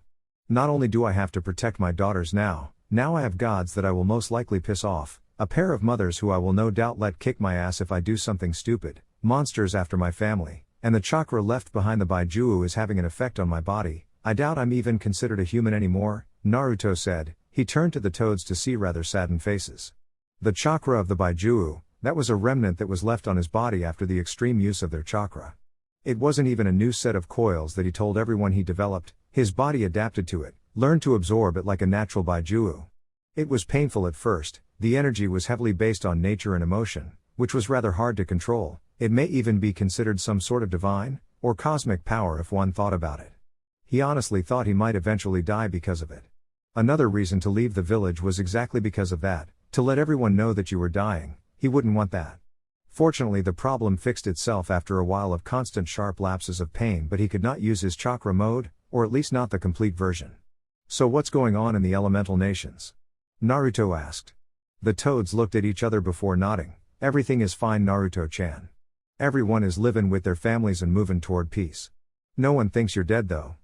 Not only do I have to protect my daughters now I have gods that I will most likely piss off, a pair of mothers who I will no doubt let kick my ass if I do something stupid, monsters after my family, and the chakra left behind the Baijuu is having an effect on my body. I doubt I'm even considered a human anymore, Naruto said. He turned to the toads to see rather saddened faces. The chakra of the Baijuu, that was a remnant that was left on his body after the extreme use of their chakra. It wasn't even a new set of coils that he told everyone he developed, his body adapted to it, learned to absorb it like a natural Baijuu. It was painful at first, the energy was heavily based on nature and emotion, which was rather hard to control. It may even be considered some sort of divine, or cosmic power if one thought about it. He honestly thought he might eventually die because of it. Another reason to leave the village was exactly because of that, to let everyone know that you were dying. He wouldn't want that. Fortunately the problem fixed itself after a while of constant sharp lapses of pain, but he could not use his chakra mode, or at least not the complete version. So what's going on in the elemental nations? Naruto asked. The toads looked at each other before nodding. Everything is fine, Naruto-chan. Everyone is living with their families and moving toward peace. No one thinks you're dead though.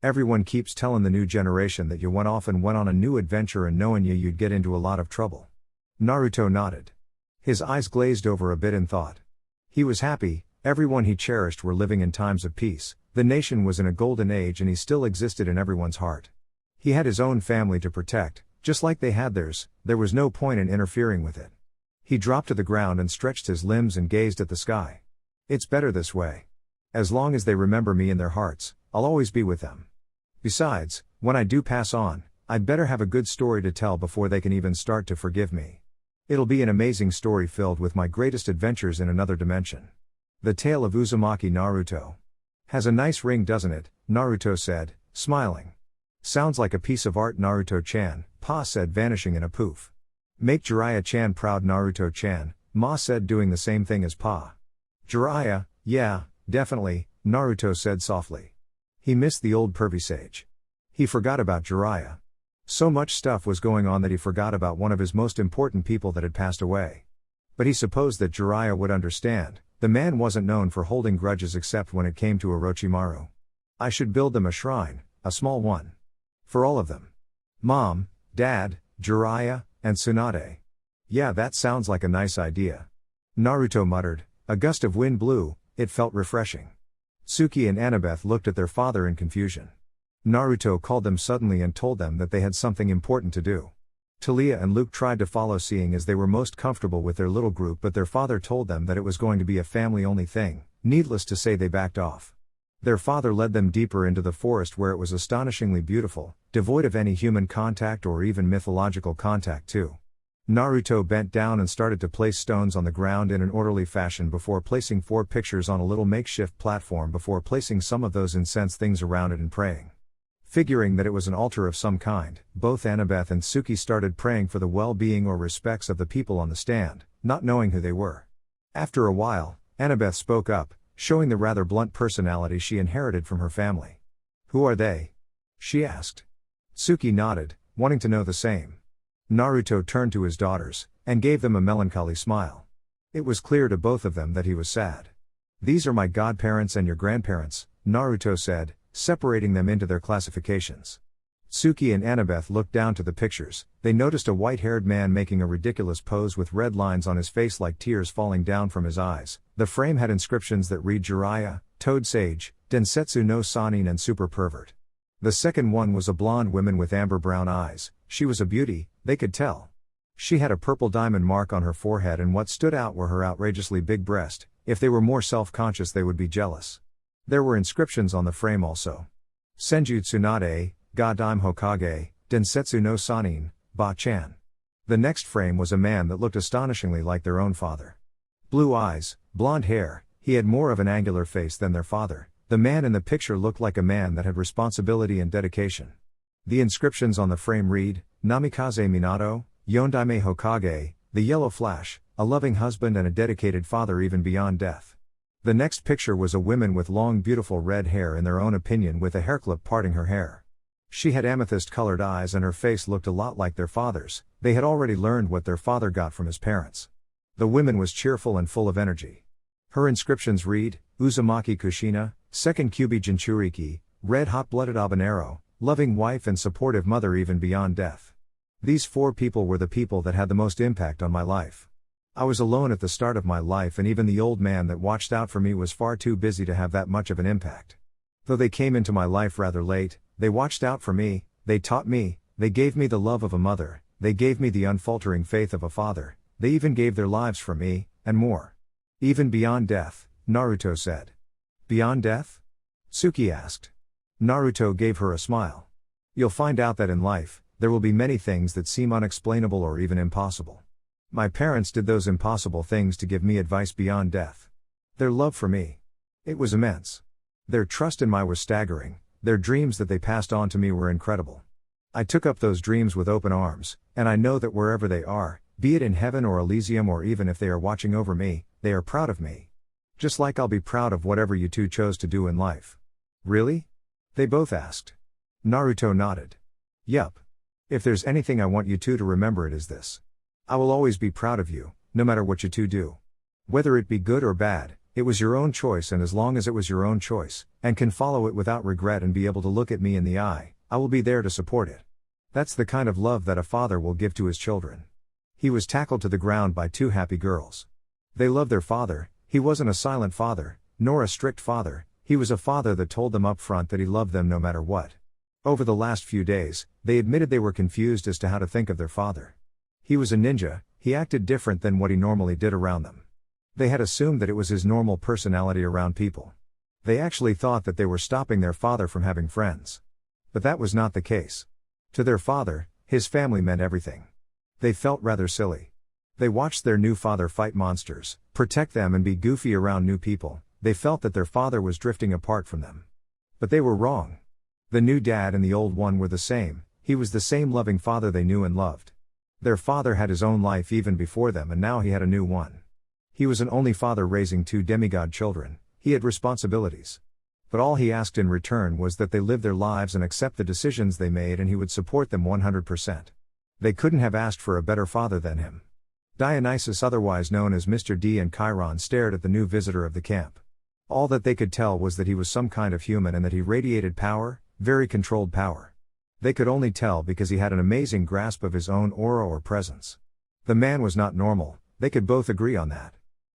Everyone keeps telling the new generation that you went off and went on a new adventure and knowing you'd get into a lot of trouble. Naruto nodded. His eyes glazed over a bit in thought. He was happy, everyone he cherished were living in times of peace, the nation was in a golden age and he still existed in everyone's heart. He had his own family to protect, just like they had theirs, there was no point in interfering with it. He dropped to the ground and stretched his limbs and gazed at the sky. It's better this way. As long as they remember me in their hearts, I'll always be with them. Besides, when I do pass on, I'd better have a good story to tell before they can even start to forgive me. It'll be an amazing story filled with my greatest adventures in another dimension. The Tale of Uzumaki Naruto. Has a nice ring, doesn't it? Naruto said, smiling. Sounds like a piece of art, Naruto-chan, Pa said, vanishing in a poof. Make Jiraiya-chan proud, Naruto-chan, Ma said, doing the same thing as Pa. Jiraiya, yeah, definitely, Naruto said softly. He missed the old pervy sage. He forgot about Jiraiya. So much stuff was going on that he forgot about one of his most important people that had passed away. But he supposed that Jiraiya would understand. The man wasn't known for holding grudges except when it came to Orochimaru. I should build them a shrine, a small one. For all of them. Mom, Dad, Jiraiya, and Tsunade. Yeah, that sounds like a nice idea. Naruto muttered. A gust of wind blew, it felt refreshing. Tsuki and Annabeth looked at their father in confusion. Naruto called them suddenly and told them that they had something important to do. Talia and Luke tried to follow, seeing as they were most comfortable with their little group, but their father told them that it was going to be a family-only thing. Needless to say, they backed off. Their father led them deeper into the forest, where it was astonishingly beautiful, devoid of any human contact or even mythological contact too. Naruto bent down and started to place stones on the ground in an orderly fashion before placing 4 pictures on a little makeshift platform, before placing some of those incense things around it and praying. Figuring that it was an altar of some kind, both Annabeth and Tsuki started praying for the well-being or respects of the people on the stand, not knowing who they were. After a while, Annabeth spoke up, showing the rather blunt personality she inherited from her family. Who are they? She asked. Tsuki nodded, wanting to know the same. Naruto turned to his daughters, and gave them a melancholy smile. It was clear to both of them that he was sad. These are my godparents and your grandparents, Naruto said, separating them into their classifications. Tsuki and Annabeth looked down to the pictures. They noticed a white-haired man making a ridiculous pose with red lines on his face like tears falling down from his eyes. The frame had inscriptions that read Jiraiya, Toad Sage, Densetsu no Sanin and Super Pervert. The second one was a blonde woman with amber-brown eyes. She was a beauty, they could tell. She had a purple diamond mark on her forehead, and what stood out were her outrageously big breasts. If they were more self-conscious, they would be jealous. There were inscriptions on the frame also. Senju Tsunade, Ga Daime Hokage, Densetsu no Sanin, Ba-chan. The next frame was a man that looked astonishingly like their own father. Blue eyes, blonde hair, he had more of an angular face than their father. The man in the picture looked like a man that had responsibility and dedication. The inscriptions on the frame read, Namikaze Minato, Yondaime Hokage, the Yellow Flash, a loving husband and a dedicated father even beyond death. The next picture was a woman with long beautiful red hair, in their own opinion, with a hairclip parting her hair. She had amethyst-colored eyes and her face looked a lot like their father's. They had already learned what their father got from his parents. The woman was cheerful and full of energy. Her inscriptions read, Uzumaki Kushina, Second Kyubi Jinchuriki, Red Hot-Blooded Habanero, Loving Wife and Supportive Mother even beyond death. These 4 people were the people that had the most impact on my life. I was alone at the start of my life, and even the old man that watched out for me was far too busy to have that much of an impact. Though they came into my life rather late, they watched out for me, they taught me, they gave me the love of a mother, they gave me the unfaltering faith of a father, they even gave their lives for me, and more. Even beyond death, Naruto said. Beyond death? Tsuki asked. Naruto gave her a smile. You'll find out that in life, there will be many things that seem unexplainable or even impossible. My parents did those impossible things to give me advice beyond death. Their love for me. It was immense. Their trust in me was staggering. Their dreams that they passed on to me were incredible. I took up those dreams with open arms, and I know that wherever they are, be it in heaven or Elysium, or even if they are watching over me, they are proud of me. Just like I'll be proud of whatever you two chose to do in life. Really? They both asked. Naruto nodded. Yup. If there's anything I want you two to remember, it is this. I will always be proud of you, no matter what you two do. Whether it be good or bad, it was your own choice, and as long as it was your own choice, and can follow it without regret and be able to look at me in the eye, I will be there to support it. That's the kind of love that a father will give to his children. He was tackled to the ground by 2 happy girls. They loved their father. He wasn't a silent father, nor a strict father. He was a father that told them up front that he loved them no matter what. Over the last few days, they admitted they were confused as to how to think of their father. He was a ninja. He acted different than what he normally did around them. They had assumed that it was his normal personality around people. They actually thought that they were stopping their father from having friends. But that was not the case. To their father, his family meant everything. They felt rather silly. They watched their new father fight monsters, protect them and be goofy around new people. They felt that their father was drifting apart from them. But they were wrong. The new dad and the old one were the same. He was the same loving father they knew and loved. Their father had his own life even before them, and now he had a new one. He was an only father raising 2 demigod children. He had responsibilities. But all he asked in return was that they live their lives and accept the decisions they made, and he would support them 100%. They couldn't have asked for a better father than him. Dionysus, otherwise known as Mr. D, and Chiron stared at the new visitor of the camp. All that they could tell was that he was some kind of human and that he radiated power, very controlled power. They could only tell because he had an amazing grasp of his own aura or presence. The man was not normal, they could both agree on that.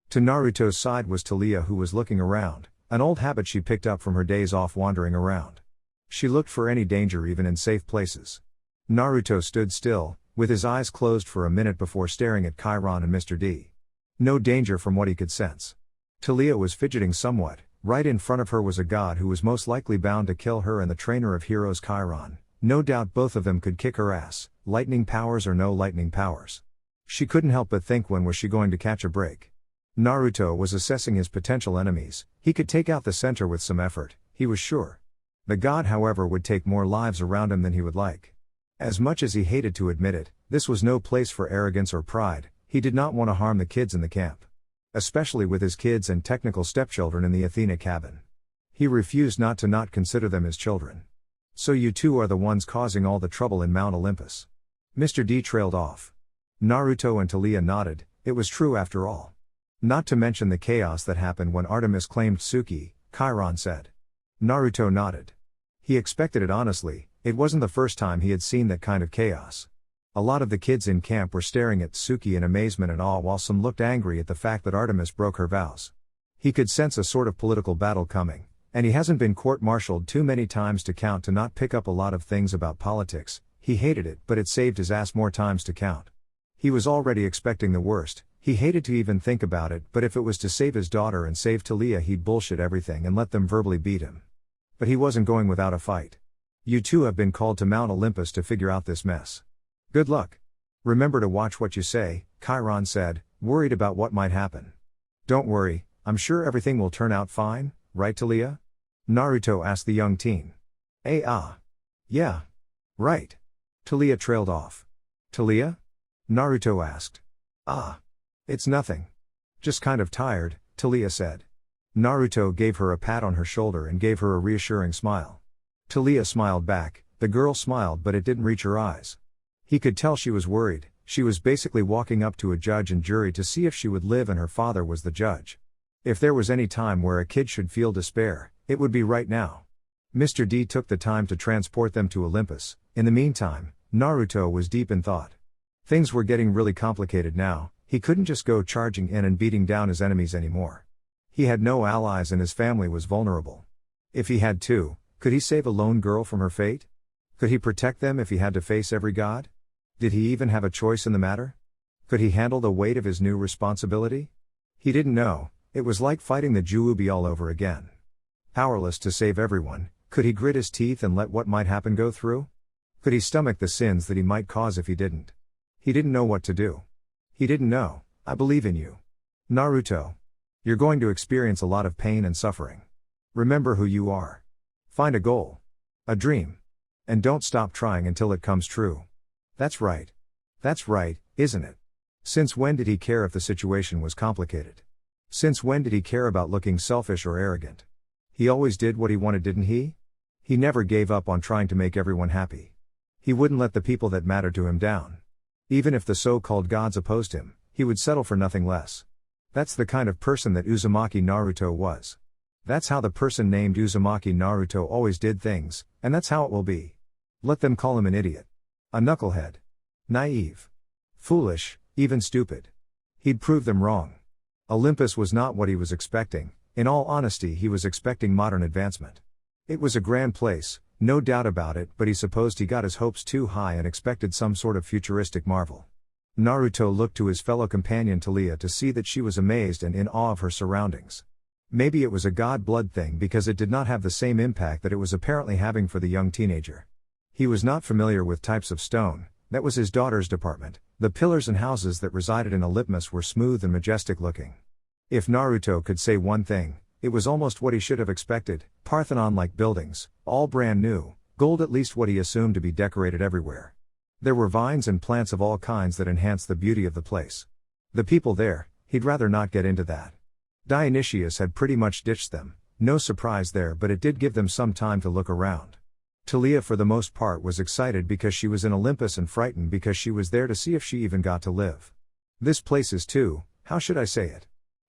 To Naruto's side was Taliah, who was looking around, an old habit she picked up from her days off wandering around. She looked for any danger even in safe places. Naruto stood still, with his eyes closed for a minute before staring at Chiron and Mr. D. No danger from what he could sense. Taliah was fidgeting somewhat. Right in front of her was a god who was most likely bound to kill her and the trainer of heroes Chiron. No doubt both of them could kick her ass, lightning powers or no lightning powers. She couldn't help but think, when was she going to catch a break? Naruto was assessing his potential enemies. He could take out the center with some effort, he was sure. The god, however, would take more lives around him than he would like. As much as he hated to admit it, this was no place for arrogance or pride. He did not want to harm the kids in the camp. Especially with his kids and technical stepchildren in the Athena cabin. He refused not consider them his children. So you two are the ones causing all the trouble in Mount Olympus. Mr. D trailed off. Naruto and Taliah nodded. It was true after all. Not to mention the chaos that happened when Artemis claimed Tsuki, Chiron said. Naruto nodded. He expected it honestly. It wasn't the first time he had seen that kind of chaos. A lot of the kids in camp were staring at Tsuki in amazement and awe, while some looked angry at the fact that Artemis broke her vows. He could sense a sort of political battle coming, and he hasn't been court-martialed too many times to count to not pick up a lot of things about politics. He hated it, but it saved his ass more times to count. He was already expecting the worst. He hated to even think about it, but if it was to save his daughter and save Taliah, he'd bullshit everything and let them verbally beat him. But he wasn't going without a fight. You two have been called to Mount Olympus to figure out this mess. Good luck. Remember to watch what you say, Chiron said, worried about what might happen. Don't worry, I'm sure everything will turn out fine, right Taliah? Naruto asked the young teen. Yeah. Right. Taliah trailed off. Taliah? Naruto asked. It's nothing. Just kind of tired, Taliah said. Naruto gave her a pat on her shoulder and gave her a reassuring smile. Taliah smiled back. The girl smiled, but it didn't reach her eyes. He could tell she was worried. She was basically walking up to a judge and jury to see if she would live, and her father was the judge. If there was any time where a kid should feel despair, it would be right now. Mr. D took the time to transport them to Olympus. In the meantime, Naruto was deep in thought. Things were getting really complicated now. He couldn't just go charging in and beating down his enemies anymore. He had no allies and his family was vulnerable. If he had to, could he save a lone girl from her fate? Could he protect them if he had to face every god? Did he even have a choice in the matter? Could he handle the weight of his new responsibility? He didn't know. It was like fighting the Juubi all over again. Powerless to save everyone, could he grit his teeth and let what might happen go through? Could he stomach the sins that he might cause if he didn't? He didn't know what to do. He didn't know. I believe in you. Naruto. You're going to experience a lot of pain and suffering. Remember who you are. Find a goal. A dream. And don't stop trying until it comes true. That's right. That's right, isn't it? Since when did he care if the situation was complicated? Since when did he care about looking selfish or arrogant? He always did what he wanted, didn't he? He never gave up on trying to make everyone happy. He wouldn't let the people that mattered to him down. Even if the so-called gods opposed him, he would settle for nothing less. That's the kind of person that Uzumaki Naruto was. That's how the person named Uzumaki Naruto always did things, and that's how it will be. Let them call him an idiot. A knucklehead. Naive. Foolish, even stupid. He'd prove them wrong. Olympus was not what he was expecting. In all honesty, he was expecting modern advancement. It was a grand place, no doubt about it, but he supposed he got his hopes too high and expected some sort of futuristic marvel. Naruto looked to his fellow companion Taliah to see that she was amazed and in awe of her surroundings. Maybe it was a god-blood thing because it did not have the same impact that it was apparently having for the young teenager. He was not familiar with types of stone. That was his daughter's department. The pillars and houses that resided in Olympus were smooth and majestic looking. If Naruto could say one thing, it was almost what he should have expected: Parthenon-like buildings, all brand new, gold, at least what he assumed to be, decorated everywhere. There were vines and plants of all kinds that enhanced the beauty of the place. The people there, he'd rather not get into that. Dionysius had pretty much ditched them. No surprise there, but it did give them some time to look around. Talia for the most part was excited because she was in Olympus and frightened because she was there to see if she even got to live. This place is too, how should I say it?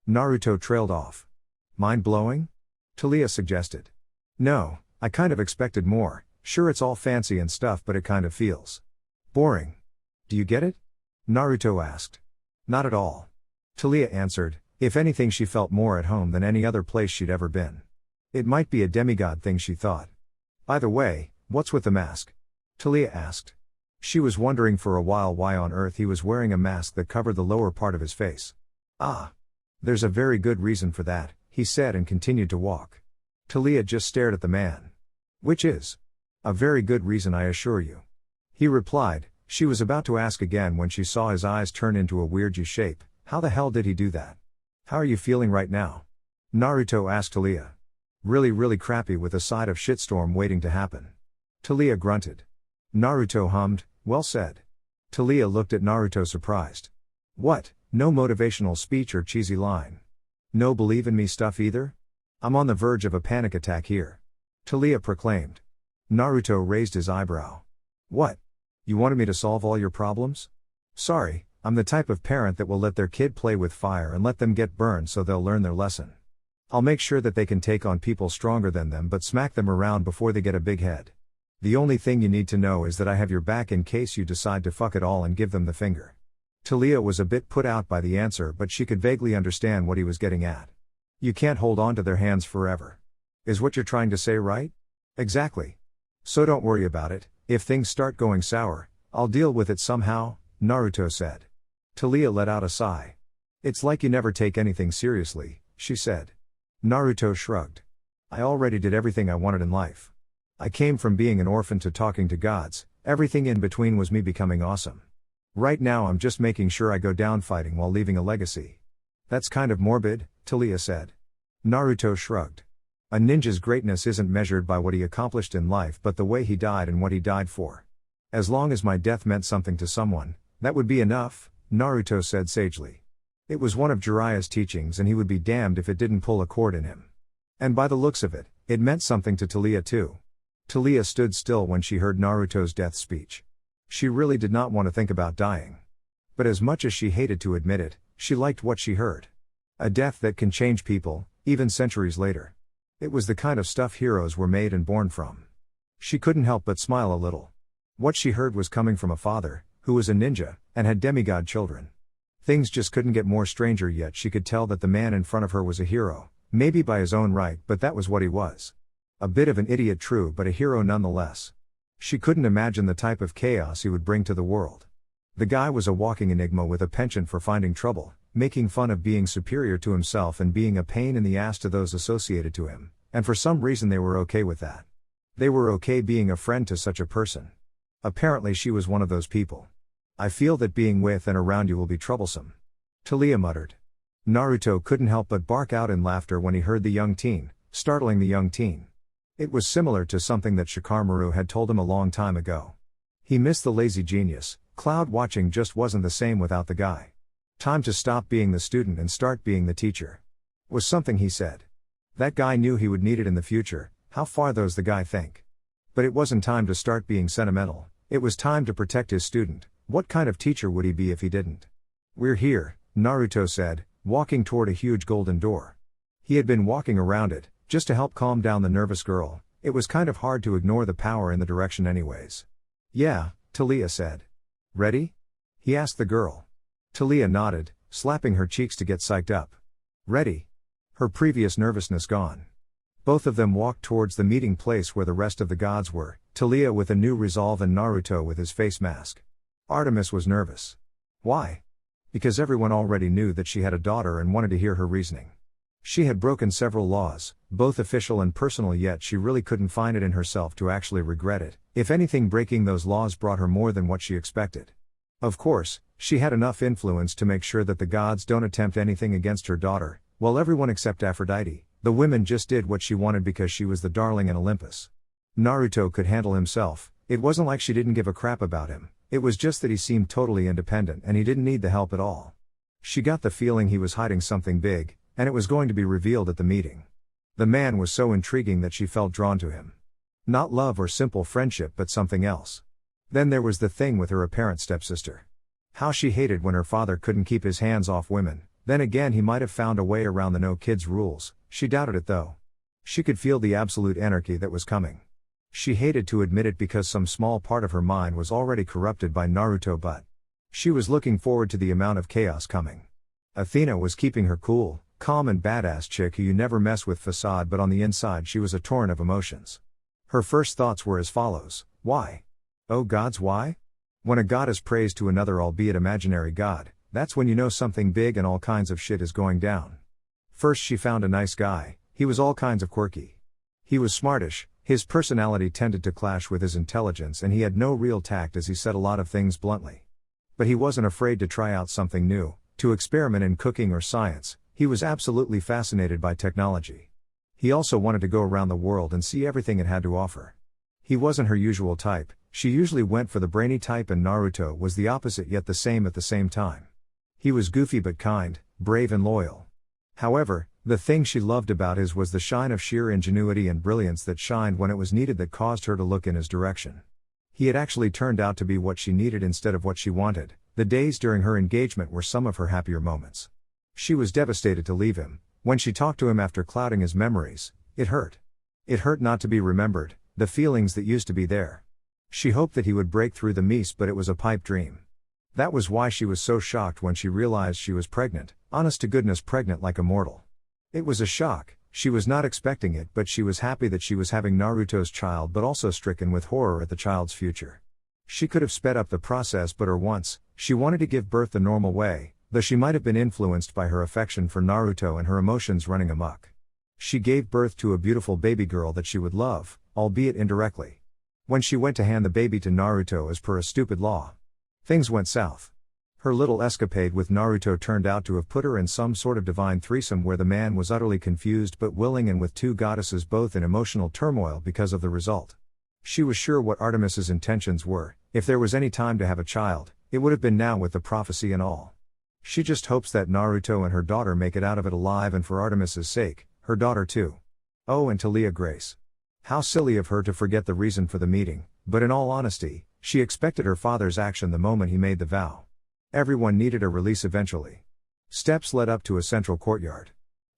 Naruto trailed off. Mind-blowing? Talia suggested. No, I kind of expected more. Sure, it's all fancy and stuff, but it kind of feels boring. Do you get it? Naruto asked. Not at all. Talia answered. If anything, she felt more at home than any other place she'd ever been. It might be a demigod thing, she thought. By the way, what's with the mask? Talia asked. She was wondering for a while why on earth he was wearing a mask that covered the lower part of his face. Ah. There's a very good reason for that, he said and continued to walk. Talia just stared at the man. Which is? A very good reason, I assure you. He replied. She was about to ask again when she saw his eyes turn into a weird U shape. How the hell did he do that? How are you feeling right now? Naruto asked Talia. Really crappy, with a side of shitstorm waiting to happen. Talia grunted. Naruto hummed, well said. Talia looked at Naruto surprised. What, no motivational speech or cheesy line? No believe in me stuff either? I'm on the verge of a panic attack here. Talia proclaimed. Naruto raised his eyebrow. What? You wanted me to solve all your problems? Sorry, I'm the type of parent that will let their kid play with fire and let them get burned so they'll learn their lesson. I'll make sure that they can take on people stronger than them but smack them around before they get a big head. The only thing you need to know is that I have your back in case you decide to fuck it all and give them the finger. Talia was a bit put out by the answer, but she could vaguely understand what he was getting at. You can't hold on to their hands forever. Is what you're trying to say right? Exactly. So don't worry about it. If things start going sour, I'll deal with it somehow, Naruto said. Talia let out a sigh. It's like you never take anything seriously, she said. Naruto shrugged. I already did everything I wanted in life. I came from being an orphan to talking to gods, everything in between was me becoming awesome. Right now I'm just making sure I go down fighting while leaving a legacy. That's kind of morbid, Talia said. Naruto shrugged. A ninja's greatness isn't measured by what he accomplished in life but the way he died and what he died for. As long as my death meant something to someone, that would be enough, Naruto said sagely. It was one of Jiraiya's teachings and he would be damned if it didn't pull a chord in him. And by the looks of it, it meant something to Talia too. Talia stood still when she heard Naruto's death speech. She really did not want to think about dying. But as much as she hated to admit it, she liked what she heard. A death that can change people, even centuries later. It was the kind of stuff heroes were made and born from. She couldn't help but smile a little. What she heard was coming from a father, who was a ninja, and had demigod children. Things just couldn't get more stranger, yet she could tell that the man in front of her was a hero, maybe by his own right, but that was what he was. A bit of an idiot, true, but a hero nonetheless. She couldn't imagine the type of chaos he would bring to the world. The guy was a walking enigma with a penchant for finding trouble, making fun of being superior to himself and being a pain in the ass to those associated to him, and for some reason they were okay with that. They were okay being a friend to such a person. Apparently she was one of those people. I feel that being with and around you will be troublesome. Talia muttered. Naruto couldn't help but bark out in laughter when he heard the young teen, startling the young teen. It was similar to something that Shikamaru had told him a long time ago. He missed the lazy genius, cloud watching just wasn't the same without the guy. Time to stop being the student and start being the teacher. Was something he said. That guy knew he would need it in the future, how far does the guy think? But it wasn't time to start being sentimental, it was time to protect his student. What kind of teacher would he be if he didn't? We're here, Naruto said, walking toward a huge golden door. He had been walking around it, just to help calm down the nervous girl. It was kind of hard to ignore the power in the direction anyways. Yeah, Talia said. Ready? He asked the girl. Talia nodded, slapping her cheeks to get psyched up. Ready. Her previous nervousness gone. Both of them walked towards the meeting place where the rest of the gods were, Talia with a new resolve and Naruto with his face mask. Artemis was nervous. Why? Because everyone already knew that she had a daughter and wanted to hear her reasoning. She had broken several laws, both official and personal, yet she really couldn't find it in herself to actually regret it. If anything, breaking those laws brought her more than what she expected. Of course, she had enough influence to make sure that the gods don't attempt anything against her daughter, while everyone except Aphrodite, the women, just did what she wanted because she was the darling in Olympus. Naruto could handle himself. It wasn't like she didn't give a crap about him. It was just that he seemed totally independent and he didn't need the help at all. She got the feeling he was hiding something big, and it was going to be revealed at the meeting. The man was so intriguing that she felt drawn to him. Not love or simple friendship but something else. Then there was the thing with her apparent stepsister. How she hated when her father couldn't keep his hands off women. Then again, he might have found a way around the no kids rules. She doubted it though. She could feel the absolute anarchy that was coming. She hated to admit it because some small part of her mind was already corrupted by Naruto, but she was looking forward to the amount of chaos coming. Athena was keeping her cool, calm and badass chick who you never mess with facade, but on the inside she was a torrent of emotions. Her first thoughts were as follows: why? Oh gods, why? When a god is praised to another, albeit imaginary god, that's when you know something big and all kinds of shit is going down. First she found a nice guy. He was all kinds of quirky. He was smartish, his personality tended to clash with his intelligence, and he had no real tact as he said a lot of things bluntly. But he wasn't afraid to try out something new, to experiment in cooking or science. He was absolutely fascinated by technology. He also wanted to go around the world and see everything it had to offer. He wasn't her usual type. She usually went for the brainy type, and Naruto was the opposite yet the same at the same time. He was goofy but kind, brave and loyal. However, the thing she loved about his was the shine of sheer ingenuity and brilliance that shined when it was needed, that caused her to look in his direction. He had actually turned out to be what she needed instead of what she wanted. The days during her engagement were some of her happier moments. She was devastated to leave him. When she talked to him after clouding his memories, it hurt. It hurt not to be remembered, the feelings that used to be there. She hoped that he would break through the mist, but it was a pipe dream. That was why she was so shocked when she realized she was pregnant, honest to goodness pregnant like a mortal. It was a shock. She was not expecting it, but she was happy that she was having Naruto's child, but also stricken with horror at the child's future. She could have sped up the process, but once, she wanted to give birth the normal way, though she might have been influenced by her affection for Naruto and her emotions running amok. She gave birth to a beautiful baby girl that she would love, albeit indirectly. When she went to hand the baby to Naruto as per a stupid law, things went south. Her little escapade with Naruto turned out to have put her in some sort of divine threesome where the man was utterly confused but willing, and with two goddesses both in emotional turmoil because of the result. She was sure what Artemis's intentions were. If there was any time to have a child, it would have been now, with the prophecy and all. She just hopes that Naruto and her daughter make it out of it alive, and for Artemis's sake, her daughter too. Oh, and Talia Grace. How silly of her to forget the reason for the meeting, but in all honesty, she expected her father's action the moment he made the vow. Everyone needed a release eventually. Steps led up to a central courtyard.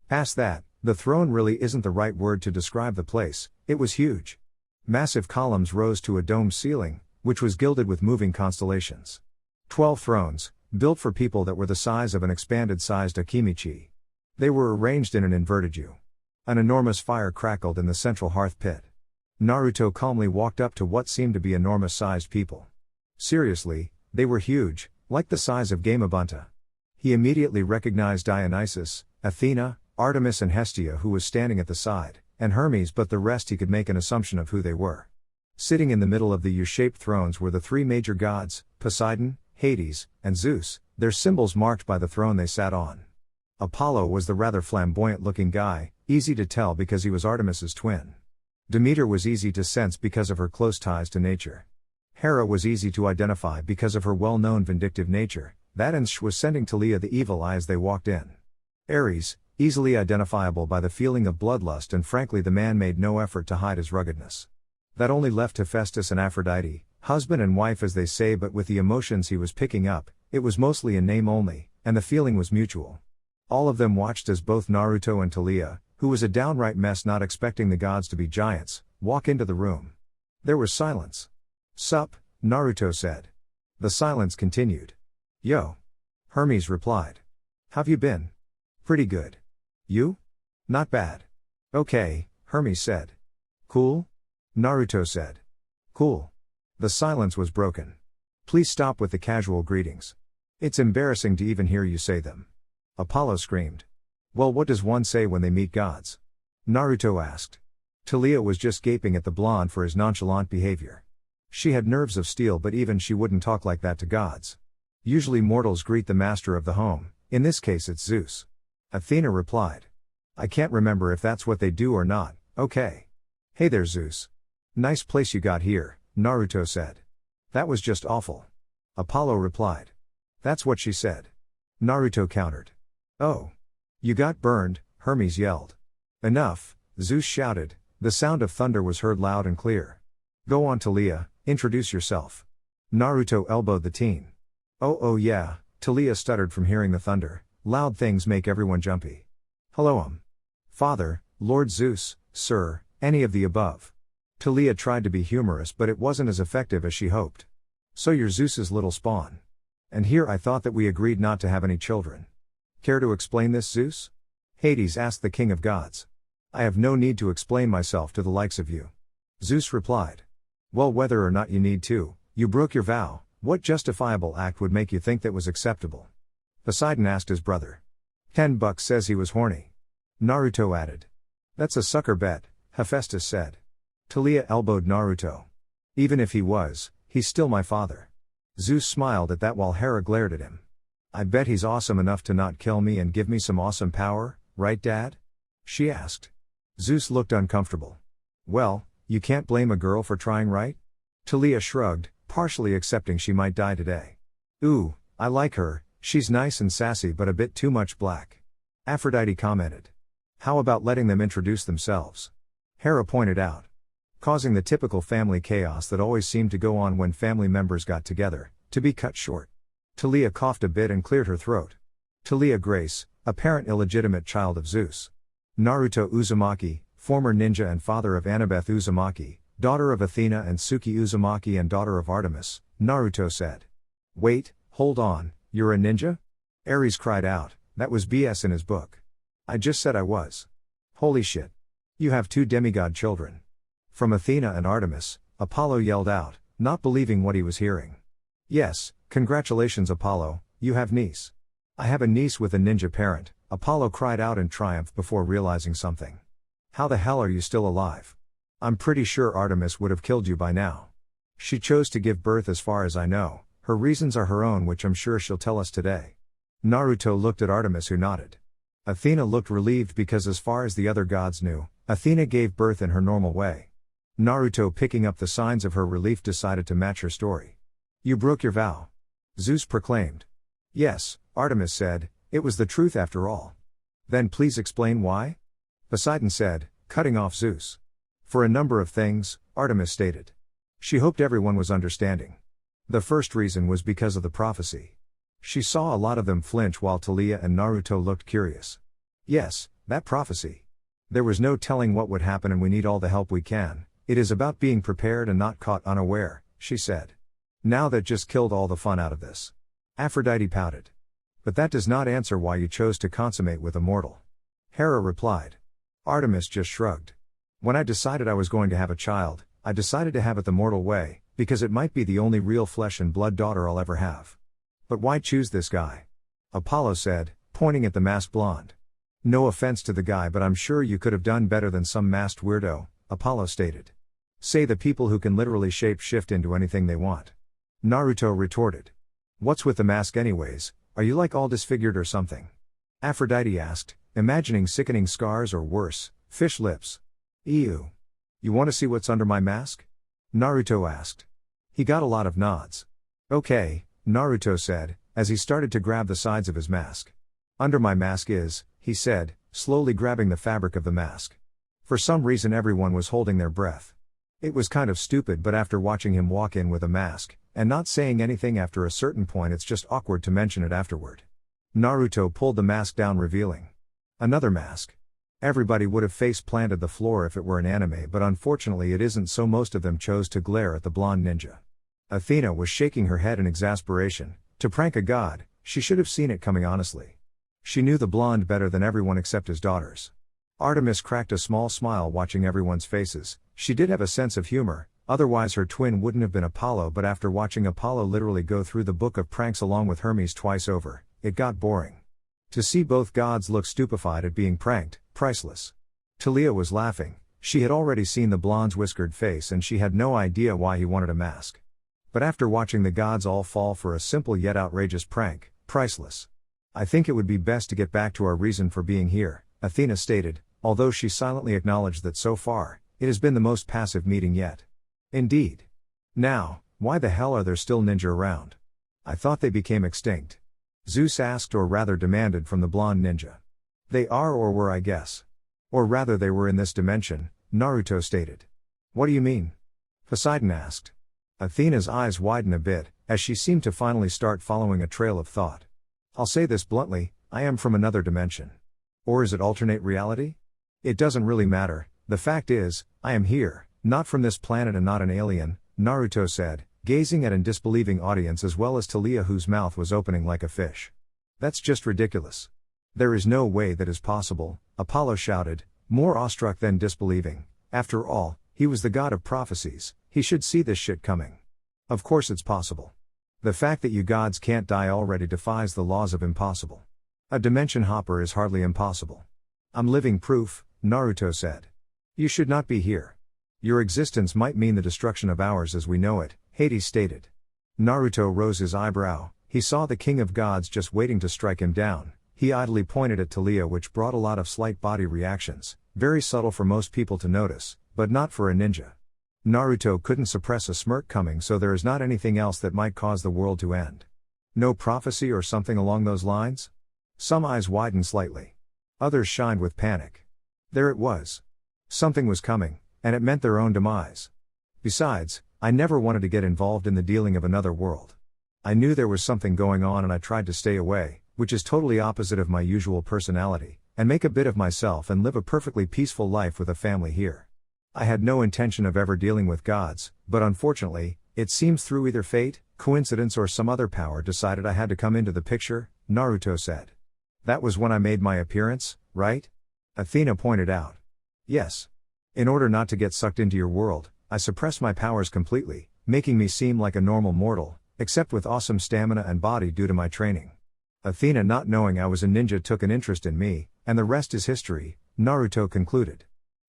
Past that, the throne really isn't the right word to describe the place. It was huge. Massive columns rose to a domed ceiling, which was gilded with moving constellations. 12 thrones, built for people that were the size of an expanded-sized Akimichi. They were arranged in an inverted U. An enormous fire crackled in the central hearth pit. Naruto calmly walked up to what seemed to be enormous-sized people. Seriously, they were huge, like the size of Gamabunta. He immediately recognized Dionysus, Athena, Artemis and Hestia, who was standing at the side, and Hermes, but the rest he could make an assumption of who they were. Sitting in the middle of the U-shaped thrones were the three major gods, Poseidon, Hades, and Zeus, their symbols marked by the throne they sat on. Apollo was the rather flamboyant-looking guy, easy to tell because he was Artemis's twin. Demeter was easy to sense because of her close ties to nature. Hera was easy to identify because of her well-known vindictive nature. That and Sh was sending Talia the evil eye as they walked in. Ares, easily identifiable by the feeling of bloodlust, and frankly the man made no effort to hide his ruggedness. That only left Hephaestus and Aphrodite, husband and wife as they say, but with the emotions he was picking up, it was mostly in name only, and the feeling was mutual. All of them watched as both Naruto and Talia, who was a downright mess not expecting the gods to be giants, walk into the room. There was silence. "Sup," Naruto said. The silence continued. "Yo," Hermes replied. "How've you been?" "Pretty good. You?" "Not bad." "Okay," Hermes said. "Cool?" Naruto said. "Cool." The silence was broken. "Please stop with the casual greetings. It's embarrassing to even hear you say them." Apollo screamed. "Well, what does one say when they meet gods?" Naruto asked. Talia was just gaping at the blonde for his nonchalant behavior. She had nerves of steel, but even she wouldn't talk like that to gods. Usually mortals greet the master of the home, in this case it's Zeus. Athena replied. "I can't remember if that's what they do or not, okay. Hey there Zeus. Nice place you got here," Naruto said. "That was just awful." Apollo replied. "That's what she said." Naruto countered. "Oh. You got burned," Hermes yelled. "Enough," Zeus shouted. The sound of thunder was heard loud and clear. Go on, Talia, introduce yourself. Naruto elbowed the teen. Oh yeah, Talia stuttered from hearing the thunder. Loud things make everyone jumpy. Hello, Father, Lord Zeus, sir, any of the above. Talia tried to be humorous, but it wasn't as effective as she hoped. So you're Zeus's little spawn. And here I thought that we agreed not to have any children. Care to explain this, Zeus? Hades asked the king of gods. I have no need to explain myself to the likes of you. Zeus replied. Well, whether or not you need to, you broke your vow. What justifiable act would make you think that was acceptable? Poseidon asked his brother. $10 says he was horny. Naruto added. That's a sucker bet, Hephaestus said. Talia elbowed Naruto. Even if he was, he's still my father. Zeus smiled at that while Hera glared at him. I bet he's awesome enough to not kill me and give me some awesome power, right, Dad? She asked. Zeus looked uncomfortable. Well, you can't blame a girl for trying, right? Talia shrugged, partially accepting she might die today. Ooh, I like her, she's nice and sassy but a bit too much black. Aphrodite commented. How about letting them introduce themselves? Hera pointed out. Causing the typical family chaos that always seemed to go on when family members got together, to be cut short. Talia coughed a bit and cleared her throat. Talia Grace, apparent illegitimate child of Zeus. Naruto Uzumaki, former ninja and father of Annabeth Uzumaki, daughter of Athena and Tsuki Uzumaki and daughter of Artemis, Naruto said. Wait, hold on, you're a ninja? Ares cried out, that was BS in his book. I just said I was. Holy shit. You have 2 demigod children. From Athena and Artemis, Apollo yelled out, not believing what he was hearing. Yes, congratulations Apollo, you have niece. I have a niece with a ninja parent, Apollo cried out in triumph before realizing something. How the hell are you still alive? I'm pretty sure Artemis would have killed you by now. She chose to give birth as far as I know, her reasons are her own which I'm sure she'll tell us today. Naruto looked at Artemis who nodded. Athena looked relieved because as far as the other gods knew, Athena gave birth in her normal way. Naruto, picking up the signs of her relief, decided to match her story. You broke your vow. Zeus proclaimed. Yes, Artemis said, it was the truth after all. Then please explain why? Poseidon said, cutting off Zeus. For a number of things, Artemis stated. She hoped everyone was understanding. The first reason was because of the prophecy. She saw a lot of them flinch while Talia and Naruto looked curious. Yes, that prophecy. There was no telling what would happen and we need all the help we can. It is about being prepared and not caught unaware, she said. Now that just killed all the fun out of this. Aphrodite pouted. But that does not answer why you chose to consummate with a mortal. Hera replied. Artemis just shrugged. When I decided I was going to have a child, I decided to have it the mortal way, because it might be the only real flesh and blood daughter I'll ever have. But why choose this guy? Apollo said, pointing at the masked blonde. No offense to the guy, but I'm sure you could have done better than some masked weirdo, Apollo stated. Say the people who can literally shape-shift into anything they want. Naruto retorted. What's with the mask anyways, are you like all disfigured or something? Aphrodite asked, imagining sickening scars or worse, fish lips. Ew. You want to see what's under my mask? Naruto asked. He got a lot of nods. Okay, Naruto said, as he started to grab the sides of his mask. Under my mask is, he said, slowly grabbing the fabric of the mask. For some reason everyone was holding their breath. It was kind of stupid, but after watching him walk in with a mask, and not saying anything after a certain point, it's just awkward to mention it afterward. Naruto pulled the mask down, revealing another mask. Everybody would have face-planted the floor if it were an anime, but unfortunately it isn't, so most of them chose to glare at the blonde ninja. Athena was shaking her head in exasperation. To prank a god, she should have seen it coming, honestly. She knew the blonde better than everyone except his daughters. Artemis cracked a small smile watching everyone's faces. She did have a sense of humor, otherwise her twin wouldn't have been Apollo, but after watching Apollo literally go through the book of pranks along with Hermes twice over, it got boring. To see both gods look stupefied at being pranked, priceless. Talia was laughing. She had already seen the blonde's whiskered face and she had no idea why he wanted a mask. But after watching the gods all fall for a simple yet outrageous prank, priceless. I think it would be best to get back to our reason for being here, Athena stated, although she silently acknowledged that so far, it has been the most passive meeting yet. Indeed. Now, why the hell are there still ninja around? I thought they became extinct. Zeus asked, or rather demanded, from the blonde ninja. They are or were, I guess. Or rather, they were in this dimension, Naruto stated. What do you mean? Poseidon asked. Athena's eyes widened a bit, as she seemed to finally start following a trail of thought. I'll say this bluntly, I am from another dimension. Or is it alternate reality? It doesn't really matter, the fact is, I am here, not from this planet and not an alien, Naruto said, gazing at an disbelieving audience as well as Talia, whose mouth was opening like a fish. That's just ridiculous. There is no way that is possible, Apollo shouted, more awestruck than disbelieving. After all, he was the god of prophecies, he should see this shit coming. Of course it's possible. The fact that you gods can't die already defies the laws of impossible. A dimension hopper is hardly impossible. I'm living proof, Naruto said. You should not be here. Your existence might mean the destruction of ours as we know it, Hades stated. Naruto rose his eyebrow, he saw the king of gods just waiting to strike him down. He idly pointed at Talia, which brought a lot of slight body reactions, very subtle for most people to notice, but not for a ninja. Naruto couldn't suppress a smirk coming, so there is not anything else that might cause the world to end. No prophecy or something along those lines? Some eyes widened slightly. Others shined with panic. There it was. Something was coming, and it meant their own demise. Besides, I never wanted to get involved in the dealing of another world. I knew there was something going on and I tried to stay away, which is totally opposite of my usual personality, and make a bit of myself and live a perfectly peaceful life with a family here. I had no intention of ever dealing with gods, but unfortunately, it seems through either fate, coincidence or some other power decided I had to come into the picture, Naruto said. That was when I made my appearance, right? Athena pointed out. Yes. In order not to get sucked into your world, I suppressed my powers completely, making me seem like a normal mortal, except with awesome stamina and body due to my training. Athena, not knowing I was a ninja, took an interest in me, and the rest is history, Naruto concluded.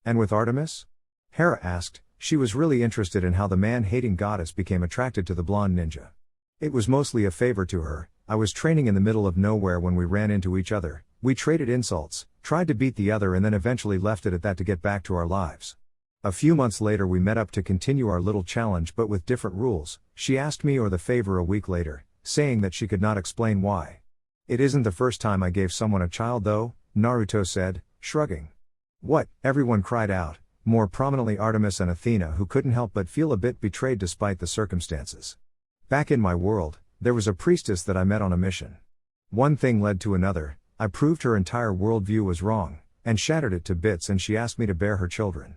And with Artemis? Hera asked. She was really interested in how the man-hating goddess became attracted to the blonde ninja. It was mostly a favor to her. I was training in the middle of nowhere when we ran into each other, we traded insults, tried to beat the other and then eventually left it at that to get back to our lives. A few months later we met up to continue our little challenge but with different rules. She asked me or the favor a week later, saying that she could not explain why. It isn't the first time I gave someone a child though, Naruto said, shrugging. What? Everyone cried out, more prominently Artemis and Athena, who couldn't help but feel a bit betrayed despite the circumstances. Back in my world, there was a priestess that I met on a mission. One thing led to another, I proved her entire worldview was wrong, and shattered it to bits, and she asked me to bear her children.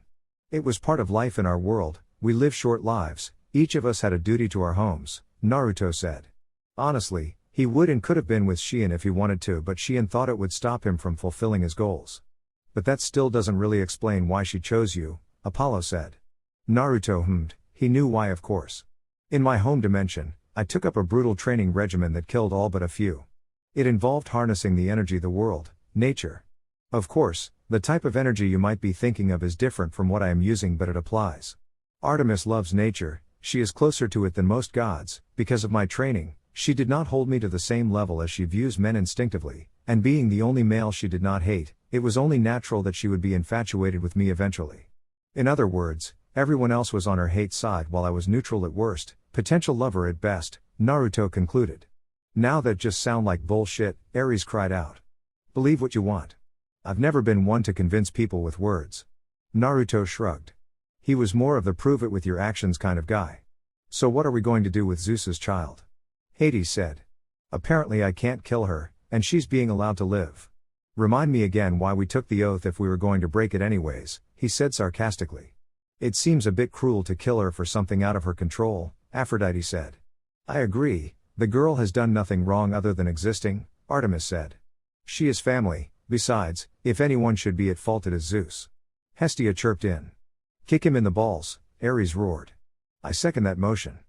It was part of life in our world, we live short lives, each of us had a duty to our homes, Naruto said. Honestly, he would and could have been with Shion if he wanted to, but Shion thought it would stop him from fulfilling his goals. But that still doesn't really explain why she chose you, Apollo said. Naruto hummed, he knew why, of course. In my home dimension, I took up a brutal training regimen that killed all but a few. It involved harnessing the energy, the world, nature. Of course, the type of energy you might be thinking of is different from what I am using, but it applies. Artemis loves nature, she is closer to it than most gods. Because of my training, she did not hold me to the same level as she views men instinctively, and being the only male she did not hate, it was only natural that she would be infatuated with me eventually. In other words, everyone else was on her hate side while I was neutral at worst, potential lover at best, Naruto concluded. Now that just sound like bullshit, Ares cried out. Believe what you want. I've never been one to convince people with words. Naruto shrugged. He was more of the prove it with your actions kind of guy. So what are we going to do with Zeus's child? Hades said. Apparently I can't kill her, and she's being allowed to live. Remind me again why we took the oath if we were going to break it anyways, he said sarcastically. It seems a bit cruel to kill her for something out of her control, Aphrodite said. I agree, the girl has done nothing wrong other than existing, Artemis said. She is family, besides, if anyone should be at fault it is Zeus. Hestia chirped in. Kick him in the balls, Ares roared. I second that motion.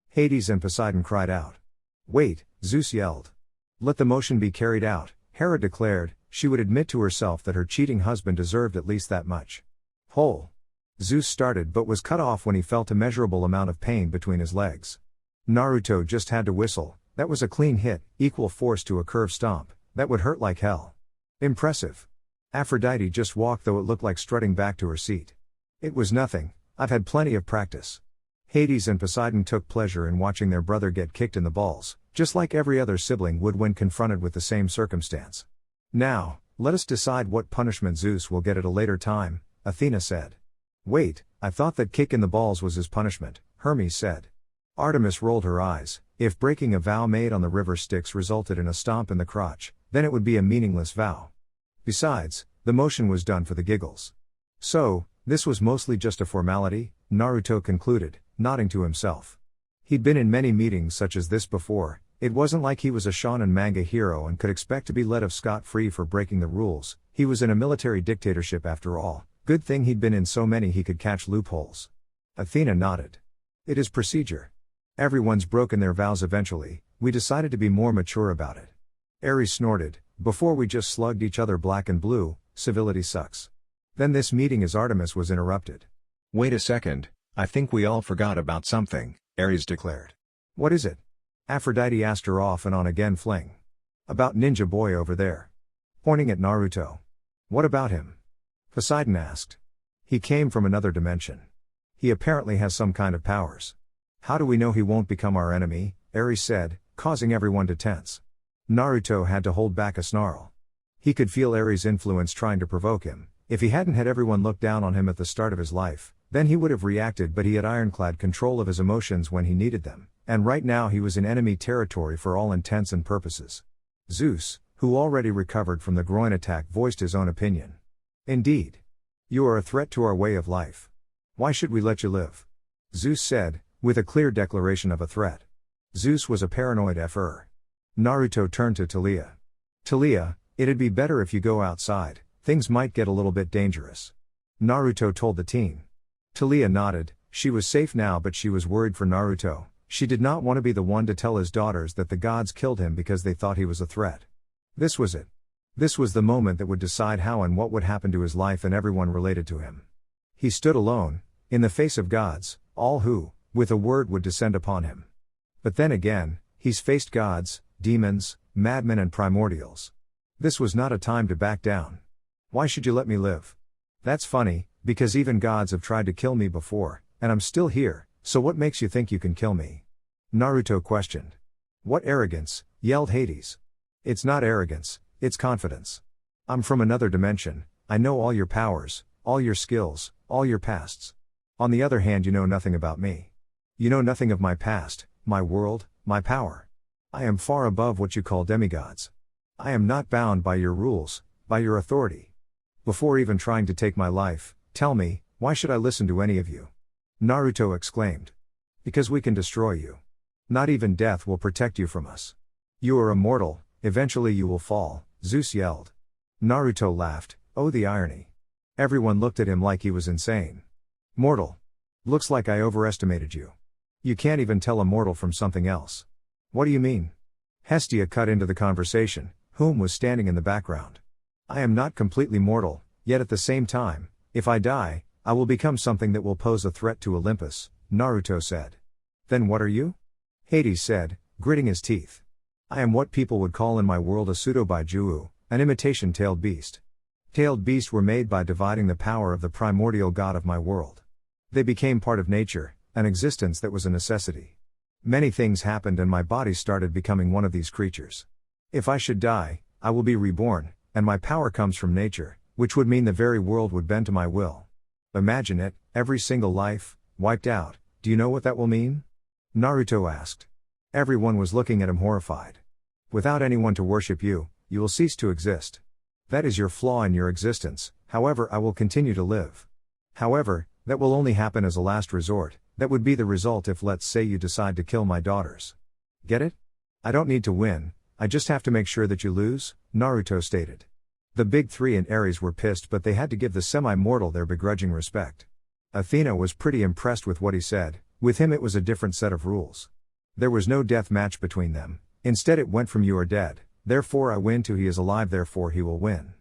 Hades and Poseidon cried out. Wait, Zeus yelled. Let the motion be carried out, Hera declared. She would admit to herself that her cheating husband deserved at least that much. Hole. Zeus started but was cut off when he felt a measurable amount of pain between his legs. Naruto just had to whistle. That was a clean hit, equal force to a curve stomp, that would hurt like hell. Impressive. Aphrodite just walked, though it looked like strutting back to her seat. It was nothing, I've had plenty of practice. Hades and Poseidon took pleasure in watching their brother get kicked in the balls, just like every other sibling would when confronted with the same circumstance. Now, Let us decide what punishment Zeus will get at a later time, Athena said. Wait, I thought that kick in the balls was his punishment, Hermes said. Artemis rolled her eyes. If breaking a vow made on the river Styx resulted in a stomp in the crotch, then it would be a meaningless vow. Besides, the motion was done for the giggles. So, this was mostly just a formality, Naruto concluded, nodding to himself. He'd been in many meetings such as this before. It wasn't like he was a shonen manga hero and could expect to be let off scot-free for breaking the rules. He was in a military dictatorship after all. Good thing he'd been in so many he could catch loopholes. Athena nodded. It is procedure. Everyone's broken their vows eventually. We decided to be more mature about it. Ares snorted. Before we just slugged each other black and blue, civility sucks. Then this meeting as Artemis was interrupted. Wait a second, I think we all forgot about something, Ares declared. What is it? Aphrodite asked her off and on again fling. About Ninja Boy over there. Pointing at Naruto. What about him? Poseidon asked. He came from another dimension. He apparently has some kind of powers. How do we know he won't become our enemy? Ares said, causing everyone to tense. Naruto had to hold back a snarl. He could feel Ares' influence trying to provoke him. If he hadn't had everyone look down on him at the start of his life, then he would have reacted, but he had ironclad control of his emotions when he needed them. And right now he was in enemy territory for all intents and purposes. Zeus, who already recovered from the groin attack, voiced his own opinion. Indeed. You are a threat to our way of life. Why should we let you live? Zeus said, with a clear declaration of a threat. Zeus was a paranoid FR. Naruto turned to Talia. Talia, it'd be better if you go outside, things might get a little bit dangerous. Naruto told the teen. Talia nodded. She was safe now, but she was worried for Naruto. She did not want to be the one to tell his daughters that the gods killed him because they thought he was a threat. This was it. This was the moment that would decide how and what would happen to his life and everyone related to him. He stood alone, in the face of gods, all who, with a word, would descend upon him. But then again, he's faced gods, demons, madmen and primordials. This was not a time to back down. Why should you let me live? That's funny, because even gods have tried to kill me before, and I'm still here. So what makes you think you can kill me? Naruto questioned. What arrogance, yelled Hades. It's not arrogance, it's confidence. I'm from another dimension, I know all your powers, all your skills, all your pasts. On the other hand, you know nothing about me. You know nothing of my past, my world, my power. I am far above what you call demigods. I am not bound by your rules, by your authority. Before even trying to take my life, tell me, why should I listen to any of you? Naruto exclaimed. Because we can destroy you. Not even death will protect you from us. You are immortal, eventually you will fall, Zeus yelled. Naruto laughed. Oh, the irony. Everyone looked at him like he was insane. Mortal. Looks like I overestimated you. You can't even tell a mortal from something else. What do you mean? Hestia cut into the conversation, whom was standing in the background. I am not completely mortal, yet at the same time, if I die, I will become something that will pose a threat to Olympus, Naruto said. Then what are you? Hades said, gritting his teeth. I am what people would call in my world a pseudo-Baijuu, an imitation tailed beast. Tailed beasts were made by dividing the power of the primordial god of my world. They became part of nature, an existence that was a necessity. Many things happened and my body started becoming one of these creatures. If I should die, I will be reborn, and my power comes from nature, which would mean the very world would bend to my will. Imagine it, every single life, wiped out. Do you know what that will mean? Naruto asked. Everyone was looking at him horrified. Without anyone to worship you, you will cease to exist. That is your flaw in your existence, however I will continue to live. However, that will only happen as a last resort, that would be the result if let's say you decide to kill my daughters. Get it? I don't need to win, I just have to make sure that you lose, Naruto stated. The big three and Ares were pissed, but they had to give the semi-mortal their begrudging respect. Athena was pretty impressed with what he said. With him it was a different set of rules. There was no death match between them, instead it went from you are dead, therefore I win to he is alive therefore he will win.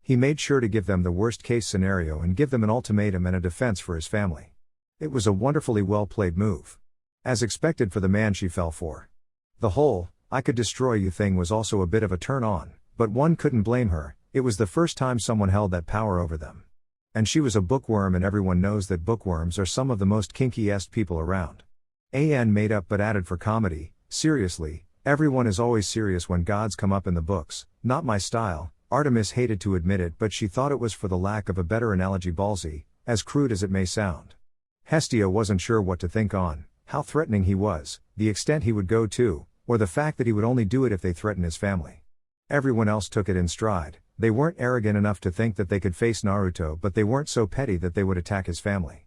He made sure to give them the worst case scenario and give them an ultimatum and a defense for his family. It was a wonderfully well played move. As expected for the man she fell for. The whole, I could destroy you thing was also a bit of a turn on, but one couldn't blame her. It was the first time someone held that power over them. And she was a bookworm and everyone knows that bookworms are some of the most kinkiest people around. AN made up but added for comedy, seriously, everyone is always serious when gods come up in the books, not my style, Artemis hated to admit it, but she thought it was for the lack of a better analogy ballsy, as crude as it may sound. Hestia wasn't sure what to think on, how threatening he was, the extent he would go to, or the fact that he would only do it if they threatened his family. Everyone else took it in stride. They weren't arrogant enough to think that they could face Naruto, but they weren't so petty that they would attack his family.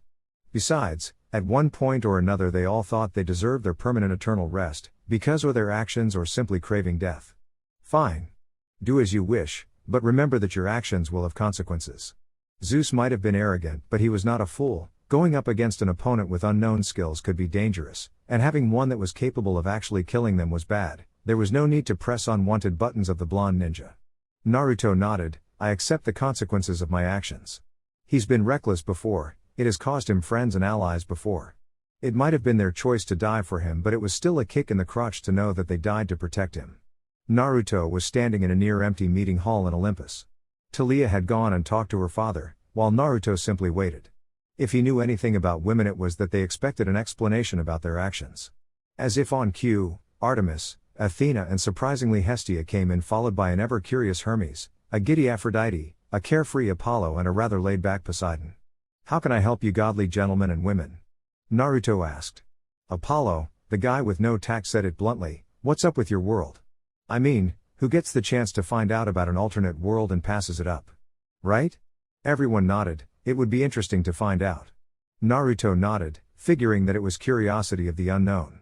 Besides, at one point or another they all thought they deserved their permanent eternal rest, because of their actions or simply craving death. Fine. Do as you wish, but remember that your actions will have consequences. Zeus might have been arrogant, but he was not a fool. Going up against an opponent with unknown skills could be dangerous, and having one that was capable of actually killing them was bad. There was no need to press unwanted buttons of the blonde ninja. Naruto nodded. I accept the consequences of my actions. He's been reckless before, it has cost him friends and allies before. It might have been their choice to die for him, but it was still a kick in the crotch to know that they died to protect him. Naruto was standing in a near-empty meeting hall in Olympus. Taliah had gone and talked to her father, while Naruto simply waited. If he knew anything about women, it was that they expected an explanation about their actions. As if on cue, Artemis, Athena and surprisingly Hestia came in, followed by an ever-curious Hermes, a giddy Aphrodite, a carefree Apollo and a rather laid-back Poseidon. How can I help you godly gentlemen and women? Naruto asked. Apollo, the guy with no tact, said it bluntly. What's up with your world? I mean, who gets the chance to find out about an alternate world and passes it up? Right? Everyone nodded. It would be interesting to find out. Naruto nodded, figuring that it was curiosity of the unknown.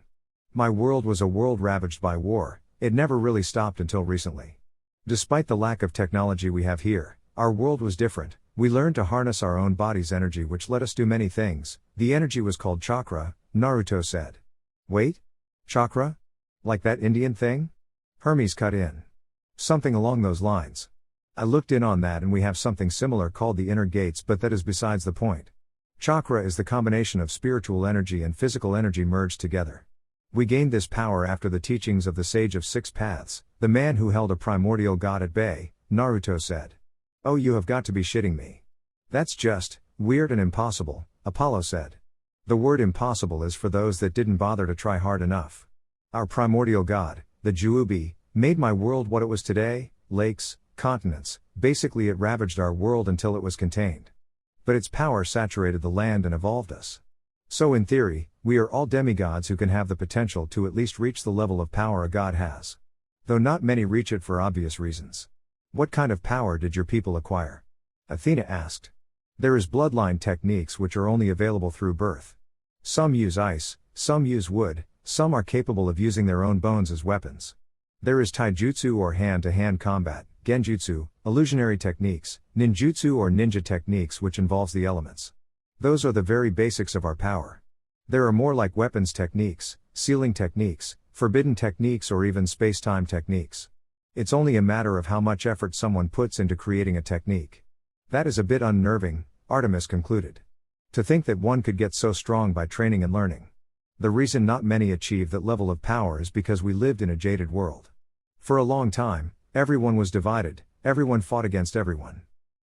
My world was a world ravaged by war. It never really stopped until recently. Despite the lack of technology we have here, our world was different. We learned to harness our own body's energy, which let us do many things. The energy was called chakra, Naruto said. Wait? Chakra? Like that Indian thing? Hermes cut in. Something along those lines. I looked in on that and we have something similar called the inner gates, but that is besides the point. Chakra is the combination of spiritual energy and physical energy merged together. We gained this power after the teachings of the Sage of Six Paths, the man who held a primordial god at bay, Naruto said. Oh, you have got to be shitting me. That's just weird and impossible, Apollo said. The word impossible is for those that didn't bother to try hard enough. Our primordial god, the Juubi, made my world what it was today, lakes, continents, basically it ravaged our world until it was contained. But its power saturated the land and evolved us. So in theory, we are all demigods who can have the potential to at least reach the level of power a god has. Though not many reach it for obvious reasons. What kind of power did your people acquire? Athena asked. There is bloodline techniques which are only available through birth. Some use ice, some use wood, some are capable of using their own bones as weapons. There is taijutsu or hand-to-hand combat, genjutsu, illusionary techniques, ninjutsu or ninja techniques which involves the elements. Those are the very basics of our power. There are more like weapons techniques, sealing techniques, forbidden techniques or even space-time techniques. It's only a matter of how much effort someone puts into creating a technique. That is a bit unnerving, Artemis concluded. To think that one could get so strong by training and learning. The reason not many achieve that level of power is because we lived in a jaded world. For a long time, everyone was divided, everyone fought against everyone.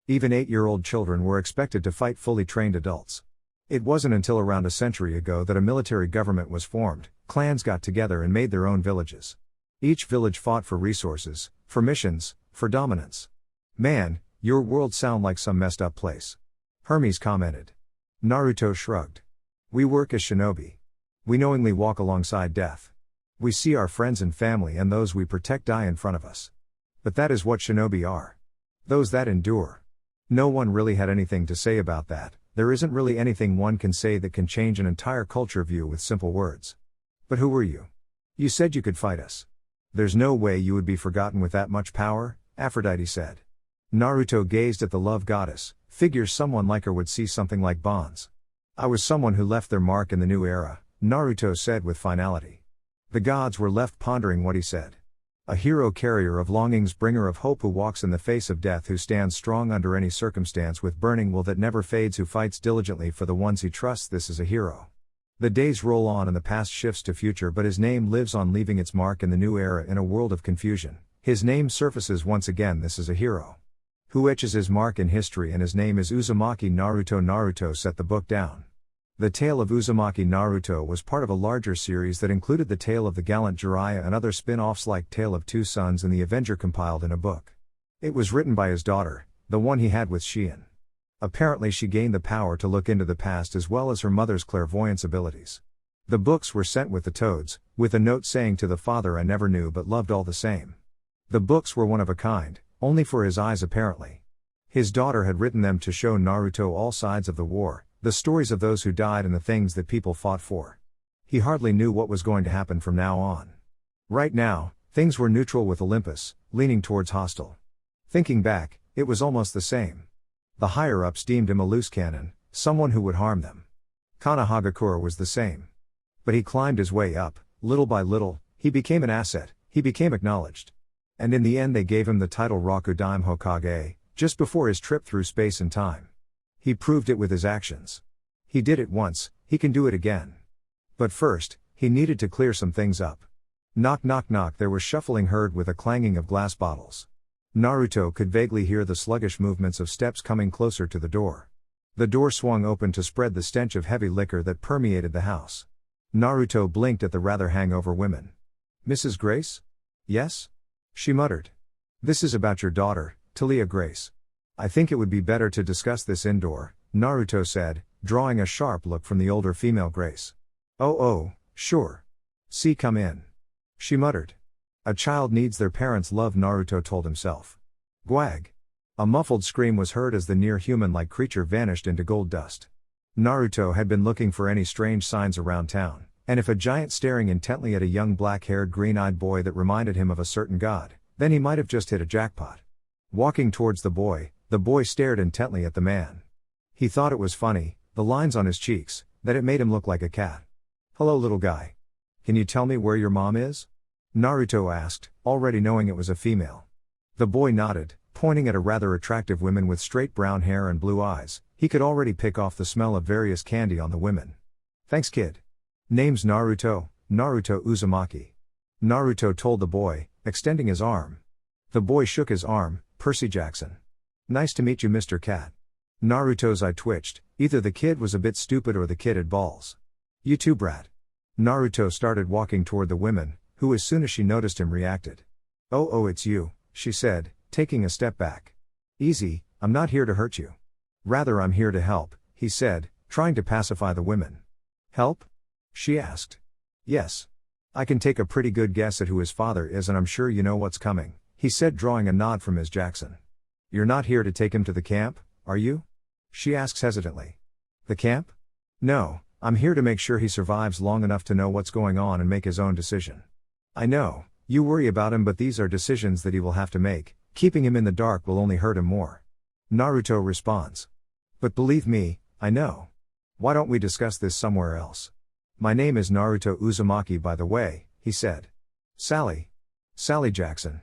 Even 8-year-old children were expected to fight fully trained adults. It wasn't until around a century ago that a military government was formed, clans got together and made their own villages. Each village fought for resources, for missions, for dominance. Man, your world sound like some messed up place. Hermes commented. Naruto shrugged. We work as shinobi. We knowingly walk alongside death. We see our friends and family and those we protect die in front of us. But that is what shinobi are. Those that endure. No one really had anything to say about that. There isn't really anything one can say that can change an entire culture view with simple words. But who were you? You said you could fight us. There's no way you would be forgotten with that much power, Aphrodite said. Naruto gazed at the love goddess, figures someone like her would see something like bonds. I was someone who left their mark in the new era, Naruto said with finality. The gods were left pondering what he said. A hero, carrier of longings, bringer of hope, who walks in the face of death, who stands strong under any circumstance with burning will that never fades, who fights diligently for the ones he trusts. This is a hero. The days roll on and the past shifts to future, but his name lives on, leaving its mark in the new era in a world of confusion. His name surfaces once again. This is a hero who etches his mark in history, and his name is Uzumaki Naruto. Naruto set the book down. The tale of Uzumaki Naruto was part of a larger series that included the tale of the gallant Jiraiya and other spin-offs like Tale of Two Sons and the Avenger, compiled in a book. It was written by his daughter, the one he had with Shion. Apparently she gained the power to look into the past as well as her mother's clairvoyance abilities. The books were sent with the toads, with a note saying to the father I never knew but loved all the same. The books were one of a kind, only for his eyes apparently. His daughter had written them to show Naruto all sides of the war, the stories of those who died and the things that people fought for. He hardly knew what was going to happen from now on. Right now, things were neutral with Olympus, leaning towards hostile. Thinking back, it was almost the same. The higher-ups deemed him a loose cannon, someone who would harm them. Konohagakure was the same. But he climbed his way up, little by little, he became an asset, he became acknowledged. And in the end they gave him the title Rakudaime Hokage, just before his trip through space and time. He proved it with his actions. He did it once, he can do it again. But first, he needed to clear some things up. Knock knock knock, there was shuffling heard with a clanging of glass bottles. Naruto could vaguely hear the sluggish movements of steps coming closer to the door. The door swung open to spread the stench of heavy liquor that permeated the house. Naruto blinked at the rather hangover women. Mrs. Grace? Yes? She muttered. This is about your daughter, Talia Grace. I think it would be better to discuss this indoor, Naruto said, drawing a sharp look from the older female Grace. Oh, sure. See, come in. She muttered. A child needs their parents' love, Naruto told himself. Gwag. A muffled scream was heard as the near human-like creature vanished into gold dust. Naruto had been looking for any strange signs around town, and if a giant staring intently at a young black-haired green-eyed boy that reminded him of a certain god, then he might have just hit a jackpot. Walking towards the boy stared intently at the man. He thought it was funny, the lines on his cheeks, that it made him look like a cat. Hello little guy. Can you tell me where your mom is? Naruto asked, already knowing it was a female. The boy nodded, pointing at a rather attractive woman with straight brown hair and blue eyes. He could already pick off the smell of various candy on the women. Thanks kid. Name's Naruto, Naruto Uzumaki. Naruto told the boy, extending his arm. The boy shook his arm, Percy Jackson. Nice to meet you Mr. Cat. Naruto's eye twitched, either the kid was a bit stupid or the kid had balls. You too brat. Naruto started walking toward the women, who as soon as she noticed him reacted. Oh it's you, she said, taking a step back. Easy, I'm not here to hurt you. Rather I'm here to help, he said, trying to pacify the women. Help? She asked. Yes. I can take a pretty good guess at who his father is and I'm sure you know what's coming, he said drawing a nod from Ms. Jackson. You're not here to take him to the camp, are you? She asks hesitantly. The camp? No, I'm here to make sure he survives long enough to know what's going on and make his own decision. I know, you worry about him but these are decisions that he will have to make, keeping him in the dark will only hurt him more. Naruto responds. But believe me, I know. Why don't we discuss this somewhere else? My name is Naruto Uzumaki by the way, he said. Sally Jackson.